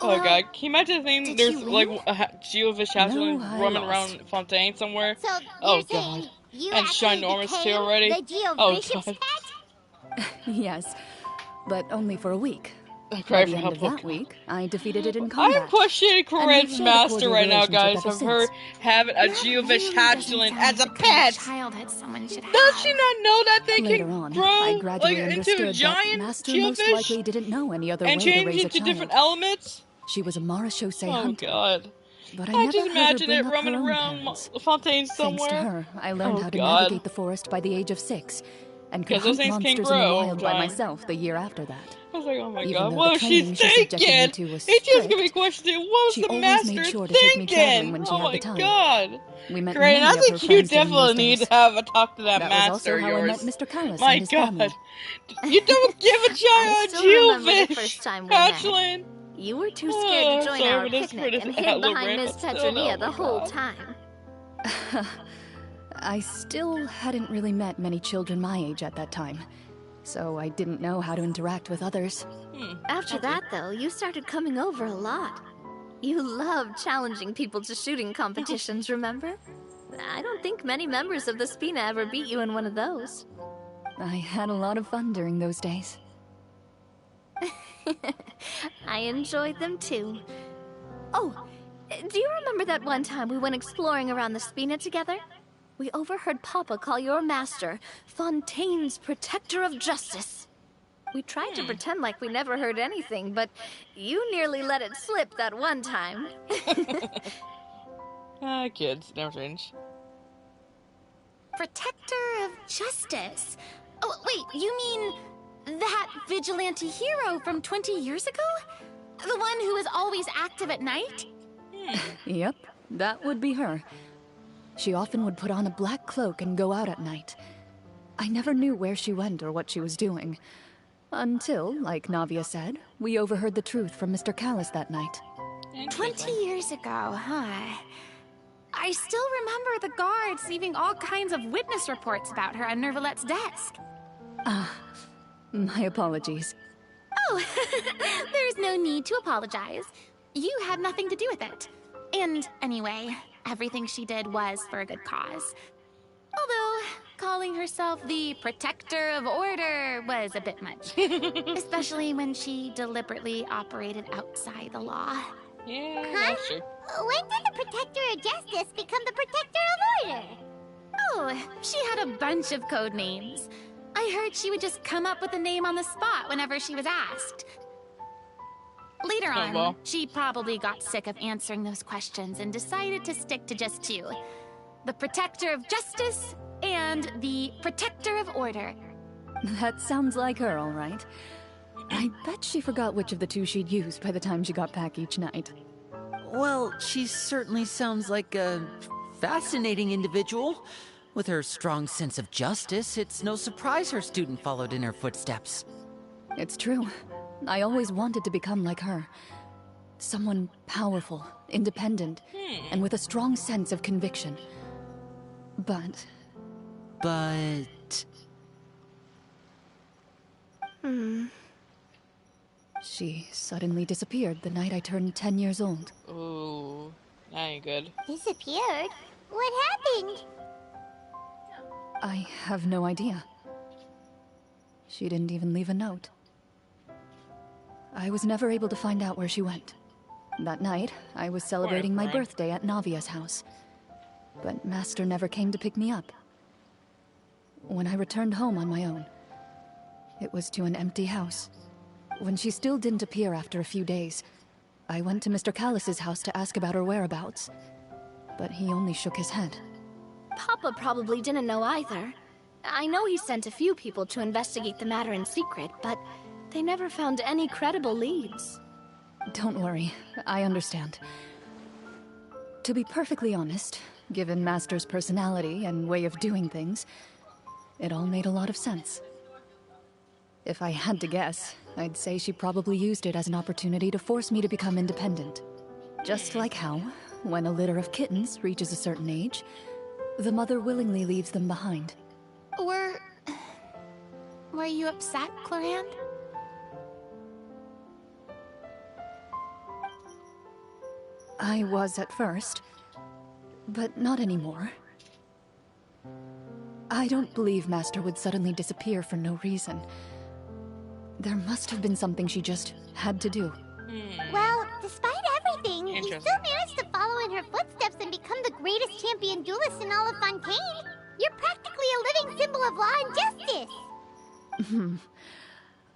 A: Oh god, can you imagine the thing,
G: did
A: there's
G: she
A: like
G: win?
A: a geofish hatchling
E: No, I
A: roaming
E: lost.
A: around Fontaine somewhere?
C: So
A: Oh
C: you're
A: god.
C: saying you
A: And
C: actually
A: ginormous too
C: became
A: already?
C: the Geo
A: Oh
C: Bishop's
A: god.
C: pet?
E: Yes, but only for a week.
A: I
E: By
A: cry
E: the
A: for
E: end
A: help,
E: of
A: oh
E: that
A: god.
E: week, I defeated it in
A: I'm
E: combat.
A: questioning
E: And
A: Corinne's
E: we've shared a
A: master
E: cordial
A: right now,
E: relationship
A: guys,
E: ever
A: of her
E: since.
A: having a
G: That
A: geofish
G: really doesn't
A: hatchling
G: sound
A: as a
G: like the kind of
A: pet!
G: childhood someone should have.
A: Does she not know that they
E: Later
A: can
E: on,
A: grow
E: I
A: like
E: gradually
A: into a
E: understood that
A: giant
E: Master most
A: geofish
E: likely didn't know any other
A: and
E: way to
A: change
E: raise a
A: into
E: child.
A: different elements?
E: She was a Mara Shosei
A: Oh
E: hunter.
A: god.
E: But I
A: I
E: never
A: just
E: heard her
A: imagine
E: bring
A: it
E: up
A: roaming
E: her own
A: around
E: parents.
A: Fontaine
E: Thanks to
A: somewhere.
E: her, I learned
A: Oh
E: how to
A: god.
E: navigate the forest by the age of 6, and could
A: 'Cause those
E: hunt
A: things can
E: monsters in the
A: grow over
E: wild by
A: time.
E: myself the year after that.
A: I was like, oh my
E: Even
A: god,
E: though
A: what
E: the
A: was she
E: training she subjected me
A: thinking?
E: to was
A: It just gonna be
E: strict,
A: questioning, what was
E: she
A: the
E: always made
A: master
E: sure to take me traveling
A: thinking?
E: when she
A: Oh
E: had
A: my
E: the time.
A: god.
E: We met
A: Great,
E: many
A: I
E: of her
A: think you
E: friends during
A: definitely
E: those
A: need
E: days.
A: to have a talk to that
E: That was
A: master
E: also
A: of
E: how I met
A: yours.
E: Mr. Callis
A: My
E: and his
A: god.
E: family.
A: You don't give a
F: I
A: child a
F: still remember the
A: geofish
F: first time we met.
A: hatchling.
F: You were too scared to join
A: Sorry
F: our
A: for this
F: picnic and hid
A: outlook
F: behind
A: rant,
F: Miss
A: but still,
F: Petronia
A: oh
F: the
A: my
F: whole
A: God.
F: time.
E: I still hadn't really met many children my age at that time, so I didn't know how to interact with others.
F: After that, though, you started coming over a lot. You loved challenging people to shooting competitions, remember? I don't think many members of the Spina ever beat you in one of those.
E: I had a lot of fun during those days.
F: I enjoyed them too. Oh, do you remember that one time we went exploring around the Spina together? We overheard Papa call your master Fontaine's Protector of Justice. We tried to pretend like we never heard anything, but you nearly let it slip that one time.
A: Kids, never change.
G: Protector of Justice. Oh, wait, you mean that vigilante hero from 20 years ago? The one who is always active at night?
E: Yep, that would be her. She often would put on a black cloak and go out at night. I never knew where she went or what she was doing. Until, like Navia said, we overheard the truth from Mr. Callis that night.
G: 20 years ago, huh? I still remember the guards leaving all kinds of witness reports about her on Nervalette's desk.
E: My apologies.
G: Oh, there's no need to apologize. You had nothing to do with it. And anyway, everything she did was for a good cause. Although, calling herself the Protector of Order was a bit much. Especially when she deliberately operated outside the law.
A: Yeah,
C: Huh?
A: that's true.
C: When did the Protector of Justice become the Protector of Order?
G: Oh, she had a bunch of code names. I heard she would just come up with a name on the spot whenever she was asked. Later
A: Oh,
G: on,
A: well.
G: she probably got sick of answering those questions and decided to stick to just two. The Protector of Justice and the Protector of Order.
E: That sounds like her, all right. I bet she forgot which of the two she'd used by the time she got back each night.
D: Well, she certainly sounds like a fascinating individual. With her strong sense of justice, it's no surprise her student followed in her footsteps.
E: It's true. I always wanted to become like her. Someone powerful, independent, and with a strong sense of conviction. But she suddenly disappeared the night I turned 10 years old.
A: Ooh, that ain't good.
C: Disappeared? What happened?
E: I have no idea. She didn't even leave a note. I was never able to find out where she went. That night, I was celebrating my
A: Frank.
E: birthday at Navia's house. But Master never came to pick me up. When I returned home on my own, it was to an empty house. When she still didn't appear after a few days, I went to Mr. Callis's house to ask about her whereabouts. But he only shook his head.
F: Papa probably didn't know either. I know he sent a few people to investigate the matter in secret, but they never found any credible leads.
E: Don't worry, I understand. To be perfectly honest, given Master's personality and way of doing things, it all made a lot of sense. If I had to guess, I'd say she probably used it as an opportunity to force me to become independent. Just like how, when a litter of kittens reaches a certain age, the mother willingly leaves them behind.
G: Were you upset, Clorinde?
E: I was at first, but not anymore. I don't believe Master would suddenly disappear for no reason. There must have been something she just had to do.
C: Well, despite everything, you still managed to follow in her footsteps and become the greatest champion duelist in all of Fontaine. You're practically a living symbol of law and justice.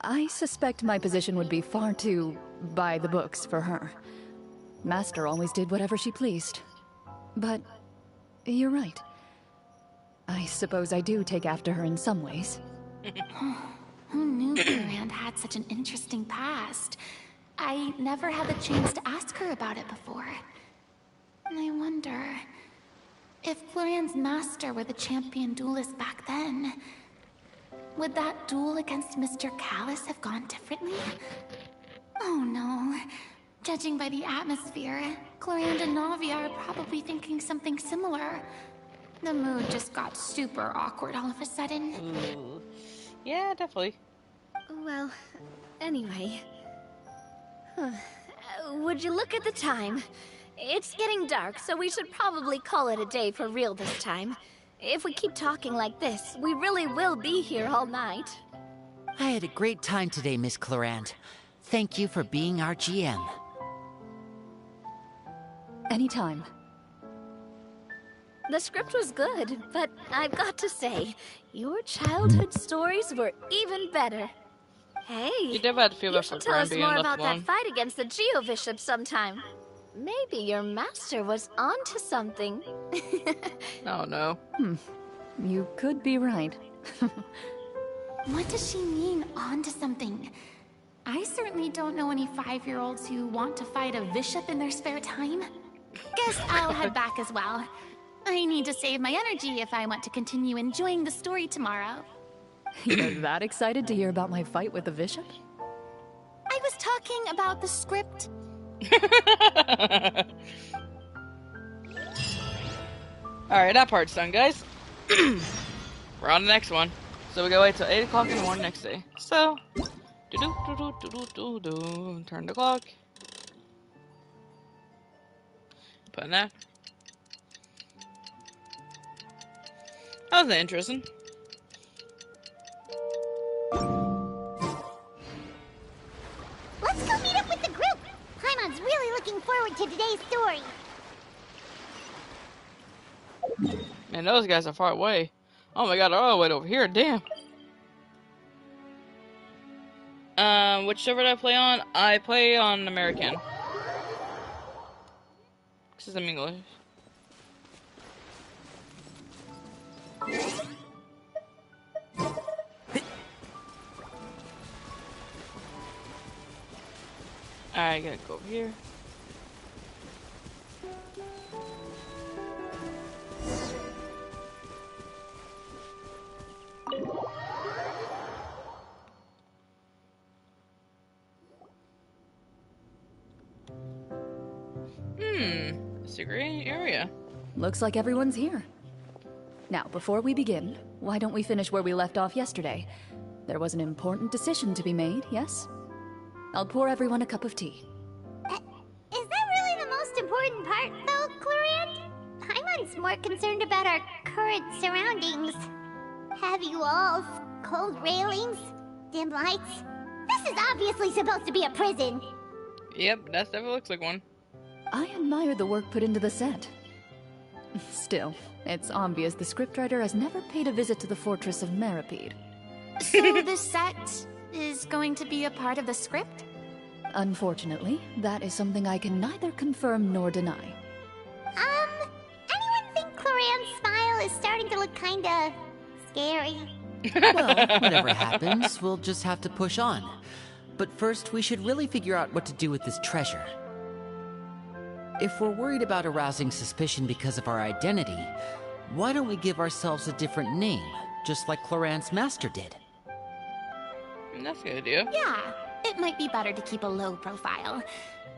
E: I suspect my position would be far too by the books for her. Master always did whatever she pleased. But you're right. I suppose I do take after her in some ways.
G: Who knew Clorinde had such an interesting past? I never had the chance to ask her about it before. And I wonder if Florinde's master were the champion duelist back then, would that duel against Mr. Callus have gone differently? Oh no. Judging by the atmosphere, Clorinde and Navia are probably thinking something similar. The mood just got super awkward all of a sudden.
A: Ooh. Yeah, definitely.
F: Well, anyway. Would you look at the time? It's getting dark, so we should probably call it a day for real this time. If we keep talking like this, we really will be here all night.
D: I had a great time today, Miss Clorinde. Thank you for being our GM.
E: Anytime.
F: The script was good, but I've got to say, your childhood stories were even better. Hey,
A: You never had to feel
F: you
A: bad for
F: should tell
A: Gran
F: us
A: being
F: more
A: left
F: about
A: alone.
F: that fight against the Geo Bishop sometime. Maybe your master was onto something.
A: Oh no.
E: You could be right.
G: What does she mean, onto something? I certainly don't know any 5-year-olds who want to fight a bishop in their spare time. Guess I'll head back as well. I need to save my energy if I want to continue enjoying the story tomorrow.
E: You're that excited to hear about my fight with the bishop?
G: I was talking about the script.
A: Alright, that part's done, guys. We're on the next one. So we gotta wait till 8 o'clock in the morning next day. So, turn the clock. Put in that. That was interesting.
C: Let's go meet up with the group. Paimon's really looking forward to today's story.
A: Man, those guys are far away. Oh my god, they're all the way over here, damn. Which server did I play on? I play on American. This is in English. Alright, gotta go over here. It's a great area.
E: Looks like everyone's here. Now, before we begin, why don't we finish where we left off yesterday? There was an important decision to be made, yes? I'll pour everyone a cup of tea.
C: Is that really the most important part, though, Clorinde? Paimon's more concerned about our current surroundings. Heavy walls, cold railings, dim lights. This is obviously supposed to be a prison.
A: Yep, that definitely looks like one.
E: I admire the work put into the set. Still, it's obvious the scriptwriter has never paid a visit to the fortress of Meripede.
G: So the set is going to be a part of the script?
E: Unfortunately, that is something I can neither confirm nor deny.
C: Anyone think Clorinde's smile is starting to look kinda scary?
D: Well, whatever happens, we'll just have to push on. But first, we should really figure out what to do with this treasure. If we're worried about arousing suspicion because of our identity, why don't we give ourselves a different name, just like Clorinde's master did?
A: That's a good idea.
G: Yeah, it might be better to keep a low profile.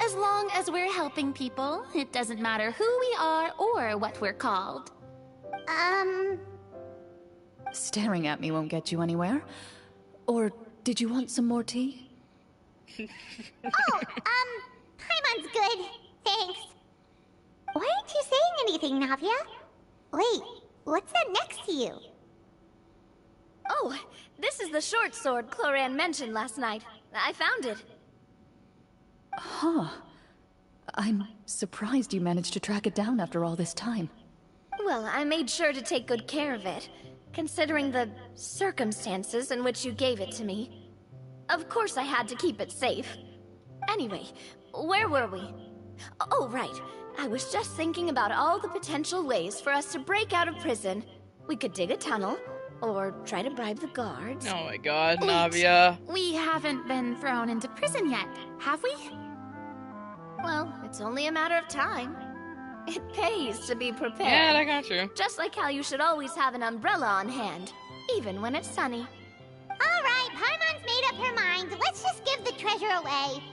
G: As long as we're helping people, it doesn't matter who we are or what we're called.
E: Staring at me won't get you anywhere. Or did you want some more tea?
C: Paimon's good. Thanks. Why aren't you saying anything, Navia? Wait, what's that next to you?
F: Oh, this is the short sword Cloran mentioned last night. I found it.
E: Huh. I'm surprised you managed to track it down after all this time.
F: Well, I made sure to take good care of it, considering the circumstances in which you gave it to me. Of course I had to keep it safe. Anyway, where were we? Oh, right. I was just thinking about all the potential ways for us to break out of prison. We could dig a tunnel, or try to bribe the guards.
A: Oh my god,
G: Wait.
A: Navia.
G: We haven't been thrown into prison yet, have we?
F: Well, it's only a matter of time. It pays to be prepared.
A: Yeah, that got true.
F: Just like how you should always have an umbrella on hand, even when it's sunny.
C: Alright, Paimon's made up her mind. Let's just give the treasure away.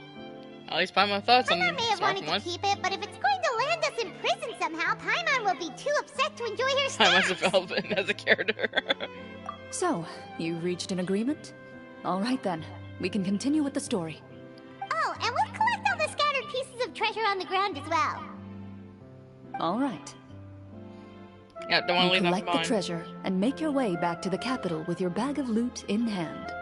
A: At least Paimon thought some
C: Paimon may have
A: smart
C: wanted
A: one.
C: to keep it, but if it's going to land us in prison somehow, Paimon will be too upset to enjoy her
A: Paimon's
C: snacks.
A: developing as a character.
E: So, you reached an agreement? All right then, we can continue with the story.
C: Oh, and we'll collect all the scattered pieces of treasure on the ground as well.
E: All right.
A: Yeah, don't want to
E: You
A: leave nothing
E: collect the
A: behind.
E: treasure and make your way back to the capital with your bag of loot in hand.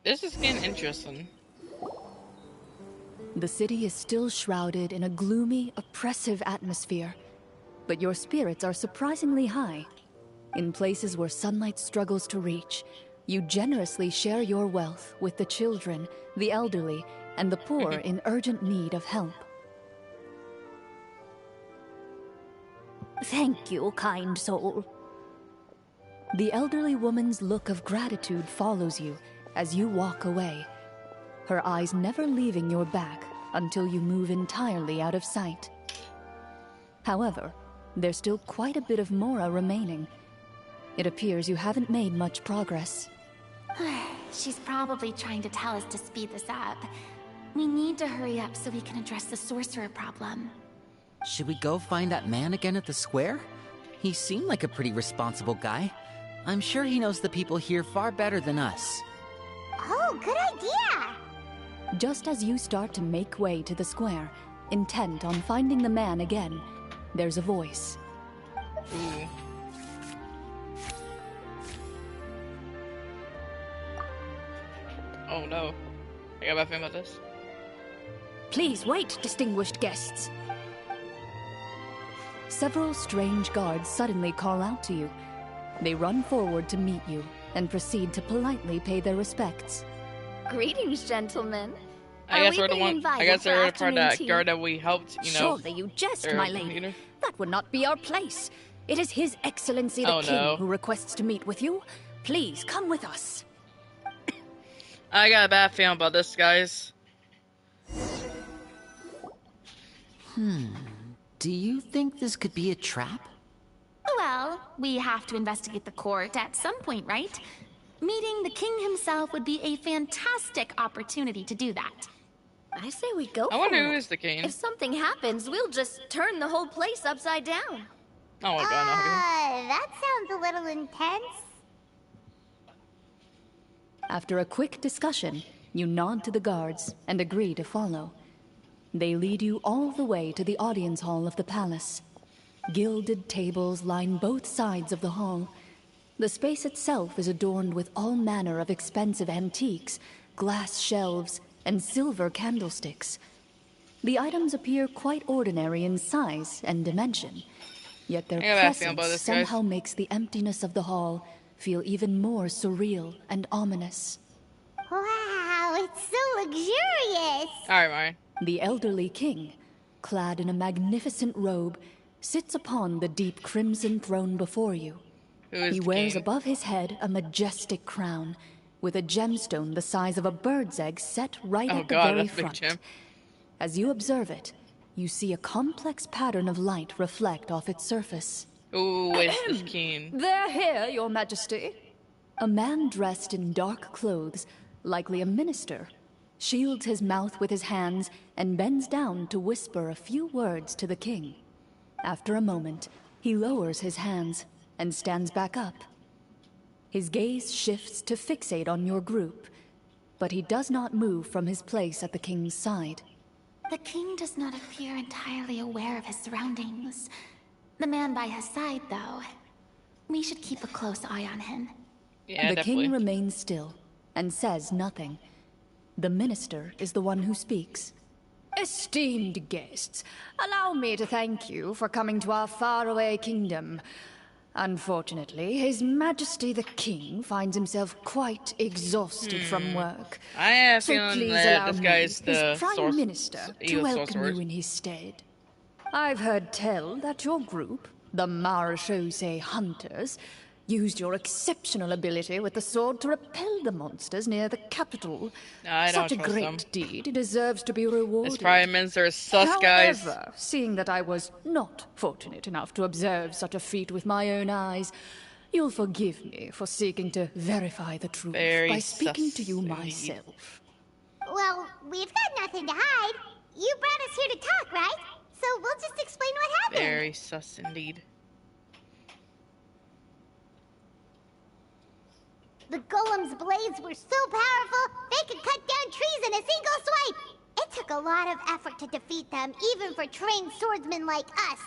A: This is getting interesting.
E: The city is still shrouded in a gloomy, oppressive atmosphere, but your spirits are surprisingly high. In places where sunlight struggles to reach, you generously share your wealth with the children, the elderly, and the poor in urgent need of help.
J: Thank you, kind soul.
E: The elderly woman's look of gratitude follows you as you walk away, her eyes never leaving your back until you move entirely out of sight. However, there's still quite a bit of Mora remaining. It appears you haven't made much progress.
G: She's probably trying to tell us to speed this up. We need to hurry up so we can address the sorcerer problem.
D: Should we go find that man again at the square? He seemed like a pretty responsible guy. I'm sure he knows the people here far better than us.
C: Oh, good idea!
E: Just as you start to make way to the square, intent on finding the man again, there's a voice.
A: Ooh. Oh no. I got a bad feeling about this.
J: Please wait, distinguished guests.
E: Several strange guards suddenly call out to you. They run forward to meet you and proceed to politely pay their respects.
F: Greetings, gentlemen.
A: I
F: Are
A: guess
F: we
A: we're the
F: being
A: one. I
F: invited
A: guess
F: for
A: they're the part
F: afternoon
A: that
F: tea?
A: guard that we helped, you know.
J: Surely you jest,
A: their
J: my lady.
A: leader.
J: That would not be our place. It is His Excellency the
A: Oh,
J: King
A: no.
J: who requests to meet with you. Please come with us.
A: I got a bad feeling about this, guys.
D: Do you think this could be a trap?
G: Well, we have to investigate the court at some point, right? Meeting the king himself would be a fantastic opportunity to do that.
F: I say we go
A: I wonder
F: for
A: who
F: it.
A: is the king.
F: If something happens, we'll just turn the whole place upside down.
A: Oh my god, no.
C: That sounds a little intense.
E: After a quick discussion, you nod to the guards and agree to follow. They lead you all the way to the audience hall of the palace. Gilded tables line both sides of the hall. The space itself is adorned with all manner of expensive antiques, glass shelves, and silver candlesticks. The items appear quite ordinary in size and dimension, yet their
A: I got a bad feeling about
E: presence
A: this, guys.
E: somehow makes the emptiness of the hall feel even more surreal and ominous.
C: Wow, it's so luxurious!
A: Alright, Ryan.
E: The elderly king, clad in a magnificent robe, sits upon the deep crimson throne before you.
A: Who is
E: He
A: the
E: wears
A: king?
E: above his head a majestic crown, with a gemstone the size of a bird's egg set right
A: Oh
E: at the
A: god,
E: very
A: that's a big
E: front.
A: gem.
E: As you observe it, you see a complex pattern of light reflect off its surface.
A: Ooh, it's this keen.
E: They're here, Your Majesty. A man dressed in dark clothes, likely a minister, shields his mouth with his hands and bends down to whisper a few words to the king. After a moment, he lowers his hands and stands back up. His gaze shifts to fixate on your group, but he does not move from his place at the king's side.
G: The king does not appear entirely aware of his surroundings. The man by his side, though. We should keep a close eye on him.
A: Yeah,
E: The
A: definitely.
E: king remains still and says nothing. The minister is the one who speaks. Esteemed guests, allow me to thank you for coming to our faraway kingdom. Unfortunately, His Majesty the King finds himself quite exhausted from work.
A: I have a
E: So
A: feeling
E: please
A: that
E: allow
A: this
E: me,
A: guy's the
E: his Prime Minister, to
A: evil
E: welcome
A: sorcerer.
E: you in his stead. I've heard tell that your group, the Marechaussee Hunters, used your exceptional ability with the sword to repel the monsters near the capital.
A: I don't
E: Such a
A: trust
E: great
A: them.
E: deed deserves to be rewarded.
A: This Prime Minister is sus, guys.
E: However, seeing that I was not fortunate enough to observe such a feat with my own eyes, you'll forgive me for seeking to verify the truth
A: Very
E: by speaking
A: sus
E: to you
A: indeed.
E: myself.
C: Well, we've got nothing to hide. You brought us here to talk, right? So we'll just explain what happened.
A: Very sus indeed.
C: The golem's blades were so powerful, they could cut down trees in a single swipe. It took a lot of effort to defeat them, even for trained swordsmen like us.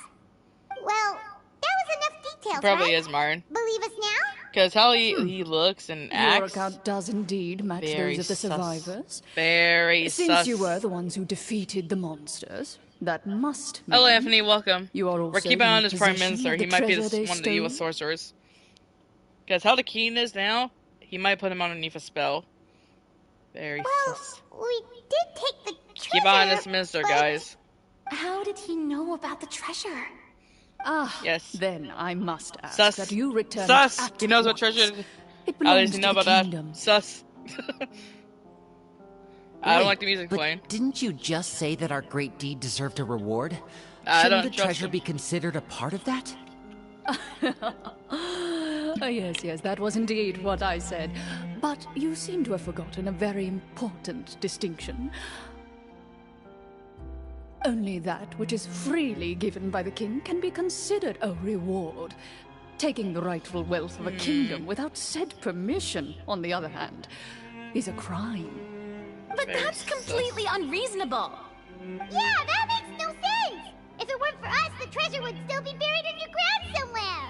C: Well, that was enough details,
A: Probably
C: right?
A: is Martin.
C: Believe us now?
A: Because how he looks and
E: Your
A: acts.
E: account does indeed match
A: Very
E: those of the
A: sus.
E: survivors.
A: Very
E: Since
A: sus.
E: you were the ones who defeated the monsters, that must mean
A: Hello, Anthony. Welcome.
E: you are also
A: We're keeping on
E: in
A: this Prime
E: possession
A: Minister.
E: of
A: He
E: the
A: might be
E: treasure they
A: one of the evil
E: stole?
A: sorcerers. Because how the Keen is now, he might put him underneath a spell. Very
C: Well,
A: sus.
C: we did take the treasure,
A: Keep on this minister,
C: but
A: guys.
G: How did he know about the treasure?
E: Ah,
A: Yes.
E: then I must ask
A: Sus.
E: that you return
A: Sus.
E: it at
A: He knows what
E: once.
A: treasure.
E: It
A: How
E: belongs
A: does he
E: to
A: know
E: the
A: about
E: kingdom.
A: that? Sus. I don't
D: Wait,
A: like the music
D: but
A: playing.
D: didn't you just say that our great deed deserved a reward?
A: I
D: Shouldn't
A: don't
D: the
A: trust
D: treasure
A: him.
D: be considered a part of that?
E: Oh, yes, that was indeed what I said. But you seem to have forgotten a very important distinction. Only that which is freely given by the king can be considered a reward. Taking the rightful wealth of a kingdom without said permission, on the other hand, is a crime.
G: But that's completely unreasonable.
C: yeah, that makes no sense. If it weren't for us, the treasure would still be buried underground somewhere.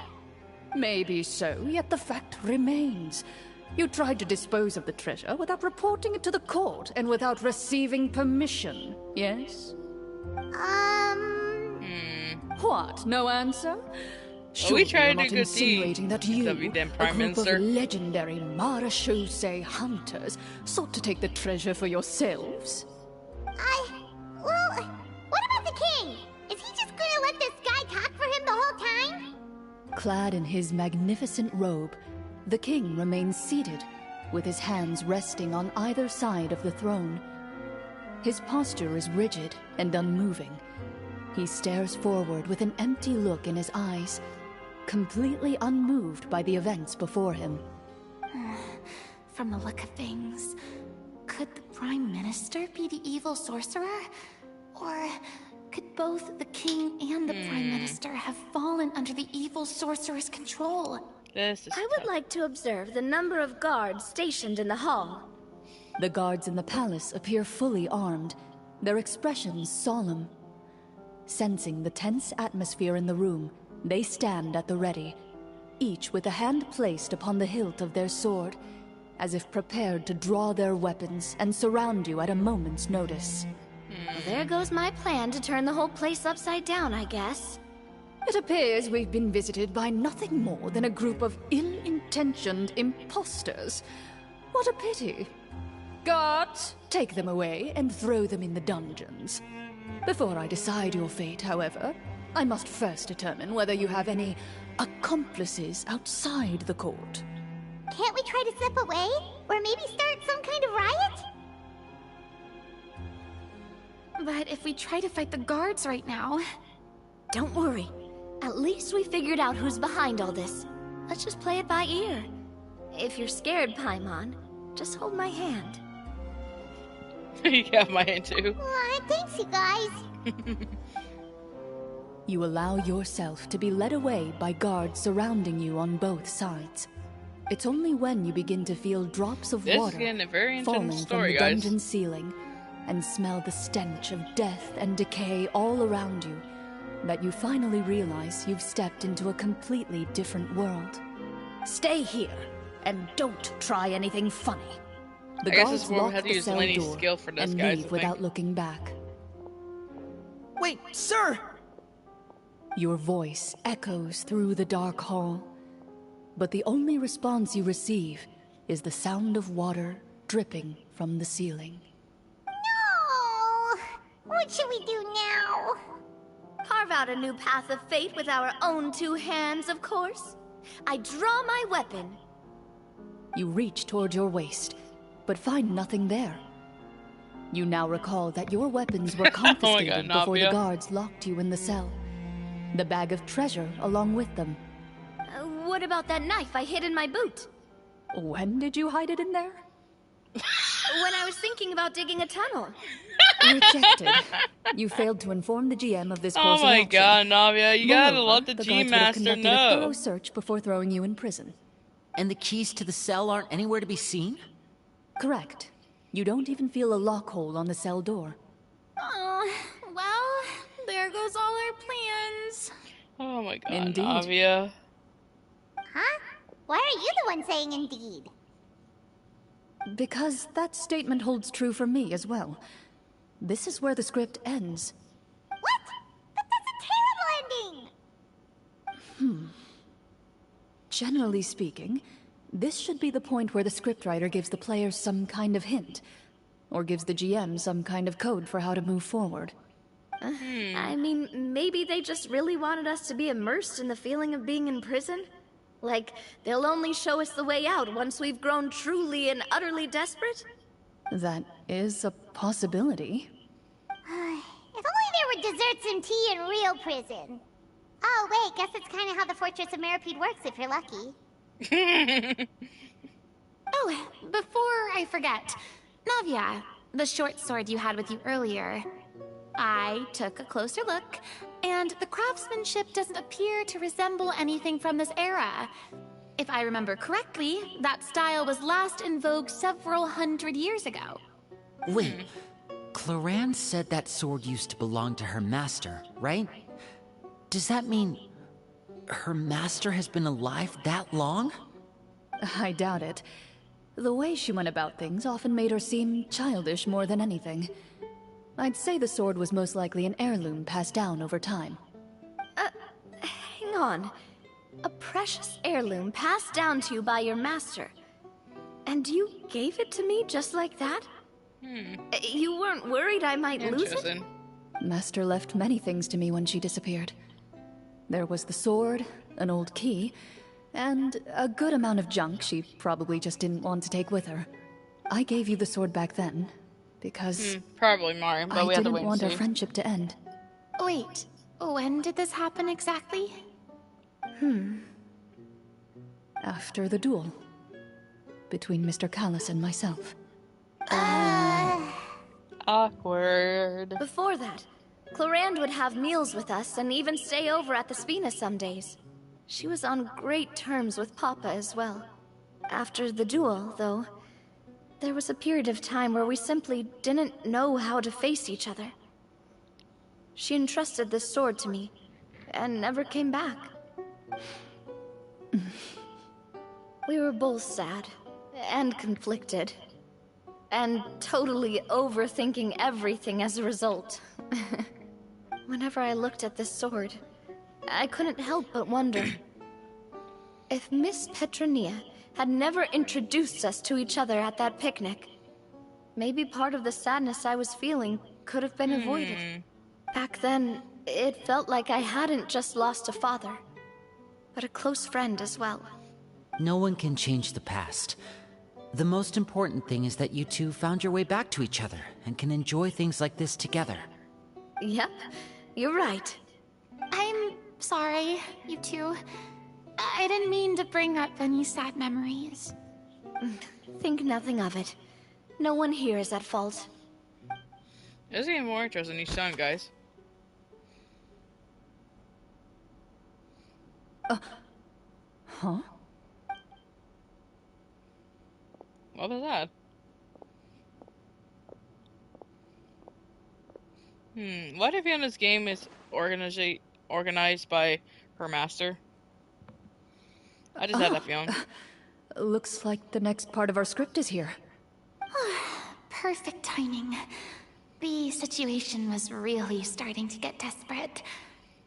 E: Maybe so, yet the fact remains. You tried to dispose of the treasure without reporting it to the court and without receiving permission, yes? What, no answer? Surely
A: tried
E: you're
A: to
E: not
A: do good
E: insinuating
A: deed,
E: that you,
A: W damn
E: a
A: Prime
E: group
A: Minister.
E: of legendary Marechaussee hunters, sought to take the treasure for yourselves?
C: Well, what about the king? Is he just gonna let this guy talk for him the whole time?
E: Clad in his magnificent robe, the king remains seated, with his hands resting on either side of the throne. His posture is rigid and unmoving. He stares forward with an empty look in his eyes, completely unmoved by the events before him.
G: From the look of things, could the Prime Minister be the evil sorcerer? Or could both the king and the Prime Minister have fallen under the evil sorcerer's control?
A: This is
F: I would like to observe the number of guards stationed in the hall.
E: The guards in the palace appear fully armed, their expressions solemn. Sensing the tense atmosphere in the room, they stand at the ready, each with a hand placed upon the hilt of their sword, as if prepared to draw their weapons and surround you at a moment's notice.
F: Well, there goes my plan to turn the whole place upside down, I guess.
E: It appears we've been visited by nothing more than a group of ill-intentioned imposters. What a pity. Guards, take them away and throw them in the dungeons. Before I decide your fate, however, I must first determine whether you have any accomplices outside the court.
C: Can't we try to slip away? Or maybe start some kind of riot?
G: But if we try to fight the guards right now...
J: Don't worry.
F: At least we figured out who's behind all this. Let's just play it by ear. If you're scared, Paimon, just hold my hand.
A: You have my hand too.
C: Aw, thanks, you guys.
E: You allow yourself to be led away by guards surrounding you on both sides. It's only when you begin to feel drops of
A: This is
E: water
A: getting a very
E: falling
A: intense
E: from
A: story,
E: the
A: guys.
E: dungeon ceiling and smell the stench of death and decay all around you that you finally realize you've stepped into a completely different world.
J: Stay here, and don't try anything funny.
E: The
A: I guess
E: guards
A: this is where we
E: lock
A: have to
E: the
A: use
E: cell
A: Lenny's
E: door
A: skill for this,
E: and
A: guys, I
E: leave
A: think.
E: without looking back.
H: Wait, sir!
E: Your voice echoes through the dark hall, but the only response you receive is the sound of water dripping from the ceiling.
C: No! What should we do now?
F: Carve out a new path of fate with our own two hands, of course. I draw my weapon.
E: You reach toward your waist, but find nothing there. You now recall that your weapons were confiscated before the
A: Navia.
E: guards locked you in the cell. The bag of treasure along with them.
F: What about that knife I hid in my boot?
E: When did you hide it in there?
F: When I was thinking about digging a tunnel.
E: Rejected. You failed to inform the GM of this course
A: Oh my
E: of action.
A: god, Navia, you gotta
E: Moreover,
A: let the
E: guards
A: G
E: would have
A: Master
E: conducted a thorough
A: know.
E: search before throwing you in prison.
D: And the keys to the cell aren't anywhere to be seen?
E: Correct. You don't even feel a lock hole on the cell door.
G: Well, there goes all our plans.
A: Oh my god,
E: Indeed.
A: Navia.
C: Huh? Why are you the one saying indeed?
E: Because that statement holds true for me as well. This is where the script ends.
C: What? But that's a terrible ending!
E: Generally speaking, this should be the point where the scriptwriter gives the players some kind of hint, or gives the GM some kind of code for how to move forward.
F: I mean, maybe they just really wanted us to be immersed in the feeling of being in prison? Like, they'll only show us the way out once we've grown truly and utterly desperate?
E: That is a possibility.
C: If only there were desserts and tea in real prison. Oh, wait, guess that's kind of how the Fortress of Meripede works if you're lucky.
G: Oh, before I forget, Navia, the short sword you had with you earlier. I took a closer look, and the craftsmanship doesn't appear to resemble anything from this era. If I remember correctly, that style was last in vogue several hundred years ago.
D: Wait, Cloran said that sword used to belong to her master, right? Does that mean her master has been alive that long?
E: I doubt it. The way she went about things often made her seem childish more than anything. I'd say the sword was most likely an heirloom passed down over time.
F: Hang on. A precious heirloom passed down to you by your master. And you gave it to me just like that? You weren't worried I might lose it?
A: Interesting.
E: Master left many things to me when she disappeared. There was the sword, an old key, and a good amount of junk she probably just didn't want to take with her. I gave you the sword back then, because
A: Probably Mario, but
E: I
A: we have to
E: didn't
A: wait and
E: want our
A: see.
E: friendship to end.
G: Wait, when did this happen exactly?
E: After the duel. Between Mr. Callis and myself.
A: Awkward.
F: Before that, Clorand would have meals with us and even stay over at the Spina some days. She was on great terms with Papa as well. After the duel, though, there was a period of time where we simply didn't know how to face each other. She entrusted this sword to me, and never came back. We were both sad, and conflicted, and totally overthinking everything as a result. Whenever I looked at this sword, I couldn't help but wonder if Miss Petronia had never introduced us to each other at that picnic. Maybe part of the sadness I was feeling could have been avoided. Back then, it felt like I hadn't just lost a father, but a close friend as well.
D: No one can change the past. The most important thing is that you two found your way back to each other and can enjoy things like this together.
F: Yep, you're right.
G: I'm Sorry, you two. I didn't mean to bring up any sad memories.
F: Think nothing of it. No one here is at fault.
A: It's getting more interesting each time, guys.
E: Huh?
A: What was that? What if Fiona's game is organized by her master? I just had that feeling.
E: Looks like the next part of our script is here.
G: Perfect timing. The situation was really starting to get desperate.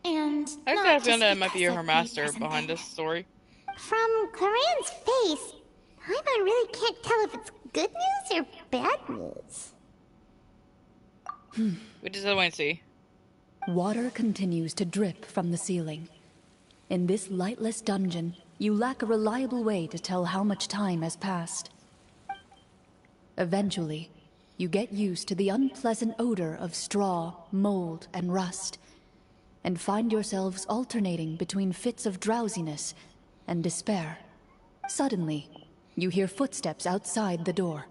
G: And
A: I just
G: not
A: had a feeling
G: just
A: that it might be
G: because
A: her
G: of
A: master
G: the present
A: behind
G: day.
A: this story.
C: From Claren's face, Paimon really can't tell if it's good news or bad news.
A: We just have to wait and see.
E: Water continues to drip from the ceiling. In this lightless dungeon, you lack a reliable way to tell how much time has passed. Eventually, you get used to the unpleasant odor of straw, mold, and rust, and find yourselves alternating between fits of drowsiness and despair. Suddenly, you hear footsteps outside the door.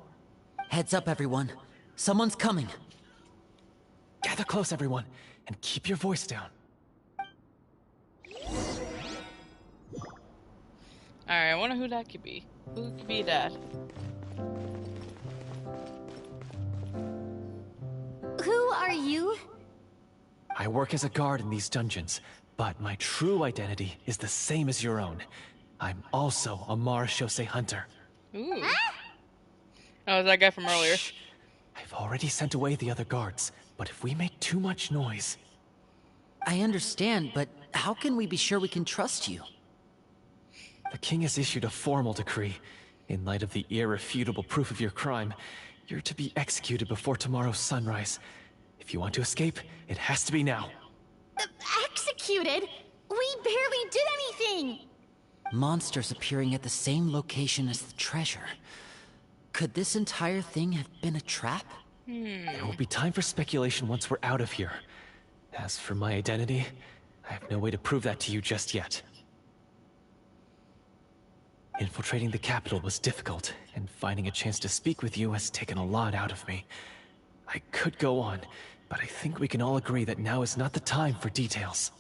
D: Heads up, everyone. Someone's coming.
H: Gather close, everyone, and keep your voice down.
A: Alright, I wonder who that could be. Who could be that?
G: Who are you?
H: I work as a guard in these dungeons, but my true identity is the same as your own. I'm also a Marashose hunter.
A: Ooh. Oh, it's that guy from earlier.
H: Shh. I've already sent away the other guards, but if we make too much noise...
D: I understand, but how can we be sure we can trust you?
H: The king has issued a formal decree. In light of the irrefutable proof of your crime, you're to be executed before tomorrow's sunrise. If you want to escape, it has to be now.
G: Executed? We barely did anything!
D: Monsters appearing at the same location as the treasure. Could this entire thing have been a trap?
H: There will be time for speculation once we're out of here. As for my identity, I have no way to prove that to you just yet. Infiltrating the capital was difficult, and finding a chance to speak with you has taken a lot out of me. I could go on, but I think we can all agree that now is not the time for details.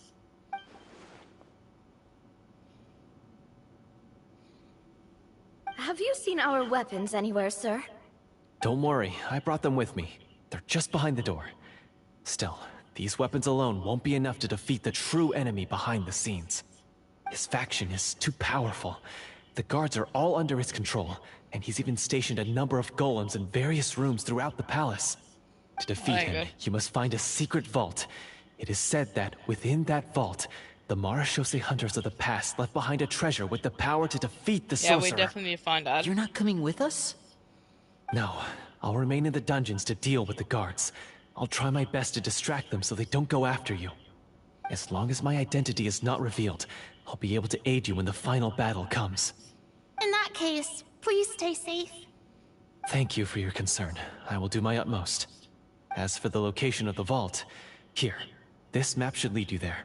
F: Have you seen our weapons anywhere, sir?
H: Don't worry, I brought them with me. They're just behind the door. Still, these weapons alone won't be enough to defeat the true enemy behind the scenes. His faction is too powerful. The guards are all under his control, and he's even stationed a number of golems in various rooms throughout the palace. To defeat him, you must find a secret vault. It is said that within that vault, the Marashose hunters of the past left behind a treasure with the power to defeat the sorcerer.
A: Yeah, we definitely need to find that.
D: You're not coming with us?
H: No, I'll remain in the dungeons to deal with the guards. I'll try my best to distract them so they don't go after you. As long as my identity is not revealed, I'll be able to aid you when the final battle comes.
G: In that case, please stay safe.
H: Thank you for your concern. I will do my utmost. As for the location of the vault, here, this map should lead you there.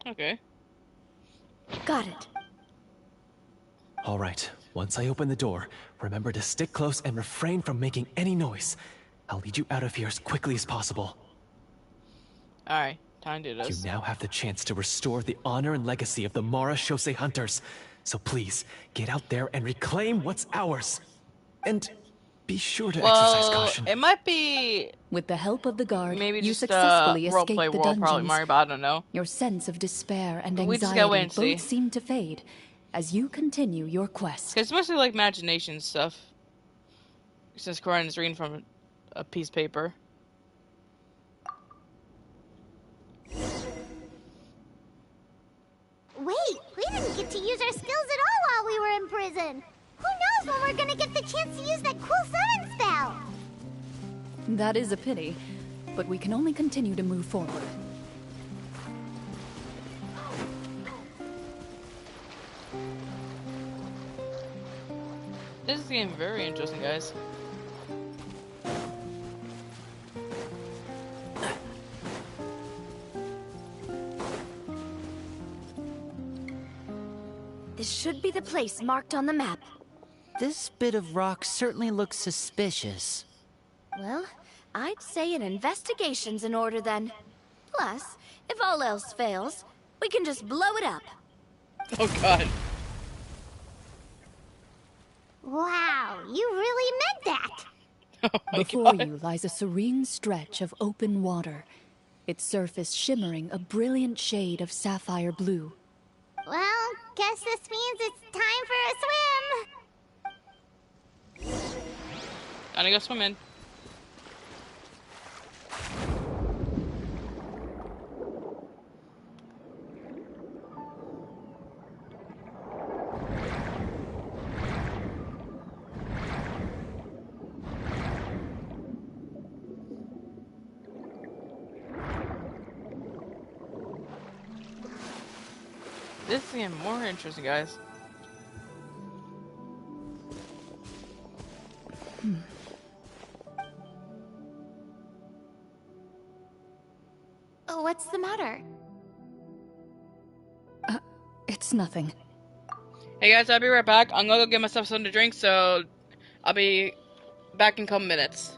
A: Okay.
F: Got it.
H: All right, once I open the door, remember to stick close and refrain from making any noise. I'll lead you out of here as quickly as possible.
A: Alright, time to do
H: You
A: this.
H: now have the chance to restore the honor and legacy of the Marashose hunters. So please, get out there and reclaim what's ours. And be sure to exercise caution.
A: It might be
E: With the help of the guard,
A: maybe
E: you
A: just
E: successfully escaped
A: roleplay
E: the
A: world, probably
E: dungeons.
A: Mario, but I don't know.
E: Your sense of despair and
A: We just gotta wait
E: anxiety
A: and
E: both
A: see.
E: seem to fade as you continue your quest.
A: It's mostly like imagination stuff. Since Corin is reading from a piece of paper.
C: Wait, we didn't get to use our skills at all while we were in prison. Who knows when we're gonna get the chance to use that cool summon spell?
E: That is a pity, but we can only continue to move forward.
A: This is getting very interesting, guys.
F: This should be the place marked on the map.
D: This bit of rock certainly looks suspicious.
F: Well, I'd say an investigation's in order then. Plus, if all else fails, we can just blow it up.
A: Oh god.
C: Wow, you really meant that.
A: Oh my
E: Before
A: god.
E: you lies a serene stretch of open water, its surface shimmering a brilliant shade of sapphire blue.
C: Well, guess this means it's time for a swim.
A: Gotta go swimming. This is getting more interesting, guys.
G: What's the matter?
E: It's nothing.
A: Hey guys, I'll be right back. I'm gonna go get myself something to drink, so I'll be back in a couple minutes.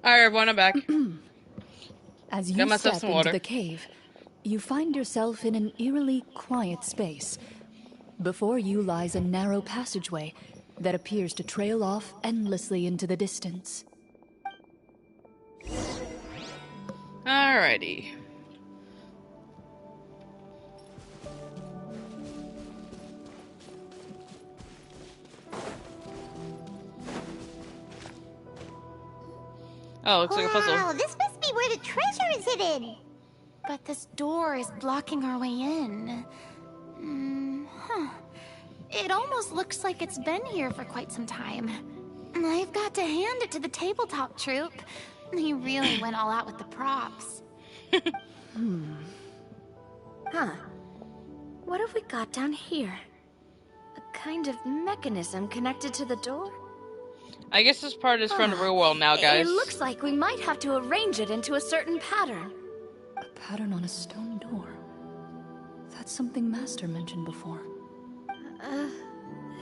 A: Alright, everyone, I'm back.
E: As
A: Got
E: you
A: myself
E: step
A: some
E: into
A: water.
E: the cave, you find yourself in an eerily quiet space. Before you lies a narrow passageway that appears to trail off endlessly into the distance.
A: Alrighty. Oh, looks like a puzzle.
C: Wow, this must be where the treasure is hidden.
G: But this door is blocking our way in. It almost looks like it's been here for quite some time. I've got to hand it to the tabletop troupe. They really went all out with the props.
F: Huh. What have we got down here? A kind of mechanism connected to the door?
A: I guess this part is from the real world now, guys.
F: It looks like we might have to arrange it into a certain pattern.
E: A pattern on a stone door. That's something Master mentioned before.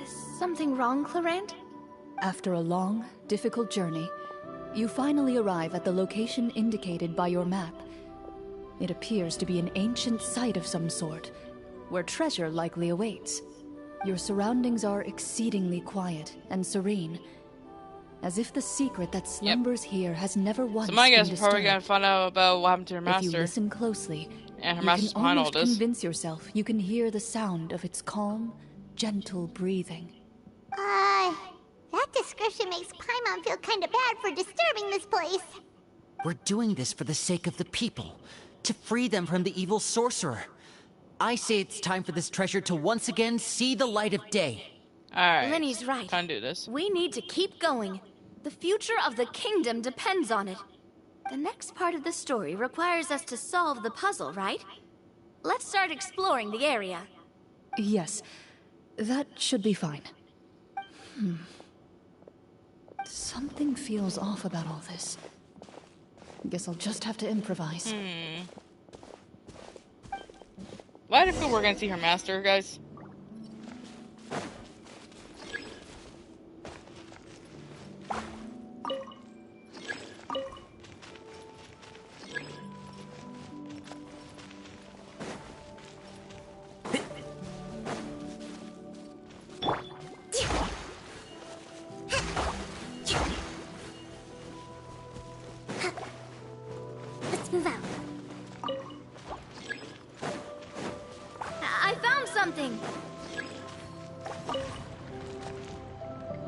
F: Is something wrong, Clarant?
E: After a long, difficult journey, you finally arrive at the location indicated by your map. It appears to be an ancient site of some sort, where treasure likely awaits. Your surroundings are exceedingly quiet and serene, as if the secret that slumbers here has never once
A: So my
E: been
A: guess is probably
E: disturbed.
A: gonna find out about what happened to her
E: If you
A: master.
E: listen closely,
A: And her
E: you
A: master's
E: can
A: behind all
E: almost
A: this.
E: convince yourself you can hear the sound of its calm, gentle breathing.
C: That description makes Paimon feel kind of bad for disturbing this place.
D: We're doing this for the sake of the people, to free them from the evil sorcerer. I say it's time for this treasure to once again see the light of day.
A: Alright.
F: Lenny's right.
A: Time to do this.
F: We need to keep going. The future of the kingdom depends on it. The next part of the story requires us to solve the puzzle, right? Let's start exploring the area.
E: Yes, that should be fine. Something feels off about all this. Guess I'll just have to improvise.
A: Why do I feel we're gonna see her master, guys?
C: Let's move out.
F: I found something!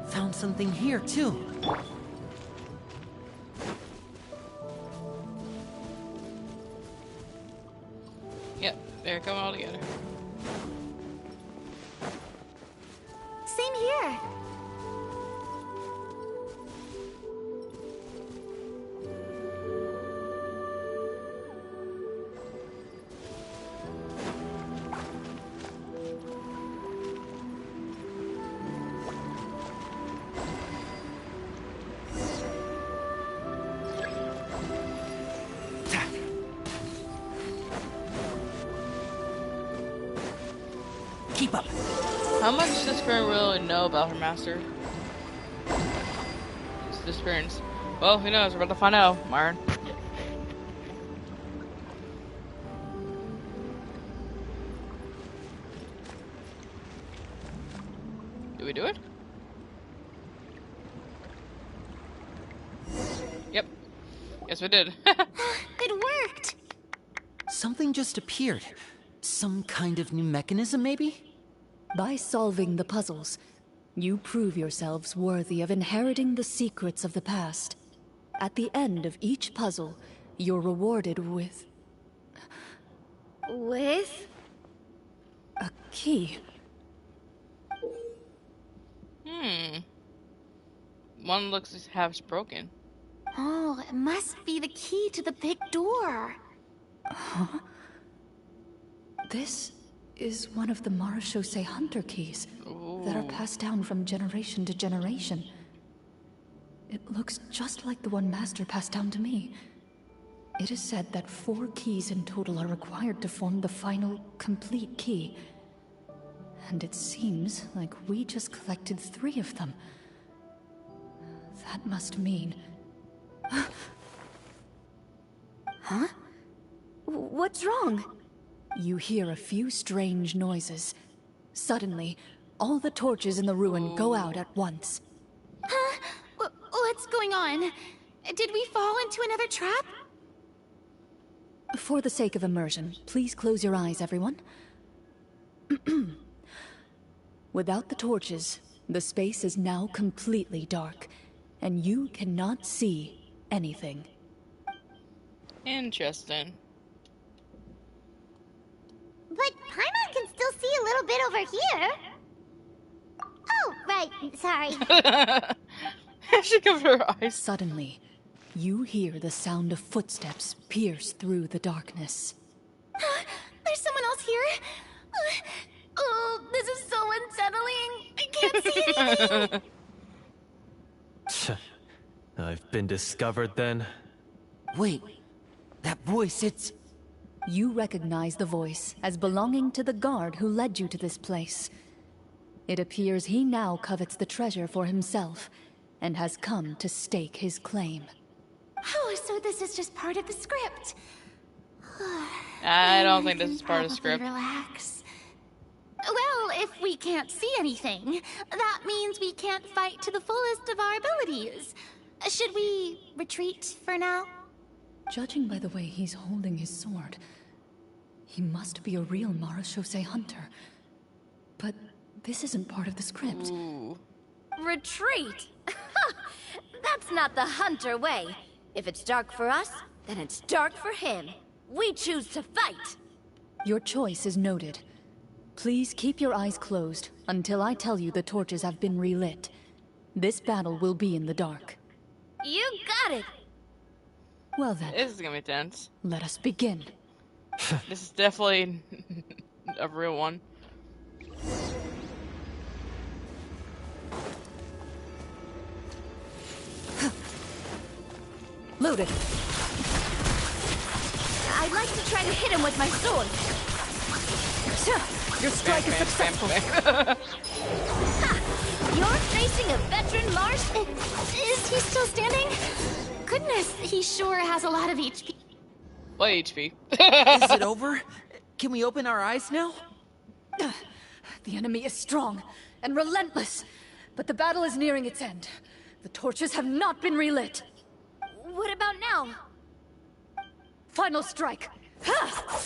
D: Found something here, too.
A: Yep, they're coming all together.
G: Same here.
D: Keep up.
A: How much does this girl really know about her master? Just experience. Well, who knows? We're about to find out, Myron. Did we do it? Yep. Yes, we did.
G: It worked.
D: Something just appeared. Some kind of new mechanism, maybe?
E: By solving the puzzles, you prove yourselves worthy of inheriting the secrets of the past. At the end of each puzzle, you're rewarded with
F: With?
E: a key.
A: One looks half broken.
G: Oh, it must be the key to the big door.
E: This is one of the Marachose Hunter keys that are passed down from generation to generation. It looks just like the one Master passed down to me. It is said that 4 keys in total are required to form the final, complete key. And it seems like we just collected 3 of them. That must mean...
F: What's wrong?
E: You hear a few strange noises. Suddenly, all the torches in the ruin go out at once.
G: Huh? What's going on? Did we fall into another trap?
E: For the sake of immersion, please close your eyes, everyone. Without the torches, the space is now completely dark, and you cannot see anything.
A: Interesting.
C: But Paimon can still see a little bit over here. Oh, right. Sorry.
A: She covered her eyes.
E: Suddenly, you hear the sound of footsteps pierce through the darkness.
G: There's someone else here. Oh, this is so unsettling. I can't see anything.
H: I've been discovered then?
D: Wait, that voice, it's...
E: You recognize the voice as belonging to the guard who led you to this place. It appears he now covets the treasure for himself, and has come to stake his claim.
G: Oh, so this is just part of the script.
A: I don't think this is part of the script.
G: Relax. Well, if we can't see anything, that means we can't fight to the fullest of our abilities. Should we retreat for now?
E: Judging by the way he's holding his sword, he must be a real Marashose hunter. But this isn't part of the script.
A: Ooh.
F: Retreat? That's not the hunter way. If it's dark for us, then it's dark for him. We choose to fight.
E: Your choice is noted. Please keep your eyes closed until I tell you the torches have been relit. This battle will be in the dark.
F: You got it.
E: Well then,
A: This is gonna be tense.
E: let us begin.
A: This is definitely a real one.
E: Loaded.
F: I'd like to try to hit him with my sword.
E: Your strike is successful.
F: You're facing a veteran Mars?
G: Is he still standing? Goodness, he sure has a lot of HP.
A: What HP?
D: Is it over? Can we open our eyes now?
E: The enemy is strong and relentless, but the battle is nearing its end. The torches have not been relit.
F: What about now?
E: Final strike. Ha!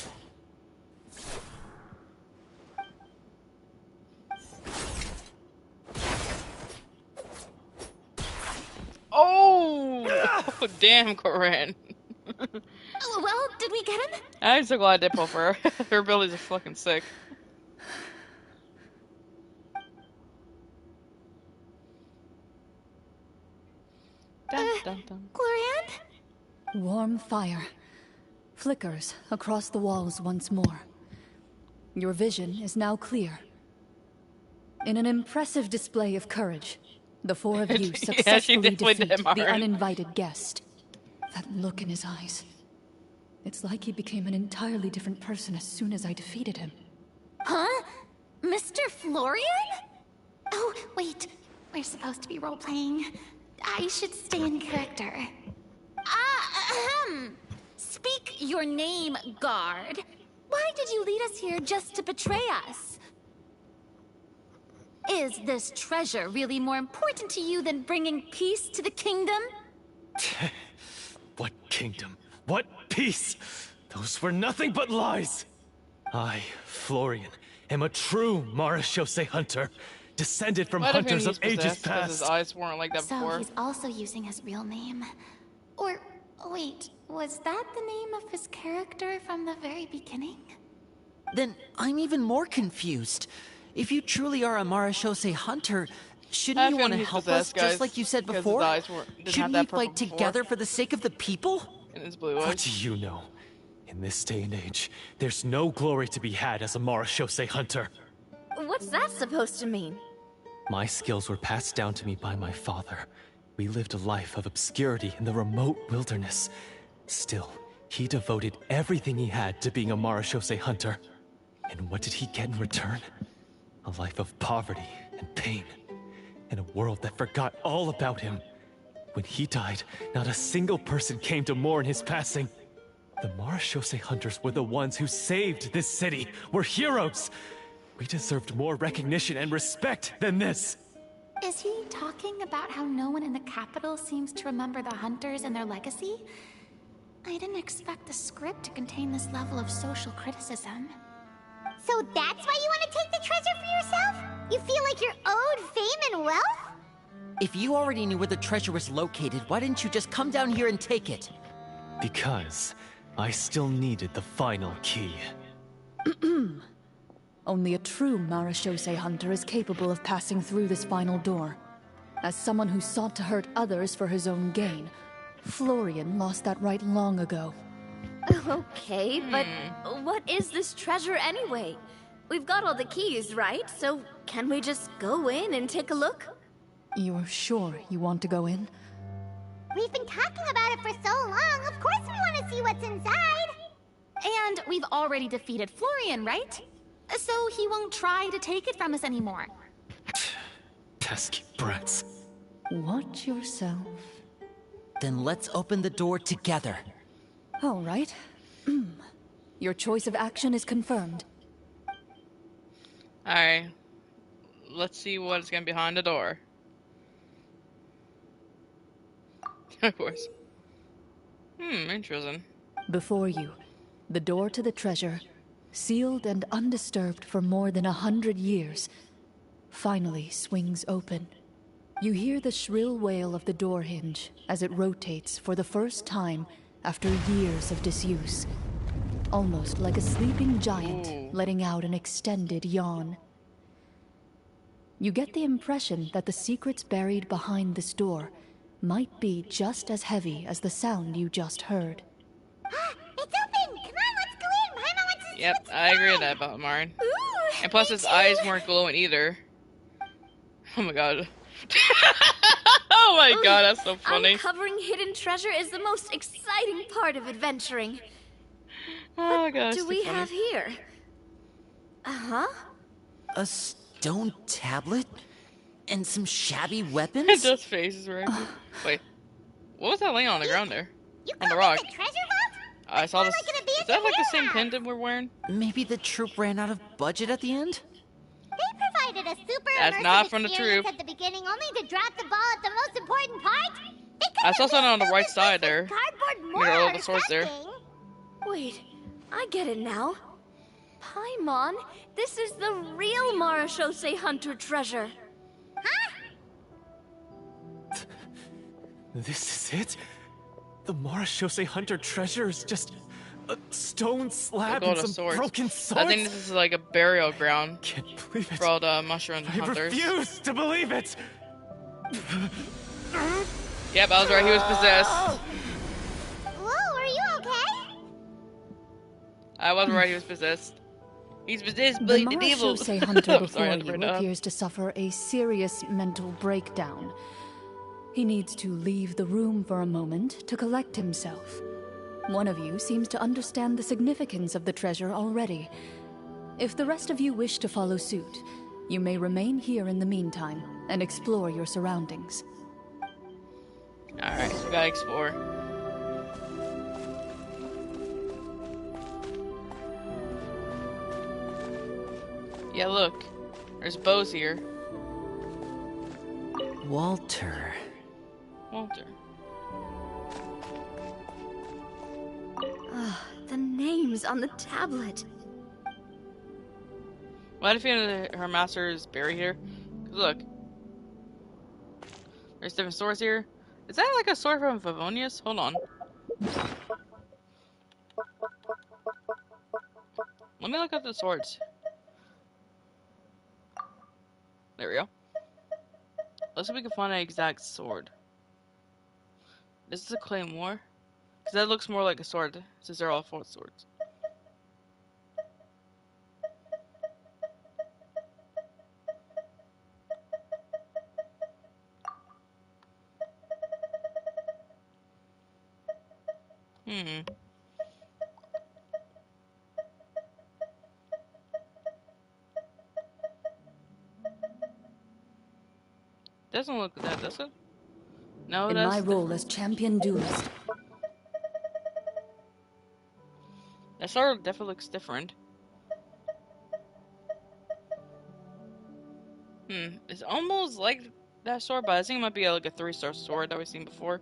A: Oh! Damn, Corinne.
G: Well, did we get him?
A: I'm so glad I did pull for her. Her abilities are fucking sick. Dun, dun, dun.
G: Glorian?
E: Warm fire flickers across the walls once more. Your vision is now clear. In an impressive display of courage, the four of you successfully
A: definitely
E: defeat
A: did,
E: the
A: Maren.
E: uninvited guest. That look in his eyes. It's like he became an entirely different person as soon as I defeated him.
G: Huh? Mr. Florian? Oh, wait. We're supposed to be role-playing. I should stay in character. Speak your name, guard. Why did you lead us here just to betray us? Is this treasure really more important to you than bringing peace to the kingdom?
H: What kingdom? What peace? Those were nothing but lies! I, Florian, am a true Marashose hunter, descended from
A: Might have been
H: hunters of
A: he's
H: ages
A: possessed because his
H: past.
A: eyes weren't like that
G: So
A: before.
G: he's also using his real name. Or, wait, was that the name of his character from the very beginning?
D: Then I'm even more confused. If you truly are a Marashose hunter, shouldn't you
A: I
D: want to
A: feel he's
D: help us,
A: possessed, guys,
D: just like you said
A: because his
D: before?
A: eyes didn't have
D: Shouldn't
A: that
D: we
A: purple
D: fight
A: before.
D: together for the sake of the people?
A: And his blue
H: What
A: eyes.
H: do you know? In this day and age, there's no glory to be had as a Marashose hunter.
F: What's that supposed to mean?
H: My skills were passed down to me by my father. We lived a life of obscurity in the remote wilderness. Still, he devoted everything he had to being a Marashose hunter. And what did he get in return? A life of poverty and pain. In a world that forgot all about him. When he died, not a single person came to mourn his passing. The Marashose hunters were the ones who saved this city. We're heroes. We deserved more recognition and respect than this.
G: Is he talking about how no one in the capital seems to remember the hunters and their legacy? I didn't expect the script to contain this level of social criticism.
C: So that's why you want to take the treasure for yourself? You feel like you're owed fame and wealth?
D: If you already knew where the treasure was located, why didn't you just come down here and take it?
H: Because I still needed the final key.
E: Only a true Marashose hunter is capable of passing through this final door. As someone who sought to hurt others for his own gain, Florian lost that right long ago.
F: Okay, but what is this treasure anyway? We've got all the keys, right? So can we just go in and take a look?
E: You're sure you want to go in?
C: We've been talking about it for so long, of course we want to see what's inside!
G: And we've already defeated Florian, right? So he won't try to take it from us anymore.
H: Pesky brats.
E: Watch yourself.
D: Then let's open the door together.
E: All right. Your choice of action is confirmed.
A: Alright. Let's see what's gonna be behind the door. Of course. Interesting.
E: Before you, the door to the treasure, sealed and undisturbed for more than 100 years, finally swings open. You hear the shrill wail of the door hinge as it rotates for the first time after years of disuse. Almost like a sleeping giant letting out an extended yawn. You get the impression that the secrets buried behind this door might be just as heavy as the sound you just heard.
C: It's open! Come on, let's go in! Paimon wants to see
A: Yep,
C: what's
A: I agree with
C: inside.
A: that about Marin.
C: Ooh,
A: And plus
C: me
A: his
C: too.
A: eyes weren't glowing either. Oh my god. Oh my god, that's so funny.
F: Uncovering hidden treasure is the most exciting part of adventuring.
A: Oh god,
F: What
A: that's
F: do
A: too
F: we
A: funny.
F: have here? Uh-huh.
D: A stone tablet? And some shabby weapons?
A: Those faces right there. Wait, what was that laying on the ground there?
C: You
A: On the
C: call
A: rock.
C: this a treasure vault?
A: I saw this.
C: Like an
A: Is that like the same
C: abandoned
A: pendant we're wearing?
D: Maybe the troop ran out of budget at the end?
C: They provided a super
A: That's
C: immersive
A: not from the
C: experience
A: troop.
C: at the beginning, only to drop the ball at the most important part. They could
A: I saw
C: have
A: something on the
C: filled
A: right
C: this
A: side
C: with
A: there.
C: Cardboard
A: Near all
C: more
A: the
C: or
A: swords there.
C: something.
F: Wait, I get it now. Paimon, this is the real Marashose hunter treasure.
H: This is it? The Marashose hunter treasure is just a stone slab
A: Look at all
H: and
A: the
H: some
A: swords.
H: broken swords?
A: I think this is like a burial ground
H: Can't believe it.
A: for all the mushroom
H: I
A: hunters.
H: refuse to believe it!
A: Yep, I was right. He was possessed.
C: Whoa, are you okay?
A: I was right. He was possessed. He's possessed by
E: The
A: the devil.
E: Marashose hunter
A: I'm
E: before
A: sorry, I had to
E: you
A: bring that up.
E: appears to suffer a serious mental breakdown. He needs to leave the room for a moment to collect himself. One of you seems to understand the significance of the treasure already. If the rest of you wish to follow suit, you may remain here in the meantime and explore your surroundings.
A: Alright, so we gotta explore. Yeah, look. There's bows here.
D: Walter.
A: Walter.
F: The names on the tablet.
A: Why do you feel her master is buried here? 'Cause look. There's different swords here. Is that like a sword from Favonius? Hold on. Let me look up the swords. There we go. Let's see if we can find an exact sword. This is a claymore. Because that looks more like a sword, since they're all four swords. Doesn't look like that, does it? No,
E: In
A: that's
E: my role as champion duelist,
A: That sword definitely looks different. It's almost like that sword, but I think it might be like a 3-star sword that we've seen before.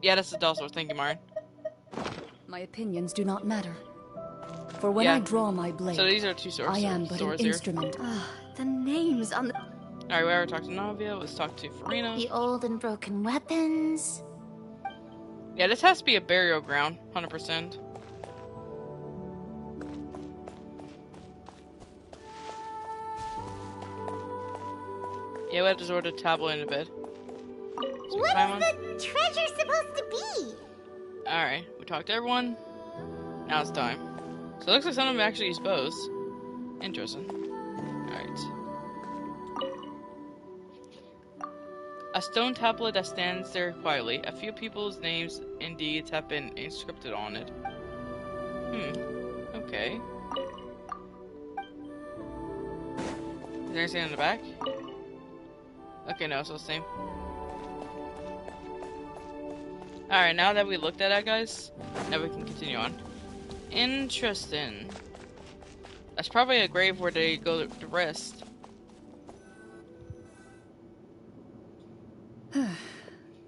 A: Yeah, that's the doll sword. Thank you, Marin.
E: My opinions do not matter. For when
A: Yeah.
E: I draw my blade,
A: So these are 2 swords.
E: I am but an instrument.
F: The names on the...
A: Alright, we already talked to Navia. Let's talk to Farina.
C: The old and broken weapons.
A: Yeah, this has to be a burial ground. 100%. Yeah, we have to sort the tablet in a bit.
C: What's the treasure supposed to be?
A: Alright, we talked to everyone. Now it's time. So it looks like some of them actually exposed. Interesting. Alright. A stone tablet that stands there quietly. A few people's names and deeds have been inscripted on it. Okay. Is there anything in the back? Okay, no, it's the same. Alright, now that we looked at that, guys, now we can continue on. Interesting. That's probably a grave where they go to rest.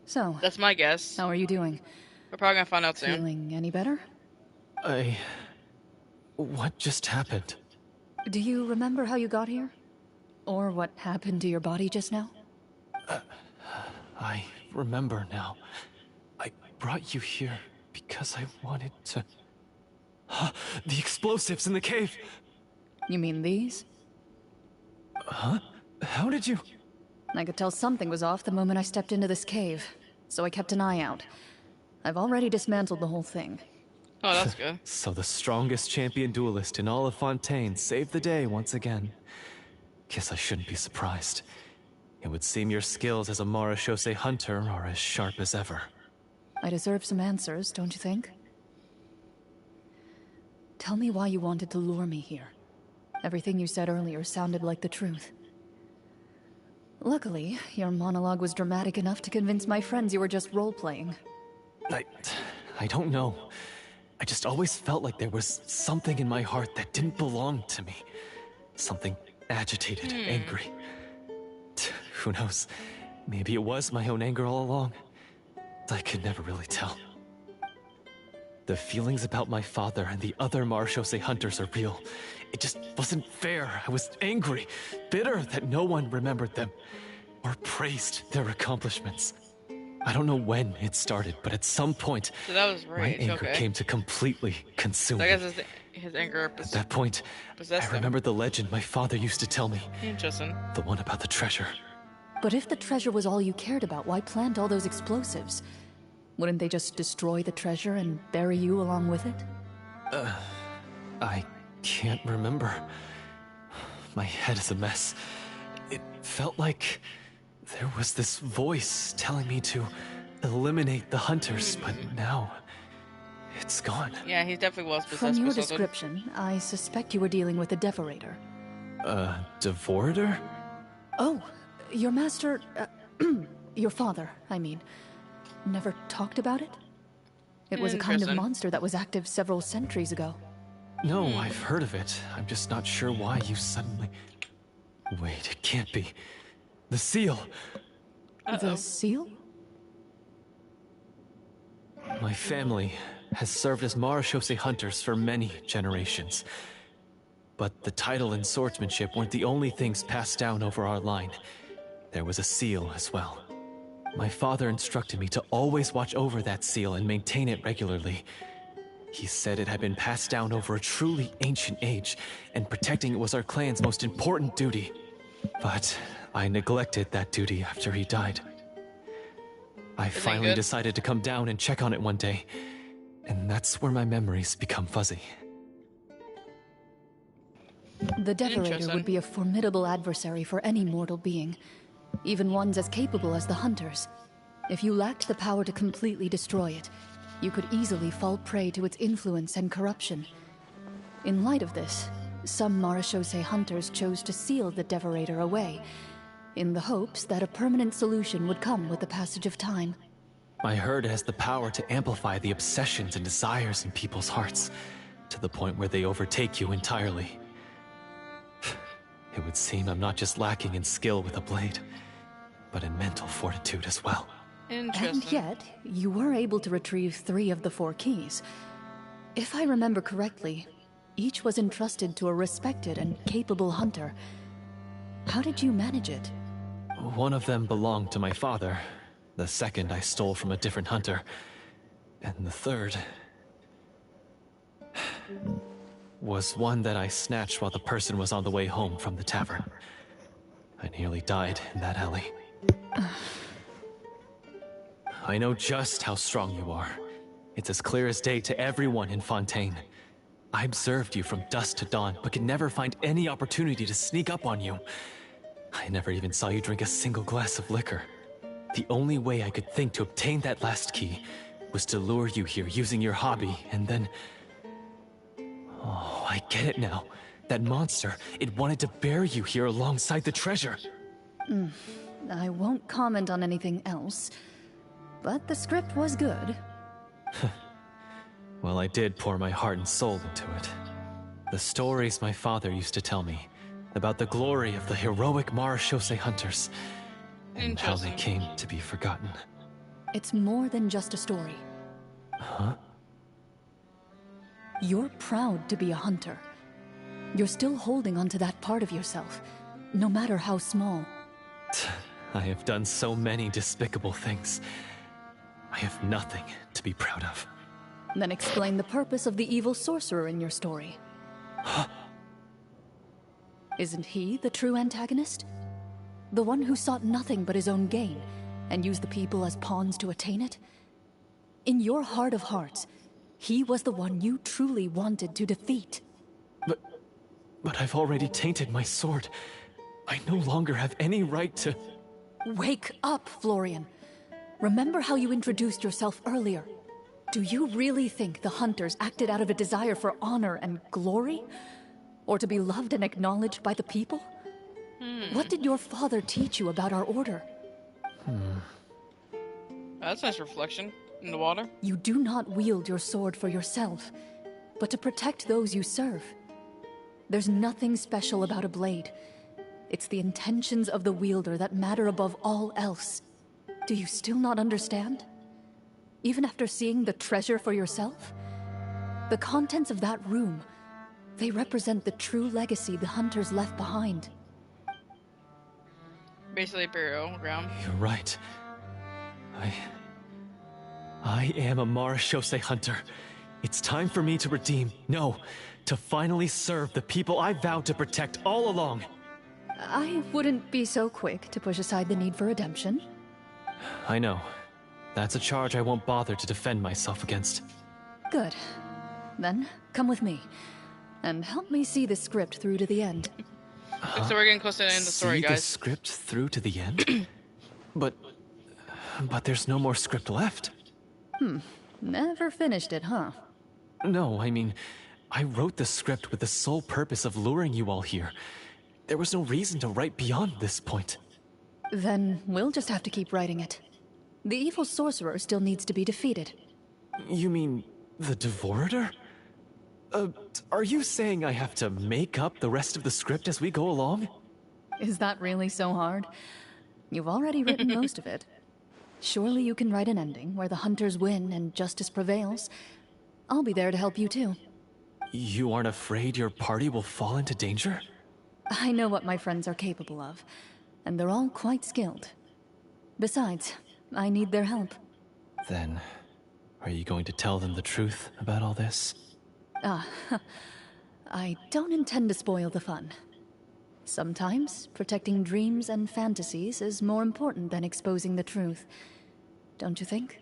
E: So,
A: That's my guess.
E: how are you doing?
A: We're probably gonna find out soon.
E: Feeling any better?
H: What just happened?
E: Do you remember how you got here? Or what happened to your body just now?
H: I remember now. I brought you here because I wanted to... The explosives in the cave!
E: You mean these?
H: Huh? How did you...
E: I could tell something was off the moment I stepped into this cave, so I kept an eye out. I've already dismantled the whole thing.
A: Oh, that's good.
H: So the strongest champion duelist in all of Fontaine saved the day once again. Guess I shouldn't be surprised. It would seem your skills as a Marachose hunter are as sharp as ever.
E: I deserve some answers, don't you think? Tell me why you wanted to lure me here. Everything you said earlier sounded like the truth. Luckily, your monologue was dramatic enough to convince my friends you were just role-playing.
H: I don't know. I just always felt like there was something in my heart that didn't belong to me. Something agitated, angry. Who knows? Maybe it was my own anger all along. I could never really tell. The feelings about my father and the other Marachose hunters are real. It just wasn't fair. I was angry, bitter that no one remembered them or praised their accomplishments. I don't know when it started, but at some point,
A: So that was
H: my
A: rage,
H: anger
A: okay.
H: came to completely consume
A: So I
H: me.
A: guess his anger
H: At that point,
A: possessed
H: I
A: him.
H: remembered the legend my father used to tell me.
A: Interesting.
H: The one about the treasure.
E: But if the treasure was all you cared about, why plant all those explosives? Wouldn't they just destroy the treasure and bury you along with it?
H: I can't remember. My head is a mess. It felt like there was this voice telling me to eliminate the hunters, but now it's gone.
A: Yeah, he definitely was possessed
E: From your
A: by something.
E: description, I suspect you were dealing with a Devorator.
H: Devorator?
E: Oh, your master... your father, I mean. Never talked about it? It was a kind of
A: Interesting.
E: monster that was active several centuries ago.
H: No, I've heard of it. I'm just not sure why you suddenly... Wait, it can't be. The seal!
E: The seal?
H: My family has served as Marachose hunters for many generations. But the title and swordsmanship weren't the only things passed down over our line. There was a seal as well. My father instructed me to always watch over that seal and maintain it regularly. He said it had been passed down over a truly ancient age, and protecting it was our clan's most important duty. But I neglected that duty after he died. I finally
A: good?
H: decided to come down and check on it one day, and that's where my memories become fuzzy.
E: The Devorator
A: Interesting.
E: would be a formidable adversary for any mortal being, even ones as capable as the Hunters. If you lacked the power to completely destroy it, you could easily fall prey to its influence and corruption. In light of this, some Marachose hunters chose to seal the Devorator away, in the hopes that a permanent solution would come with the passage of time.
H: I heard it has the power to amplify the obsessions and desires in people's hearts, to the point where they overtake you entirely. It would seem I'm not just lacking in skill with a blade, but in mental fortitude as well.
A: Interesting.
E: And yet, you were able to retrieve 3 of the 4 keys. If I remember correctly, each was entrusted to a respected and capable hunter. How did you manage it?
H: One of them belonged to my father. The second I stole from a different hunter. And the third was one that I snatched while the person was on the way home from the tavern. I nearly died in that alley. I know just how strong you are. It's as clear as day to everyone in Fontaine. I observed you from dusk to dawn, but could never find any opportunity to sneak up on you. I never even saw you drink a single glass of liquor. The only way I could think to obtain that last key was to lure you here using your hobby, and then... Oh, I get it now. That monster, it wanted to bury you here alongside the treasure.
E: I won't comment on anything else, but the script was good.
H: Well, I did pour my heart and soul into it. The stories my father used to tell me about the glory of the heroic Marachose hunters, and how they came to be forgotten.
E: It's more than just a story.
H: Huh?
E: You're proud to be a hunter. You're still holding onto that part of yourself, no matter how small.
H: I have done so many despicable things. I have nothing to be proud of.
E: Then explain the purpose of the evil sorcerer in your story. Isn't he the true antagonist? The one who sought nothing but his own gain, and used the people as pawns to attain it? In your heart of hearts, he was the one you truly wanted to defeat.
H: But I've already tainted my sword. I no longer have any right to...
E: Wake up, Florian. Remember how you introduced yourself earlier. Do you really think the hunters acted out of a desire for honor and glory? Or to be loved and acknowledged by the people? What did your father teach you about our order?
A: That's a nice reflection in the water.
E: You do not wield your sword for yourself, but to protect those you serve. There's nothing special about a blade. It's the intentions of the wielder that matter above all else. Do you still not understand? Even after seeing the treasure for yourself? The contents of that room, they represent the true legacy the hunters left behind.
A: Basically burial ground.
H: You're right. I am a Marachose hunter. It's time for me to redeem, no, to finally serve the people I vowed to protect all along.
E: I wouldn't be so quick to push aside the need for redemption.
H: I know. That's a charge I won't bother to defend myself against.
E: Good. Then, come with me. And help me see the script through to the end.
A: So we're getting close to the end of the story,
H: See
A: guys.
H: the script through to the end? But there's no more script left.
E: Never finished it, huh?
H: No, I mean, I wrote the script with the sole purpose of luring you all here. There was no reason to write beyond this point.
E: Then we'll just have to keep writing it. The evil sorcerer still needs to be defeated.
H: You mean the Devorator? Are you saying I have to make up the rest of the script as we go along?
E: Is that really so hard? You've already written most of it. Surely you can write an ending where the hunters win and justice prevails. I'll be there to help you too.
H: You aren't afraid your party will fall into danger?
E: I know what my friends are capable of, and they're all quite skilled. Besides, I need their help.
H: Then, are you going to tell them the truth about all this?
E: I don't intend to spoil the fun. Sometimes, protecting dreams and fantasies is more important than exposing the truth. Don't you think?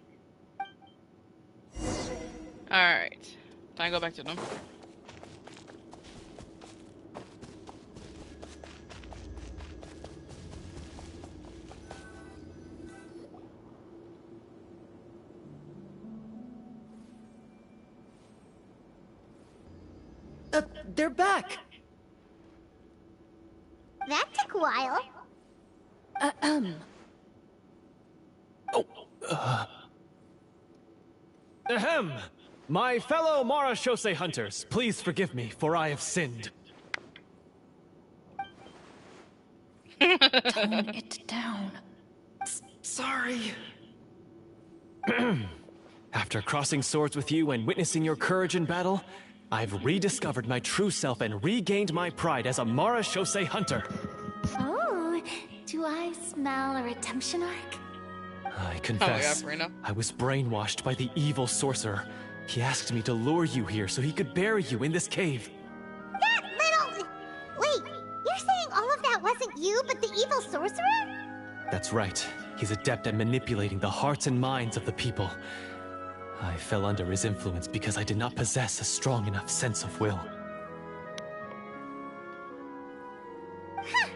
A: Alright. Time to go back to them.
D: They're back!
C: That took a while.
H: Ahem! My fellow Mara Shosei hunters, please forgive me, for I have sinned.
E: Tone it down.
H: Sorry. After crossing swords with you and witnessing your courage in battle, I've rediscovered my true self and regained my pride as a Mara Shosei hunter.
G: Oh, do I smell a redemption arc?
H: I confess,
A: Rena.
H: I was brainwashed by the evil sorcerer. He asked me to lure you here so he could bury you in this cave.
C: That little... Wait, you're saying all of that wasn't you, but the evil sorcerer?
H: That's right. He's adept at manipulating the hearts and minds of the people. I fell under his influence because I did not possess a strong enough sense of will.
C: Huh.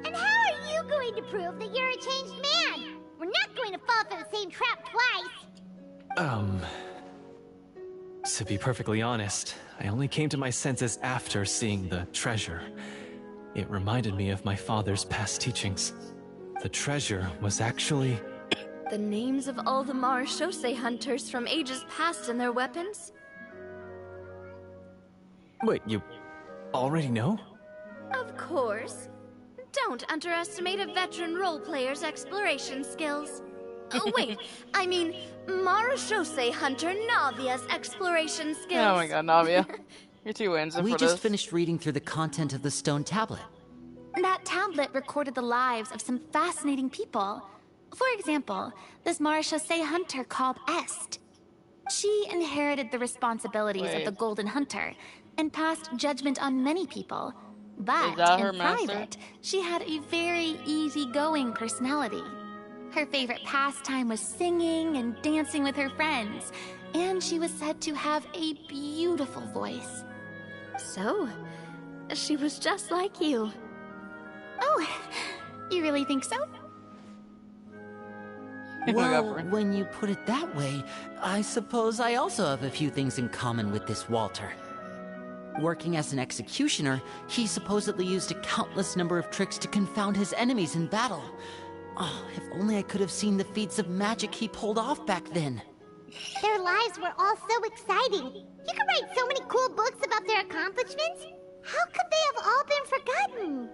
C: And how are you going to prove that you're a changed man? We're not going to fall for the same trap twice.
H: To be perfectly honest, I only came to my senses after seeing the treasure. It reminded me of my father's past teachings. The treasure was actually...
F: The names of all the Mara Shosei hunters from ages past and their weapons?
H: Wait, you already know?
F: Of course. Don't underestimate a veteran role player's exploration skills. Oh, wait, I mean, Mara Shosei hunter Navia's exploration skills.
A: Oh my god, Navia. You're too innocent
D: We
A: for
D: just
A: this.
D: finished reading through the content of the stone tablet.
G: That tablet recorded the lives of some fascinating people. For example, this Mara Shosei hunter called Est. She inherited the responsibilities of the Golden Hunter and passed judgment on many people. But
A: Is that her
G: in
A: master?
G: private, she had a very easygoing personality. Her favorite pastime was singing and dancing with her friends, and she was said to have a beautiful voice.
F: So, she was just like you.
G: Oh, you really think so?
D: Well, when you put it that way, I suppose I also have a few things in common with this Walter. Working as an executioner, he supposedly used a countless number of tricks to confound his enemies in battle. Oh, if only I could have seen the feats of magic he pulled off back then.
C: Their lives were all so exciting. You could write so many cool books about their accomplishments. How could they have all been forgotten?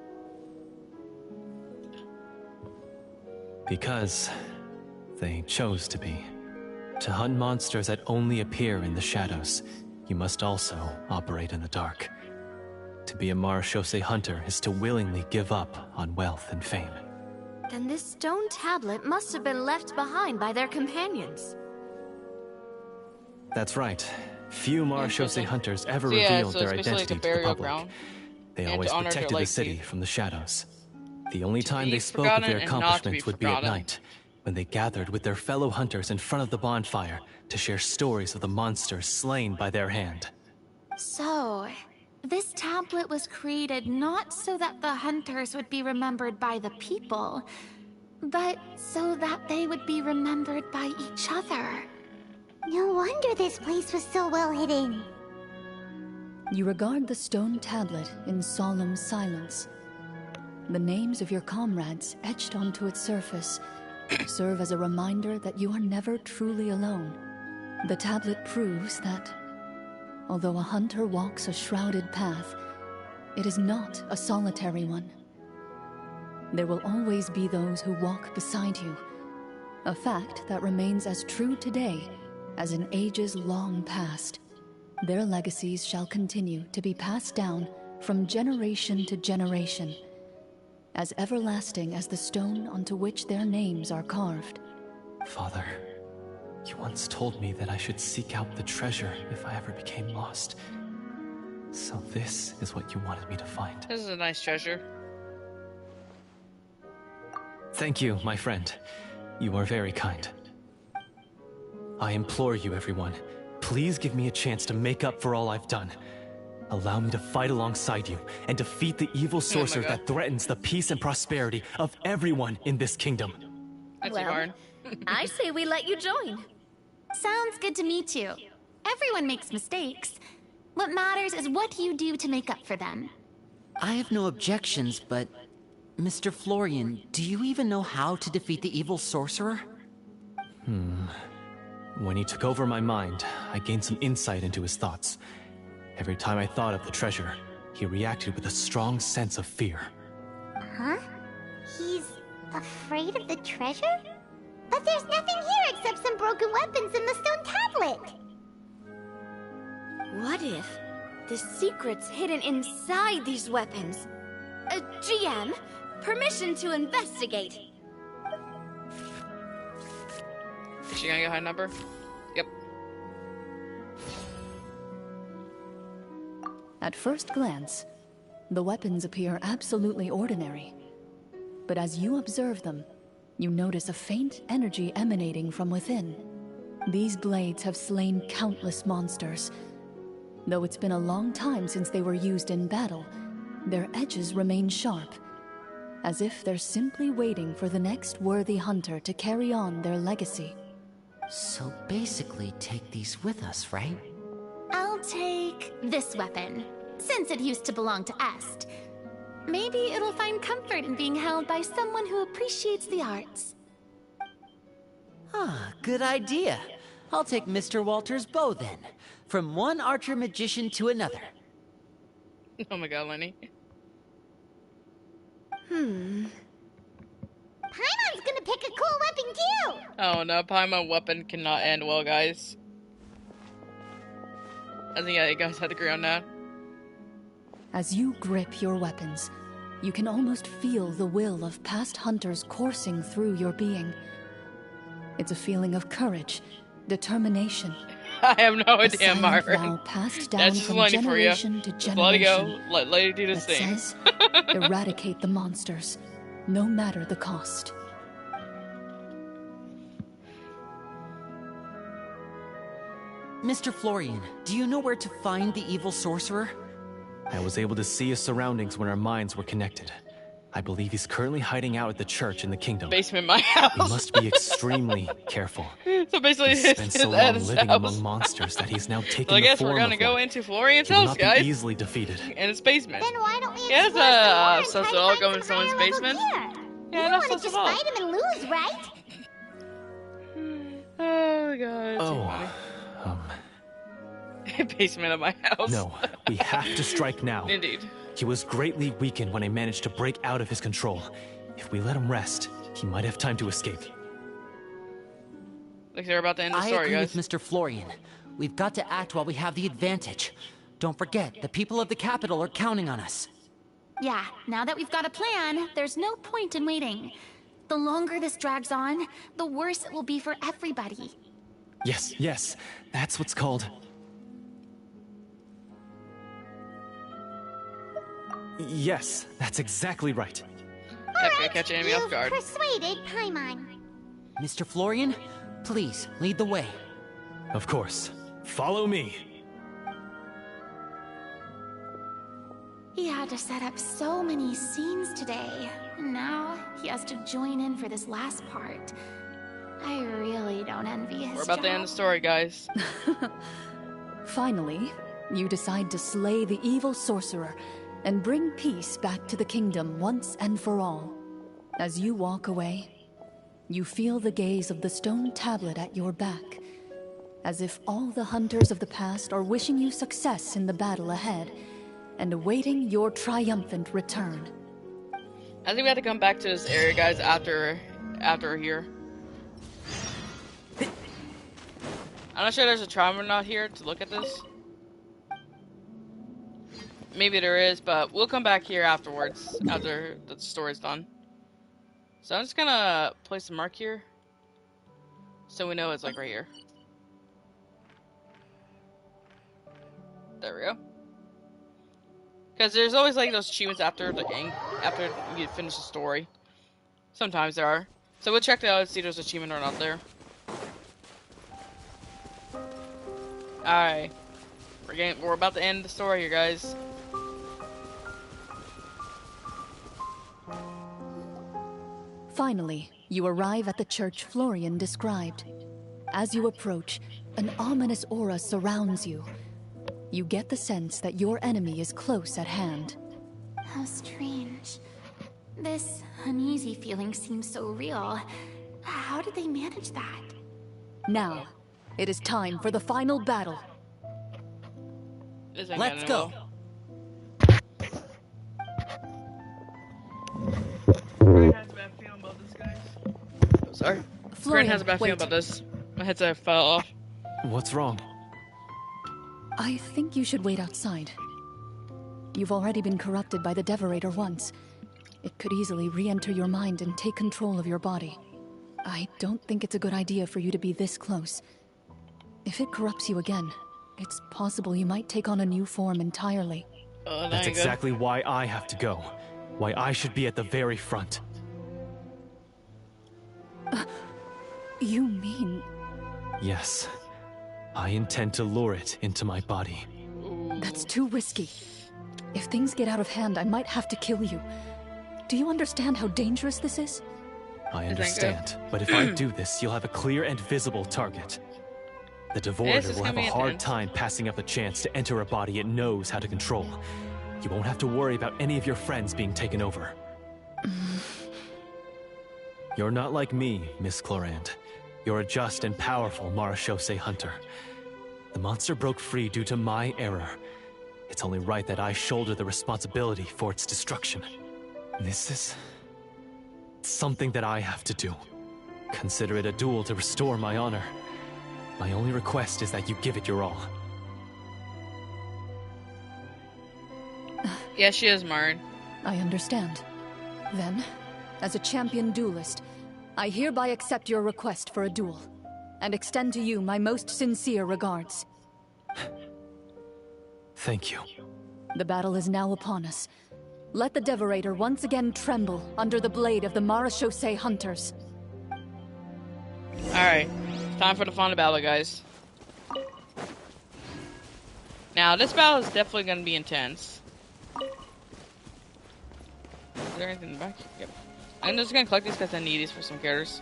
H: Because they chose to be. To hunt monsters that only appear in the shadows, you must also operate in the dark. To be a Mara Shosei hunter is to willingly give up on wealth and fame.
F: Then this stone tablet must have been left behind by their companions.
H: That's right. Few Mara Shosei hunters ever
A: So yeah,
H: revealed
A: so
H: their
A: it's basically like
H: identity
A: a
H: to the
A: burial
H: public.
A: ground.
H: They
A: And
H: always
A: to honor their
H: protected the
A: legacy.
H: city from the shadows. The only time
A: be
H: they spoke of
A: forgotten
H: their
A: and not to be
H: accomplishments would be at
A: forgotten.
H: night, when they gathered with their fellow hunters in front of the bonfire to share stories of the monsters slain by their hand.
G: So, this tablet was created not so that the hunters would be remembered by the people, but so that they would be remembered by each other.
C: No wonder this place was so well hidden.
E: You regard the stone tablet in solemn silence. The names of your comrades etched onto its surface serve as a reminder that you are never truly alone. The tablet proves that, although a hunter walks a shrouded path, it is not a solitary one. There will always be those who walk beside you, a fact that remains as true today as in ages long past. Their legacies shall continue to be passed down from generation to generation, as everlasting as the stone onto which their names are carved.
H: Father, you once told me that I should seek out the treasure if I ever became lost. So this is what you wanted me to find.
A: This is a nice treasure.
H: Thank you, my friend. You are very kind. I implore you, everyone, please give me a chance to make up for all I've done. Allow me to fight alongside you and defeat the evil sorcerer
A: God.
H: that threatens the peace and prosperity of everyone in this kingdom.
A: That's
F: Well,
A: hard.
F: I say we let you join.
G: Sounds good to me too. Everyone makes mistakes. What matters is what you do to make up for them.
D: I have no objections, but... Mr. Florian, do you even know how to defeat the evil sorcerer?
H: When he took over my mind, I gained some insight into his thoughts. Every time I thought of the treasure, he reacted with a strong sense of fear.
C: Huh? He's afraid of the treasure? But there's nothing here except some broken weapons and the stone tablet.
F: What if the secret's hidden inside these weapons? GM, permission to investigate.
A: Is she gonna get a high number? Yep.
E: At first glance, the weapons appear absolutely ordinary. But as you observe them, you notice a faint energy emanating from within. These blades have slain countless monsters. Though it's been a long time since they were used in battle, their edges remain sharp, as if they're simply waiting for the next worthy hunter to carry on their legacy.
D: So basically, take these with us, right?
G: I'll take this weapon, since it used to belong to Est. Maybe it'll find comfort in being held by someone who appreciates the arts.
D: Ah, good idea. I'll take Mr. Walter's bow then. From one archer magician to another.
A: Oh my god, Lenny.
C: Paimon's gonna pick a cool weapon too!
A: Oh no, Paimon weapon cannot end well, guys. I think you guys have to agree on that.
E: As you grip your weapons, you can almost feel the will of past hunters coursing through your being. It's a feeling of courage, determination.
A: I have no
E: A
A: idea,
E: silent
A: Myron.
E: vow passed down
A: That's just
E: from
A: Lenny for you.
E: generation to
A: Just let it go.
E: generation
A: Let it do
E: that
A: this thing.
E: says, eradicate the monsters, no matter the cost.
D: Mr. Florian, do you know where to find the evil sorcerer?
H: I was able to see his surroundings when our minds were connected. I believe he's currently hiding out at the church in the kingdom.
A: Basement in my
H: We
A: house.
H: must be extremely careful.
A: So basically,
H: He's
A: his
H: spent so
A: at
H: long
A: his
H: living
A: house.
H: among monsters that he's now taken
A: So I
H: the
A: guess
H: form
A: we're gonna
H: of
A: go
H: one.
A: into Florian's
H: He will
A: house,
H: not
A: guys.
H: be easily defeated.
A: In his basement.
C: Then why don't we
A: Yes,
C: explore some more and
A: so
C: try to
A: all
C: find
A: go in
C: some
A: someone's
C: higher level
A: basement?
C: gear?
A: Yeah,
C: You don't
A: that's
C: want to
A: not
C: just
A: at all.
C: fight him and lose, right?
A: Oh god.
H: Oh,
A: Basement of my house.
H: no. We have to strike now.
A: Indeed.
H: He was greatly weakened when I managed to break out of his control. If we let him rest, he might have time to escape.
A: Looks like they're about to end the
D: I
A: story,
D: agree
A: guys.
D: with Mr. Florian. We've got to act while we have the advantage. Don't forget, the people of the capital are counting on us.
G: Yeah, now that we've got a plan, there's no point in waiting. The longer this drags on, the worse it will be for everybody.
H: Yes, that's what's called... Yes, that's exactly right.
A: Okay, catch an enemy off
C: You've
A: guard.
C: persuaded Paimon.
D: Mr. Florian, please, lead the way.
H: Of course. Follow me.
G: He had to set up so many scenes today, and now he has to join in for this last part. I really don't envy his
A: We're about to end the story, guys.
E: Finally, you decide to slay the evil sorcerer and bring peace back to the kingdom once and for all. As you walk away, you feel the gaze of the stone tablet at your back, as if all the hunters of the past are wishing you success in the battle ahead and awaiting your triumphant return.
A: I think we have to come back to this area, guys, after we're here. I'm not sure there's a trauma not here to look at this. Maybe there is, but we'll come back here afterwards, after the story's done. So I'm just gonna place a mark here, so we know it's like right here. There we go. Because there's always like those achievements after after you finish the story. Sometimes there are. So we'll check that out and see if there's an achievement or not there. Alright. We're about to end the story here, guys.
E: Finally, you arrive at the church Florian described. As you approach, an ominous aura surrounds you. You get the sense that your enemy is close at hand.
G: How strange. This uneasy feeling seems so real. How did they manage that?
E: Now, It is time for the final battle.
D: Let's go.
A: Corinne has a bad feeling about this, guys. Oh, sorry. Corinne
E: Florian,
A: has a bad feeling about this. My headset fell off.
H: What's wrong?
E: I think you should wait outside. You've already been corrupted by the Devorator once. It could easily re-enter your mind and take control of your body. I don't think it's a good idea for you to be this close. If it corrupts you again, it's possible you might take on a new form entirely.
H: That's exactly why I have to go. Why I should be at the very front.
E: You mean...
H: Yes. I intend to lure it into my body.
E: That's too risky. If things get out of hand, I might have to kill you. Do you understand how dangerous this is?
H: I understand, but if I do this, you'll have a clear and visible target. The Devorator will have a hard time passing up a chance to enter a body it knows how to control. You won't have to worry about any of your friends being taken over. You're not like me, Miss Clorand. You're a just and powerful Marechaussee hunter. The monster broke free due to my error. It's only right that I shoulder the responsibility for its destruction. This is... something that I have to do. Consider it a duel to restore my honor. My only request is that you give it your all.
A: Yeah, she is, Marin.
E: I understand. Then, as a champion duelist, I hereby accept your request for a duel, and extend to you my most sincere regards.
H: Thank you.
E: The battle is now upon us. Let the Devorator once again tremble under the blade of the Marechaussee hunters.
A: Alright, time for the final battle, guys. Now, this battle is definitely going to be intense. Is there anything in the back? Yep. I'm just going to collect these because I need these for some characters.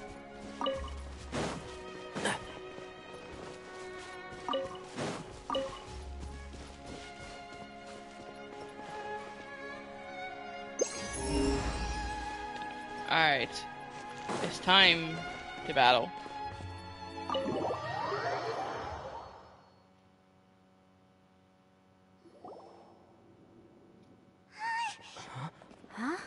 A: Alright. It's time to battle.
F: Huh?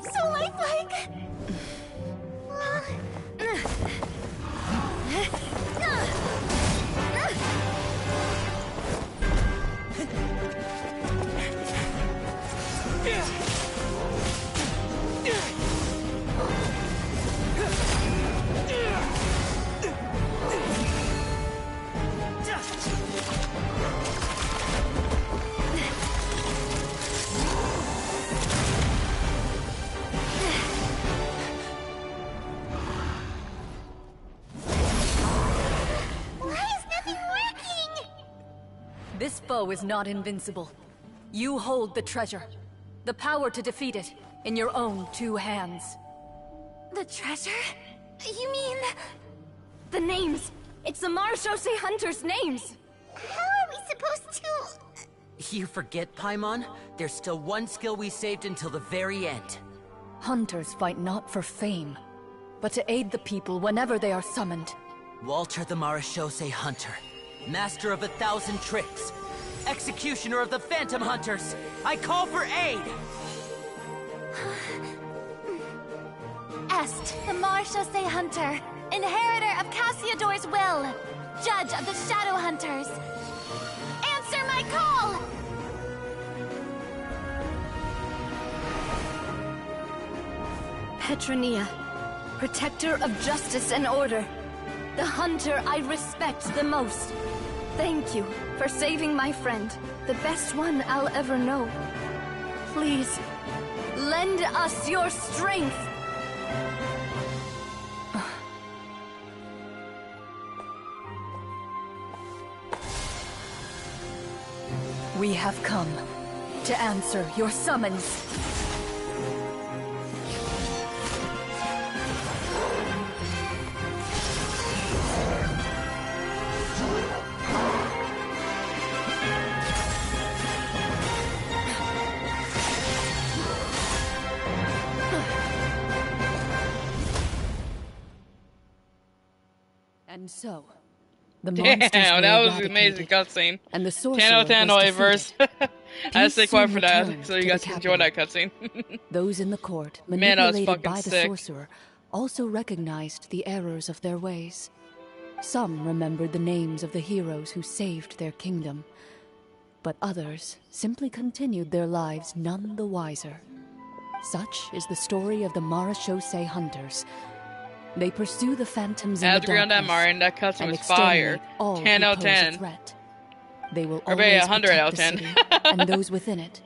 C: So lifelike.
E: This foe is not invincible. You hold the treasure. The power to defeat it in your own two hands.
F: The treasure? You mean... the names. It's the Marechaussee hunters' names.
C: How are we supposed to...
D: You forget, Paimon? There's still one skill we saved until the very end.
E: Hunters fight not for fame, but to aid the people whenever they are summoned.
D: Walter the Marechaussee Hunter, master of 1,000 tricks, executioner of the Phantom Hunters, I call for aid!
G: Est, the Marechaussee Hunter, inheritor of Cassiodor's will, judge of the Shadow Hunters. Answer my call!
F: Petronia, protector of justice and order. The hunter I respect the most. Thank you for saving my friend, the best one I'll ever know. Please, lend us your strength.
E: We have come to answer your summons. And so, the monsters
A: Damn,
E: were
A: that was an amazing
E: eradicated,
A: cutscene.
E: and the
A: 10
E: sorcerer
A: out of 10
E: was
A: verse.
E: defeated.
A: I had to stay
E: Peace
A: quiet
E: soon
A: for that,
E: returned
A: so you
E: to
A: guys
E: the
A: can enjoy that
E: capital.
A: cutscene.
E: Those in the court,
A: Man, that was
E: manipulated
A: fucking
E: by the
A: sick.
E: sorcerer, also recognized the errors of their ways. Some remembered the names of the heroes who saved their kingdom, but others simply continued their lives none the wiser. Such is the story of the Marachose Hunters. They pursue the phantoms in
A: I
E: the
A: have to agree on that,
E: darkness
A: Marin. That cutscene
E: and
A: was fire.
E: exterminate all
A: 10
E: who
A: out of
E: pose
A: 10.
E: a threat. They will
A: Or maybe
E: always
A: 100
E: protect
A: out of
E: the
A: 10.
E: city and those within it,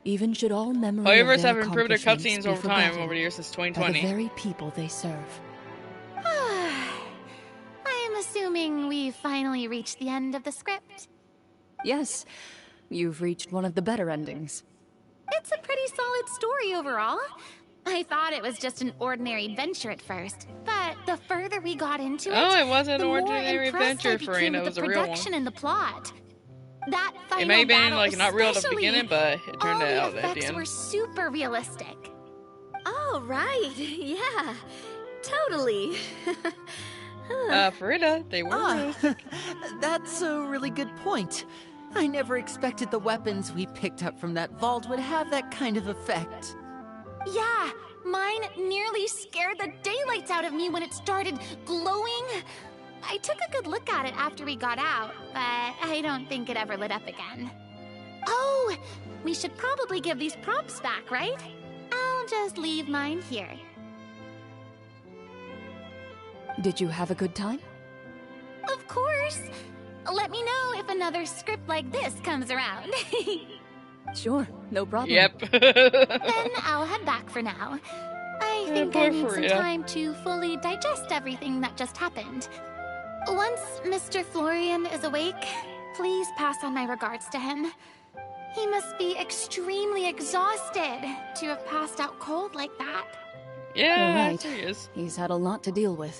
E: even should all memory
A: However,
E: of their
A: have improved their
E: accomplishments
A: cutscenes
E: be
A: over time,
E: forgotten
A: over the years since
E: by the
A: 2020.
E: very people they serve.
G: I am assuming we've finally reached the end of the script.
E: Yes, you've reached one of the better endings.
G: It's a pretty solid story overall. I thought it was just an ordinary adventure at first, but the further we got into it,
A: Oh, it wasn't an
G: the more
A: ordinary
G: impressed I
A: adventure,
G: became
A: Farina. It
G: with
A: was
G: the
A: a real one.
G: production and the plot. That final
A: It may have been
G: battle
A: like not real at the
G: especially,
A: beginning, but it turned
G: all the
A: out at the
G: effects
A: end.
G: were super realistic.
F: Oh, right. Yeah. Totally.
A: Farina, they were realistic.
D: That's a really good point. I never expected the weapons we picked up from that vault would have that kind of effect.
G: Yeah, mine nearly scared the daylights out of me when it started glowing. I took a good look at it after we got out, but I don't think it ever lit up again. Oh, we should probably give these props back, right? I'll just leave mine here.
E: Did you have a good time?
G: Of course. Let me know if another script like this comes around.
E: Sure, no problem.
A: Yep.
G: Then I'll head back for now. I think
A: poor
G: I need some
A: Farina.
G: time to fully digest everything that just happened. Once Mr. Florian is awake, please pass on my regards to him. He must be extremely exhausted to have passed out cold like that.
A: Yeah,
E: You're right.
A: serious.
E: He's had a lot to deal with.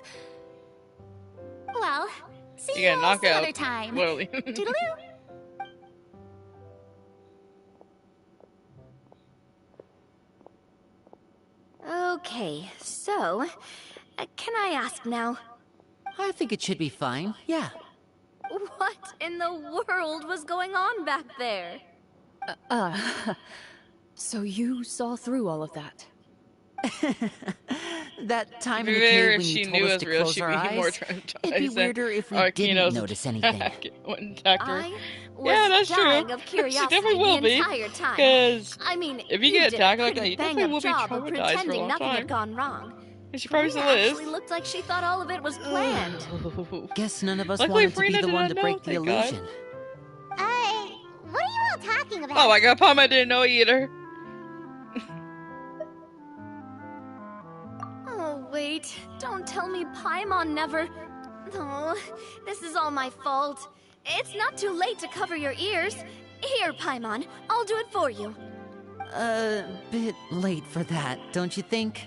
G: Well, see
A: You
G: you
A: got
G: all
A: knocked
G: some
A: out.
G: other time.
A: Literally.
G: Toodaloo!
F: Okay, so, can I ask now,
D: I think it should be fine, yeah.
F: what in the world was going on back there?
E: So you saw through all of that?
D: That time in the
A: It'd be better
D: cave
A: if
D: when
A: she
D: you told
A: knew
D: us
A: it was
D: to
A: real,
D: close
A: she'd
D: our
A: be more
D: eyes,
A: traumatized.
D: it'd be
A: than
D: weirder if we
A: Arkino's
D: didn't notice anything.
A: attack when attacked her.
F: I was
A: Yeah, that's
F: dying
A: true.
F: of
A: She
F: curiosity
A: definitely will
F: the
A: be.
F: entire time.
A: Because
F: I mean,
A: if you get
F: did
A: attacked
F: a
A: like that,
F: pretty
A: you definitely
F: bang-up
A: will be
F: job of
A: traumatized for a
F: pretending
A: long
F: nothing
A: time.
F: had gone wrong.
A: And she probably
F: Farina
A: still is.
F: actually looked like she thought all of it was planned.
D: Guess none of us
A: Luckily,
D: wanted to be
A: Farina
D: the
A: did
D: one
A: not
D: to
A: know,
D: break the
A: thank God.
D: illusion.
C: What are you all talking about?
A: Oh my god, Palma didn't know either.
F: Oh, wait. Don't tell me Paimon never... Oh, this is all my fault. It's not too late to cover your ears. Here, Paimon. I'll do it for you.
D: Bit late for that, don't you think?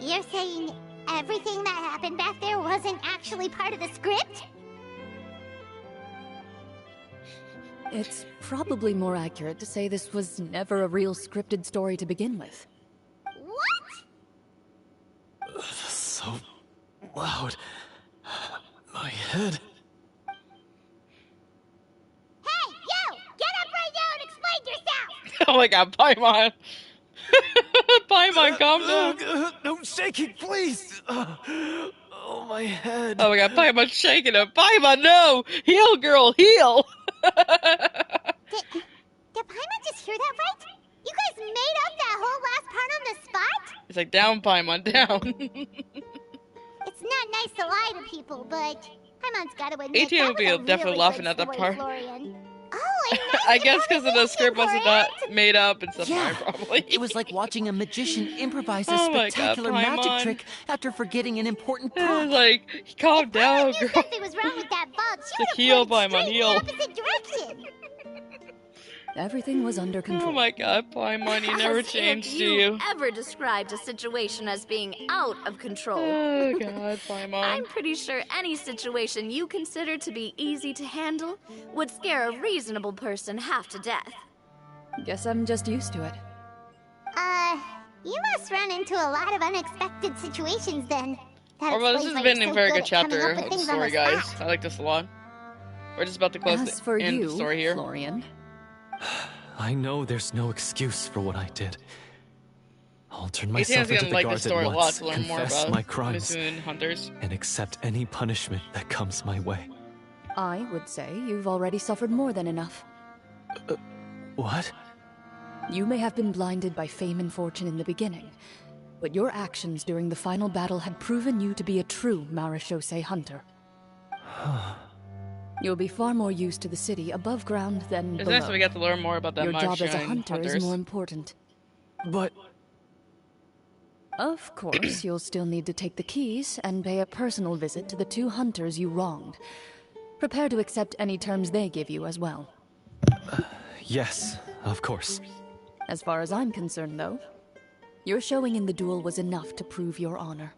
C: You're saying everything that happened back there wasn't actually part of the script?
E: It's probably more accurate to say this was never a real scripted story to begin with.
C: What?
H: So loud. My head.
C: Hey, you! Get up right now and explain yourself!
A: Oh my god, Paimon. Paimon, calm down.
H: No shaking, please. Oh, my head.
A: Oh my god, Paimon shaking him. Paimon, no! Heal, girl, heal!
C: Did Paimon just hear that right? You guys made up that whole last part on the spot?
A: It's like, down, Paimon, down.
C: It's not nice to lie to people, but Paimon's gotta admit
A: ATM
C: that
A: would be
C: was a
A: definitely
C: really
A: laughing
C: good
A: at that
C: story,
A: part.
C: Florian. Oh, and nice
A: I guess because of the script wasn't not
C: correct?
A: made up and stuff,
D: Yeah,
A: probably.
D: it was like watching a magician improvise a
A: Oh my God,
D: spectacular magic
A: Paimon.
D: trick after forgetting an important
A: It was
D: prop.
A: like, calm down,
C: If knew
A: girl.
C: something was wrong with that vault, she
A: The
C: would
A: heel,
C: have pointed
A: Paimon,
C: straight
A: heel.
C: in the opposite direction.
E: Everything was under control.
A: Oh my god, Paimon, you never
F: As
A: changed,
F: if
A: do
F: you
A: you?
F: ever described a situation as being out of control.
A: Oh god, Paimon.
F: I'm pretty sure any situation you consider to be easy to handle would scare a reasonable person half to death.
E: Guess I'm just used to it.
C: You must run into a lot of unexpected situations then. That
A: Or well, this
C: explains
A: has
C: why
A: been
C: you're
A: a
C: so
A: very
C: good
A: good
C: at coming
A: chapter
C: up with
A: of the
C: things on the
A: story, guys.
C: spot.
A: I like this a lot. We're just about to close
E: As for
A: the end of
E: you,
A: the story here.
E: Florian,
H: I know there's no excuse for what I did. I'll turn
A: He seems
H: myself into
A: gonna
H: the
A: like this
H: guards at
A: story a lot
H: once,
A: to learn more
H: confess
A: about
H: my crimes,
A: Mizun hunters.
H: and accept any punishment that comes my way.
E: I would say you've already suffered more than enough.
H: What?
E: You may have been blinded by fame and fortune in the beginning, but your actions during the final battle had proven you to be a true Marashose hunter. You'll be far more used to the city above ground than
A: It's
E: below.
A: nice that we got to learn more about that
E: Your job as a
A: Martian
E: hunter
A: hunters.
E: is more important.
H: But...
E: Of course, you'll still need to take the keys and pay a personal visit to the 2 hunters you wronged. Prepare to accept any terms they give you as well.
H: Yes, of course.
E: As far as I'm concerned, though, your showing in the duel was enough to prove your honor.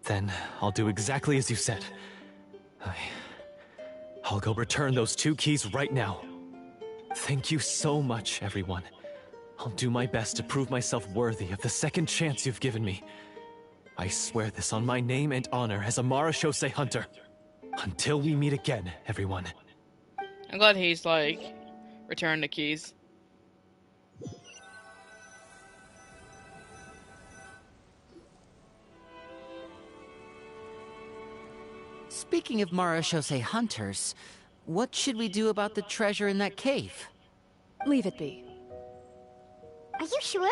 H: Then I'll do exactly as you said. I'll go return those 2 keys right now. Thank you so much, everyone. I'll do my best to prove myself worthy of the second chance you've given me. I swear this on my name and honor as a Marashose hunter. Until we meet again, everyone.
A: I'm glad he's like returned the keys.
D: Speaking of Marashose hunters, what should we do about the treasure in that cave?
E: Leave it be.
C: Are you sure?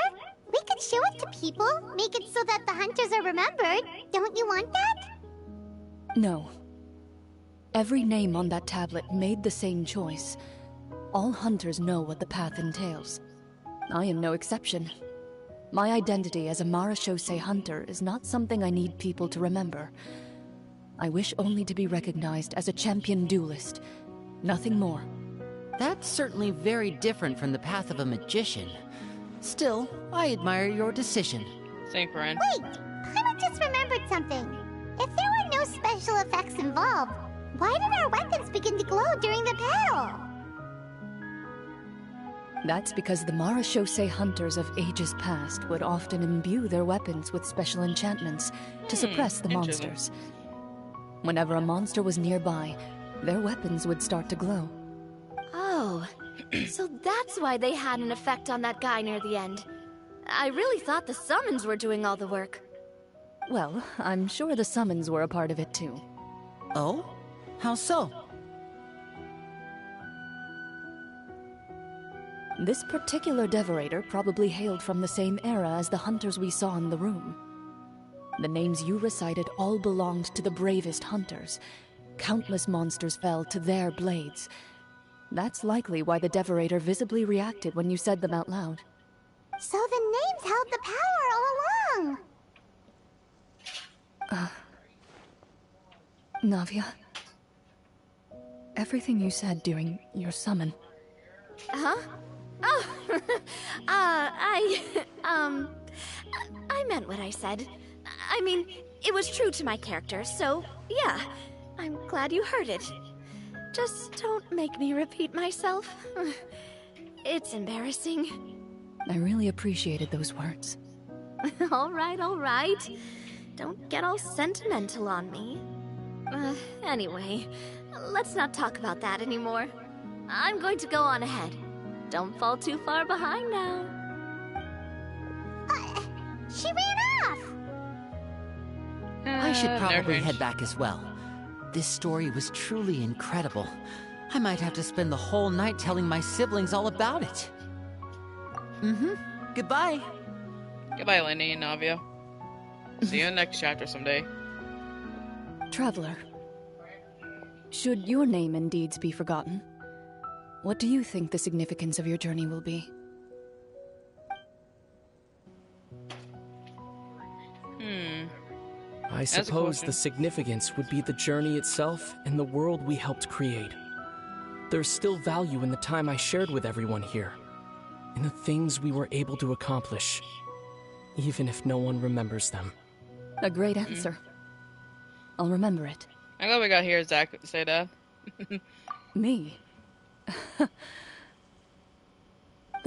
C: We could show it to people, make it so that the hunters are remembered. Don't you want that?
E: No. Every name on that tablet made the same choice. All hunters know what the path entails. I am no exception. My identity as a Marashose hunter is not something I need people to remember. I wish only to be recognized as a champion duelist. Nothing more.
D: That's certainly very different from the path of a magician. Still, I admire your decision.
A: Same friend.
C: Wait, I just remembered something. If there were no special effects involved, why did our weapons begin to glow during the battle?
E: That's because the Marashose hunters of ages past would often imbue their weapons with special enchantments to suppress the
A: interesting.
E: monsters. Whenever a monster was nearby, their weapons would start to glow.
F: Oh, so that's why they had an effect on that guy near the end. I really thought the summons were doing all the work.
E: Well, I'm sure the summons were a part of it too.
D: Oh? How so?
E: This particular devorator probably hailed from the same era as the hunters we saw in the room. The names you recited all belonged to the bravest hunters. Countless monsters fell to their blades. That's likely why the devorator visibly reacted when you said them out loud.
C: So the names held the power all along!
E: Navia, everything you said during your summon.
F: Huh? Oh, I meant what I said. I mean, it was true to my character, so yeah, I'm glad you heard it. Just don't make me repeat myself. It's embarrassing.
E: I really appreciated those words.
F: All right, all right. Don't get all sentimental on me. Anyway, let's not talk about that anymore. I'm going to go on ahead. Don't fall too far behind now.
C: She ran off!
D: I should probably
A: nervous.
D: head back as well. This story was truly incredible. I might have to spend the whole night telling my siblings all about it. Goodbye.
A: Goodbye, Lenny and Navia. See you in the next chapter someday.
E: Traveler, should your name and deeds be forgotten, what do you think the significance of your journey will be?
I: I
A: a
I: suppose
A: question.
I: the significance would be the journey itself and the world we helped create. There's still value in the time I shared with everyone here, in the things we were able to accomplish, even if no one remembers them.
E: A great answer. I'll remember it.
A: I'm glad we got here, Zach, to say that.
E: Me? The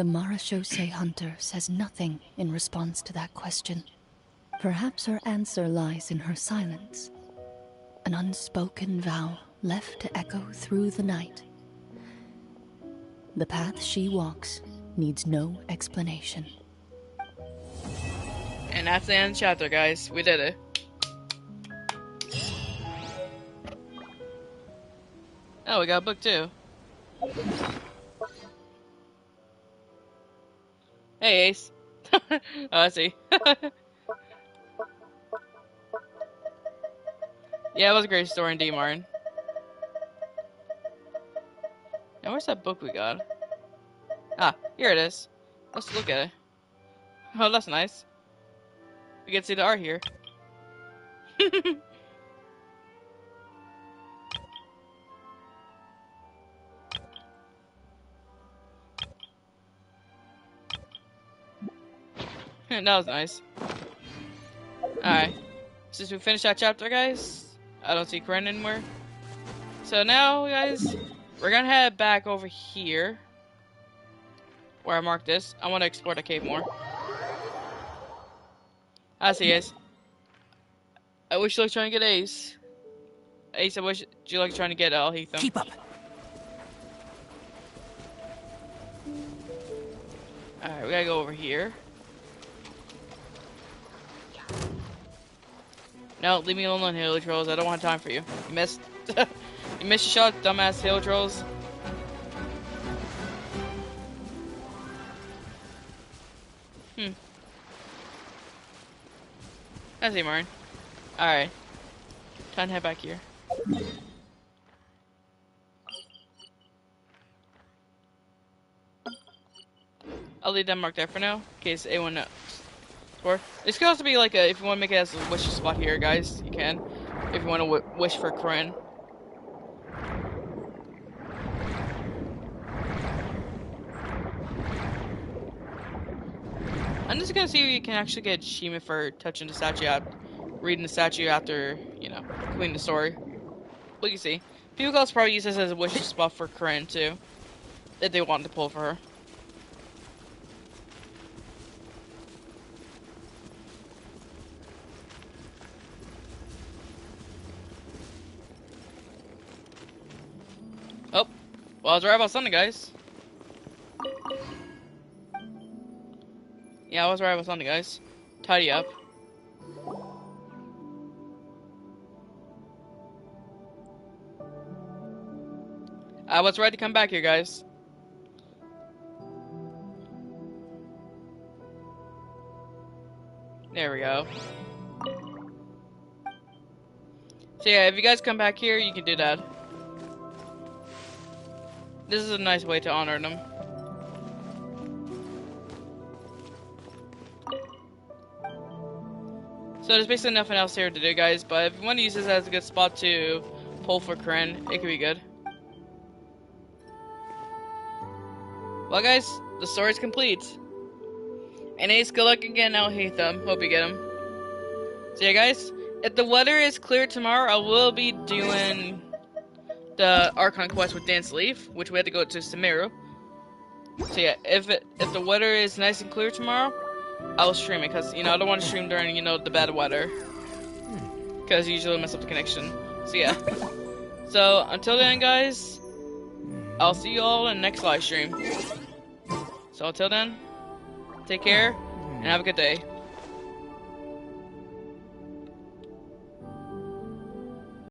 E: Marashose hunter says nothing in response to that question. Perhaps her answer lies in her silence. An unspoken vow left to echo through the night. The path she walks needs no explanation.
A: And that's the end of the chapter, guys. We did it. Oh, we got a book too. Hey, Ace. Oh, I see. Yeah, it was a great story indeed, Martin. Now, where's that book we got? Ah, here it is. Let's look at it. Oh, that's nice. We can see the art here. That was nice. Alright. Since we finished that chapter, guys, I don't see Corinne anymore. So now, guys, we're gonna head back over here. Where I marked this. I want to explore the cave more. I see, guys. I wish you like trying to get Ace. Ace, I wish you like trying to get Alhetham.
D: Keep up.
A: Alright, we gotta go over here. No, leave me alone on Halo Trolls. I don't want time for you. You missed. You missed your shot, dumbass Halo Trolls. I see, Martin. Alright. Time to head back here. I'll leave that marked there for now, in case anyone knows. Or, this could also be like a, if you want to make it as a wish spot here, guys, you can. If you want to wish for Corinne. I'm just gonna see if you can actually get Shima for touching the statue out, reading the statue after, you know, completing the story. Look, you see. People could also probably use this as a wish spot for Corinne, too. If they want to pull for her. Oh, well, I was right about something, guys. Yeah, I was right about something, guys. Tidy up. I was right to come back here, guys. There we go. So yeah, if you guys come back here, you can do that. This is a nice way to honor them. So there's basically nothing else here to do, guys, but if you want to use this as a good spot to pull for Corinne, it could be good. Well, guys, the story's complete. And Ace, good luck again, Alhetham. Hope you get him. So yeah, guys, if the weather is clear tomorrow, I will be doing the Archon quest with Dance Leaf, which we had to go to Sumeru. So yeah, if the weather is nice and clear tomorrow, I'll stream it, because, you know, I don't want to stream during, you know, the bad weather. Because usually mess up the connection. So yeah. So, until then, guys, I'll see you all in the next live stream. So until then, take care, and have a good day.